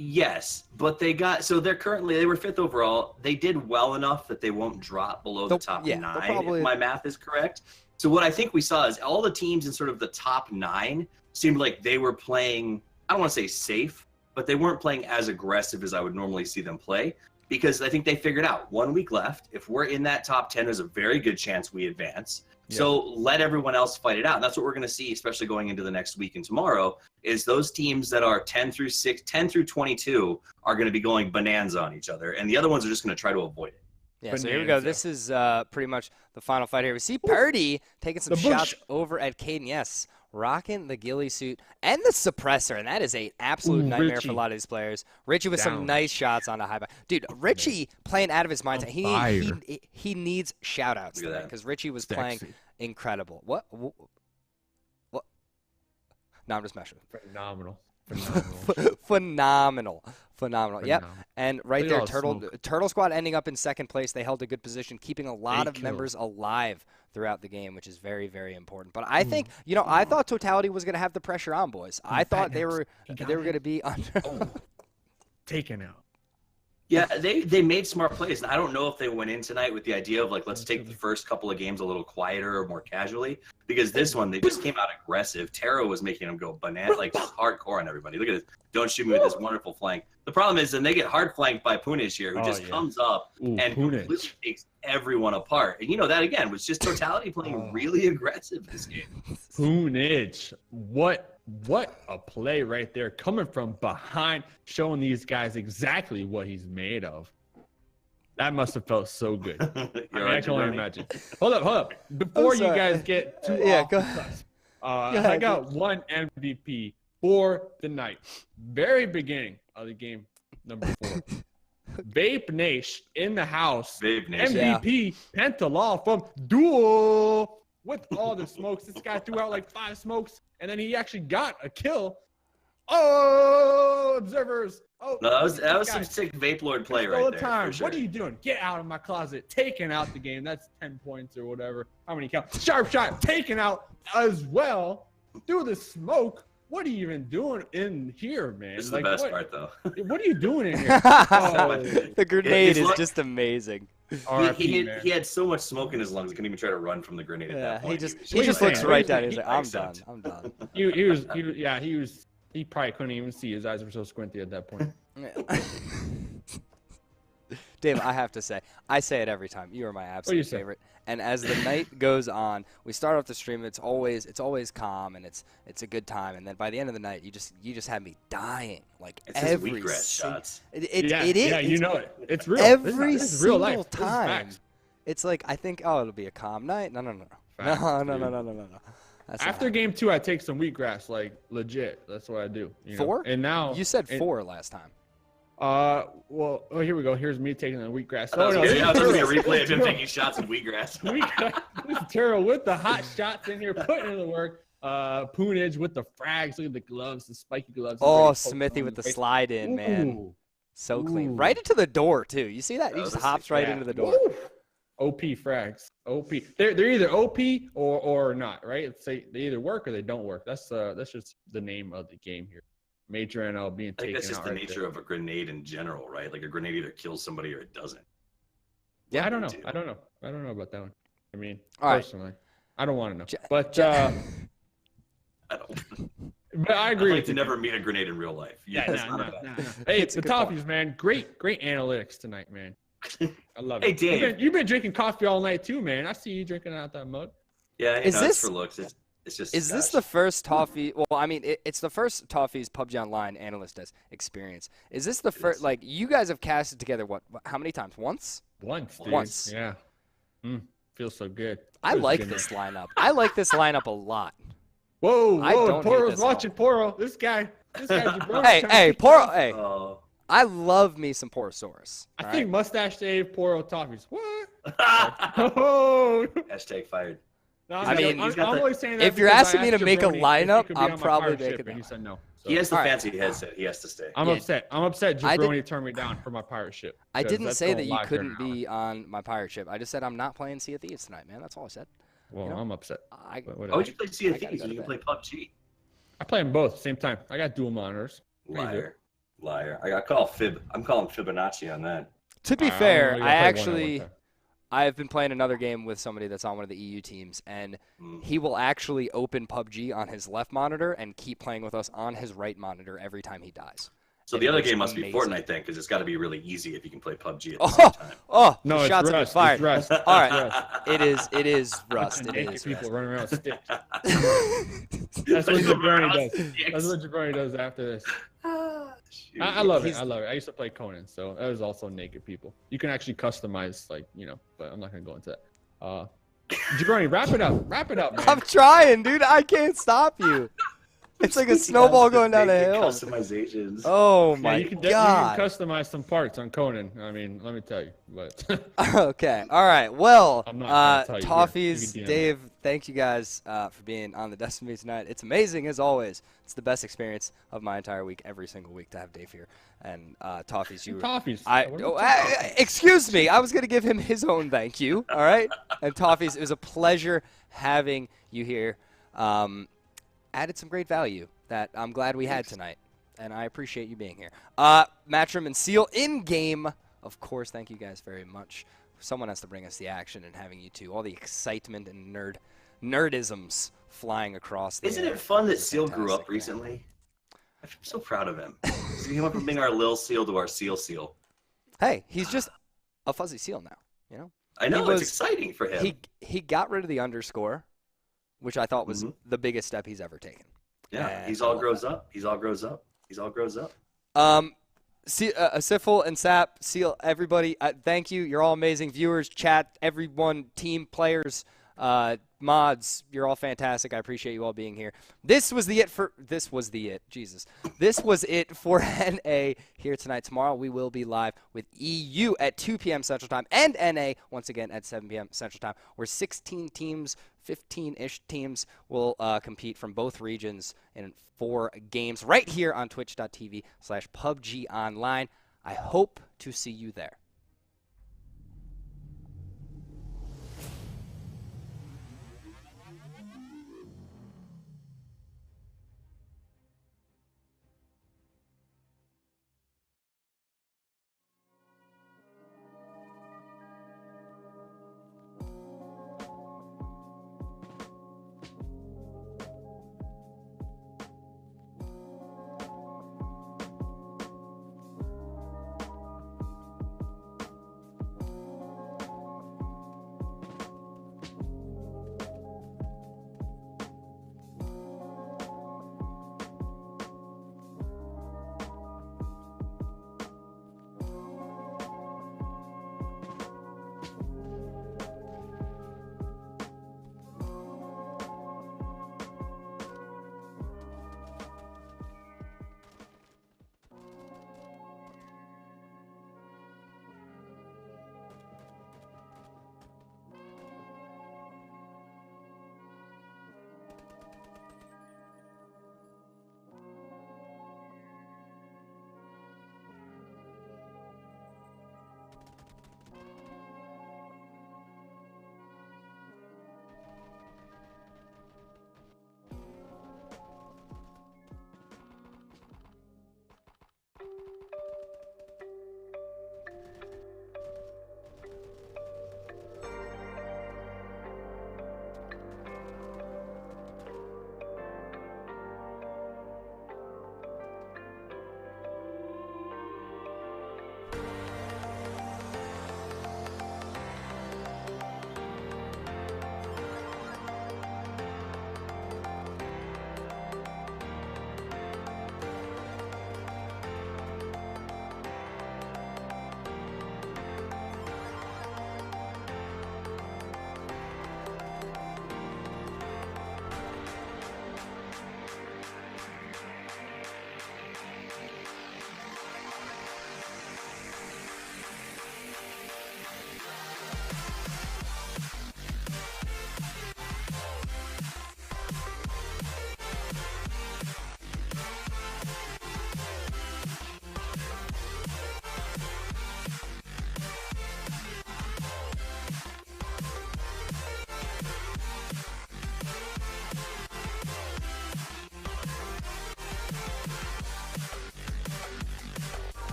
Yes, but they were 5th overall. They did well enough that they won't drop below the top 9, if my math is correct. So what I think we saw is all the teams in sort of the top 9 seemed like they were playing, I don't want to say safe, but they weren't playing as aggressive as I would normally see them play, because I think they figured out 1 week left. If we're in that top 10, there's a very good chance we advance. So let everyone else fight it out. And that's what we're going to see, especially going into the next week and tomorrow, is those teams that are 10 through 22 are going to be going bonanza on each other. And the other ones are just going to try to avoid it. Yeah, so here we go. This is pretty much the final fight here. We see Purdy taking some shots over at Caden. Yes, rocking the ghillie suit and the suppressor, and that is an absolute nightmare for a lot of these players. Richie with some nice shots on a high back. Dude, Richie playing out of his mind. He needs shout-outs because Richie was playing incredible. What? No, I'm just messing. Phenomenal. Yep. And right there, Turtle Squad ending up in 2nd place. They held a good position, keeping a lot of members alive throughout the game, which is very, very important. But I think, I thought Totality was going to have the pressure on, boys. I thought they were going to be under. Taken out. Yeah, they made smart plays. And I don't know if they went in tonight with the idea of, like, let's take the first couple of games a little quieter or more casually. Because this one, they just came out aggressive. Taro was making them go banana, like just hardcore on everybody. Look at this. Don't shoot me with this wonderful flank. The problem is then they get hard flanked by Punij here, who just comes up and completely takes everyone apart. And that, again, was just Totality playing really aggressive this game. Punij, what a play right there, coming from behind, showing these guys exactly what he's made of. That must have felt so good. I can only imagine. Hold up. Before you guys get too off the cusp, I got one MVP for the night. Very beginning of the game, number 4. Vape Nash in the house. Vape Nash, MVP Pentalaw from Duel with all the smokes. This guy threw out like 5 smokes, and then he actually got a kill. Oh, observers. Oh, no, that was some sick Vape Lord play right there. Sure. What are you doing? Get out of my closet. Taking out the game. That's 10 points or whatever. How many counts? Sharp shot. Taken out as well. Through the smoke. What are you even doing in here, man? This is the best part, though. What are you doing in here? The grenade is just amazing. He had so much smoke in his lungs, he couldn't even try to run from the grenade at that point. He just looks right down. He's like, I'm done. He probably couldn't even see. His eyes were so squinty at that point. Dave, I have to say, I say it every time. You are my absolute favorite. And as the night goes on, we start off the stream. It's always calm and it's a good time. And then by the end of the night, you just have me dying. Like it's every shots. It is. Yeah, you know it. It's real. Every this is real life. time. It's like I think, it'll be a calm night. No. After game 2, I take some wheatgrass, like legit. That's what I do. 4? And now you said 4 last time. Here we go. Here's me taking the wheatgrass. I was going to be a replay of him taking shots of wheatgrass. This is Taro with the hot shots in here, putting in the work. Punij with the frags. Look at the gloves, the spiky gloves. Oh, Smithy with the slide in, man. So clean. Right into the door, too. You see that? He just hops right into the door. OP frags. OP. They're either OP or not, right? It's they either work or they don't work. That's just the name of the game here. Major NL being I taken think that's just out the right nature there. of a grenade in general, right? Like a grenade either kills somebody or it doesn't. Yeah, I What don't they know. do. I don't know. I don't know about that one. I mean, All right. personally, I don't want to know. Ja- But Ja- uh, I don't. but I I'd agree like with to you. never meet a grenade in real life. Yeah, that's no. not a bad- Hey, It's a the good point. toffees, man. Great analytics tonight, man. I love Hey, it. Dave. You've been drinking coffee all night too, man. I see you drinking out that mug. Yeah, Is it's this- for looks. It's just. Is this scotch. the first Toffee? Well, I mean, it's the first Toffee's PUBG Online analyst has experience. Is this the first? is. Like, you guys have casted together what? How many times? Once? Once, dude. Once. Yeah. Feels so good. I Feels like good, this man. lineup. I like this lineup a lot. Whoa, I don't hate Poro's this at all. watching Poro. This guy. Jabroni Hey, trying to hey, keep Poro. up. Hey, Oh. I love me some Porosaurus. I all think right? Mustache Dave, Poro, Toffees. What? Oh. Hashtag fired. No, I mean, he's got I'm the- only saying that if you're because asking I me to asked make a Jabroni if he lineup, could be I'm on my probably pirate making ship, that and he said no. So. He has the All right. fancy headset. He has to stay. I'm Yeah. upset. I'm upset. I did- Jabroni turned me down for my pirate ship. I 'cause didn't that's say going that you live here in couldn't an hour. be on my pirate ship. I just said I'm not playing Sea of Thieves tonight, man. That's all I said. Well, you know, I'm upset. I, But Why whatever. would you play Sea of I gotta Thieves go when to you can bed. play PUBG? I play them both at the same time. I got dual monitors. Liar. I call Fib. I'm calling Fibonacci on that. to be I don't fair, know, you I gotta play one at one actually time. I have been playing another game with somebody that's on one of the EU teams, and he will actually open PUBG on his left monitor and keep playing with us on his right monitor every time he dies. So It the other is game must be amazing. Fortnite then, because it's got to be really easy if you can play PUBG at the Oh, same time. oh, No, the it's shots have been Rust. fired. It's Rust. All right, it is Rust. It Naked is people Rust. running around with sticks. That's That's what Jabroni does. That's what Jabroni does after this. I love it. He's- I love it. I used to play Conan, so that was also naked people. You can actually customize, like, but I'm not gonna go into that. Jabroni, wrap it up. Wrap it up, man. I'm trying, dude. I can't stop you. It's like a snowball going down a hill. Customizations. Oh Yeah, my you can god. customize some parts on Conan. I mean, let me tell you. But Okay. All right. Well, I'm not gonna tell you here. Toffees, You can DM Dave, thank you guys for being on the Desk with me tonight. It's amazing as always. It's the best experience of my entire week, every single week, to have Dave here. And Toffees, you. Toffees. Excuse me. I was gonna give him his own thank you. All right. And Toffees, it was a pleasure having you here. Added some great value that I'm glad we had tonight, and I appreciate you being here. Matchroom and Seal in game, of course. Thank you guys very much. Someone has to bring us the action, and having you two, all the excitement and nerdisms flying across. The Isn't air it fun that is Seal grew up fantastic, man. recently? I'm so proud of him. He went from being our Lil Seal to our Seal. Hey, he's just a fuzzy seal now. You know. I know, was- it's exciting for him. He got rid of the underscore, which I thought was Mhm. the biggest step he's ever taken. Yeah, And he's I all love grows that. up. He's all grows up. He's all grows up. Sifel and Sap, Seal, everybody, thank you. You're all amazing viewers, chat, everyone, team, players, mods. You're all fantastic. I appreciate you all being here. This was it for NA here tonight. Tomorrow we will be live with EU at 2 p.m. Central Time and NA once again at 7 p.m. Central Time, where 16 teams, 15-ish teams will compete from both regions in 4 games right here on twitch.tv/PUBGOnline. I hope to see you there.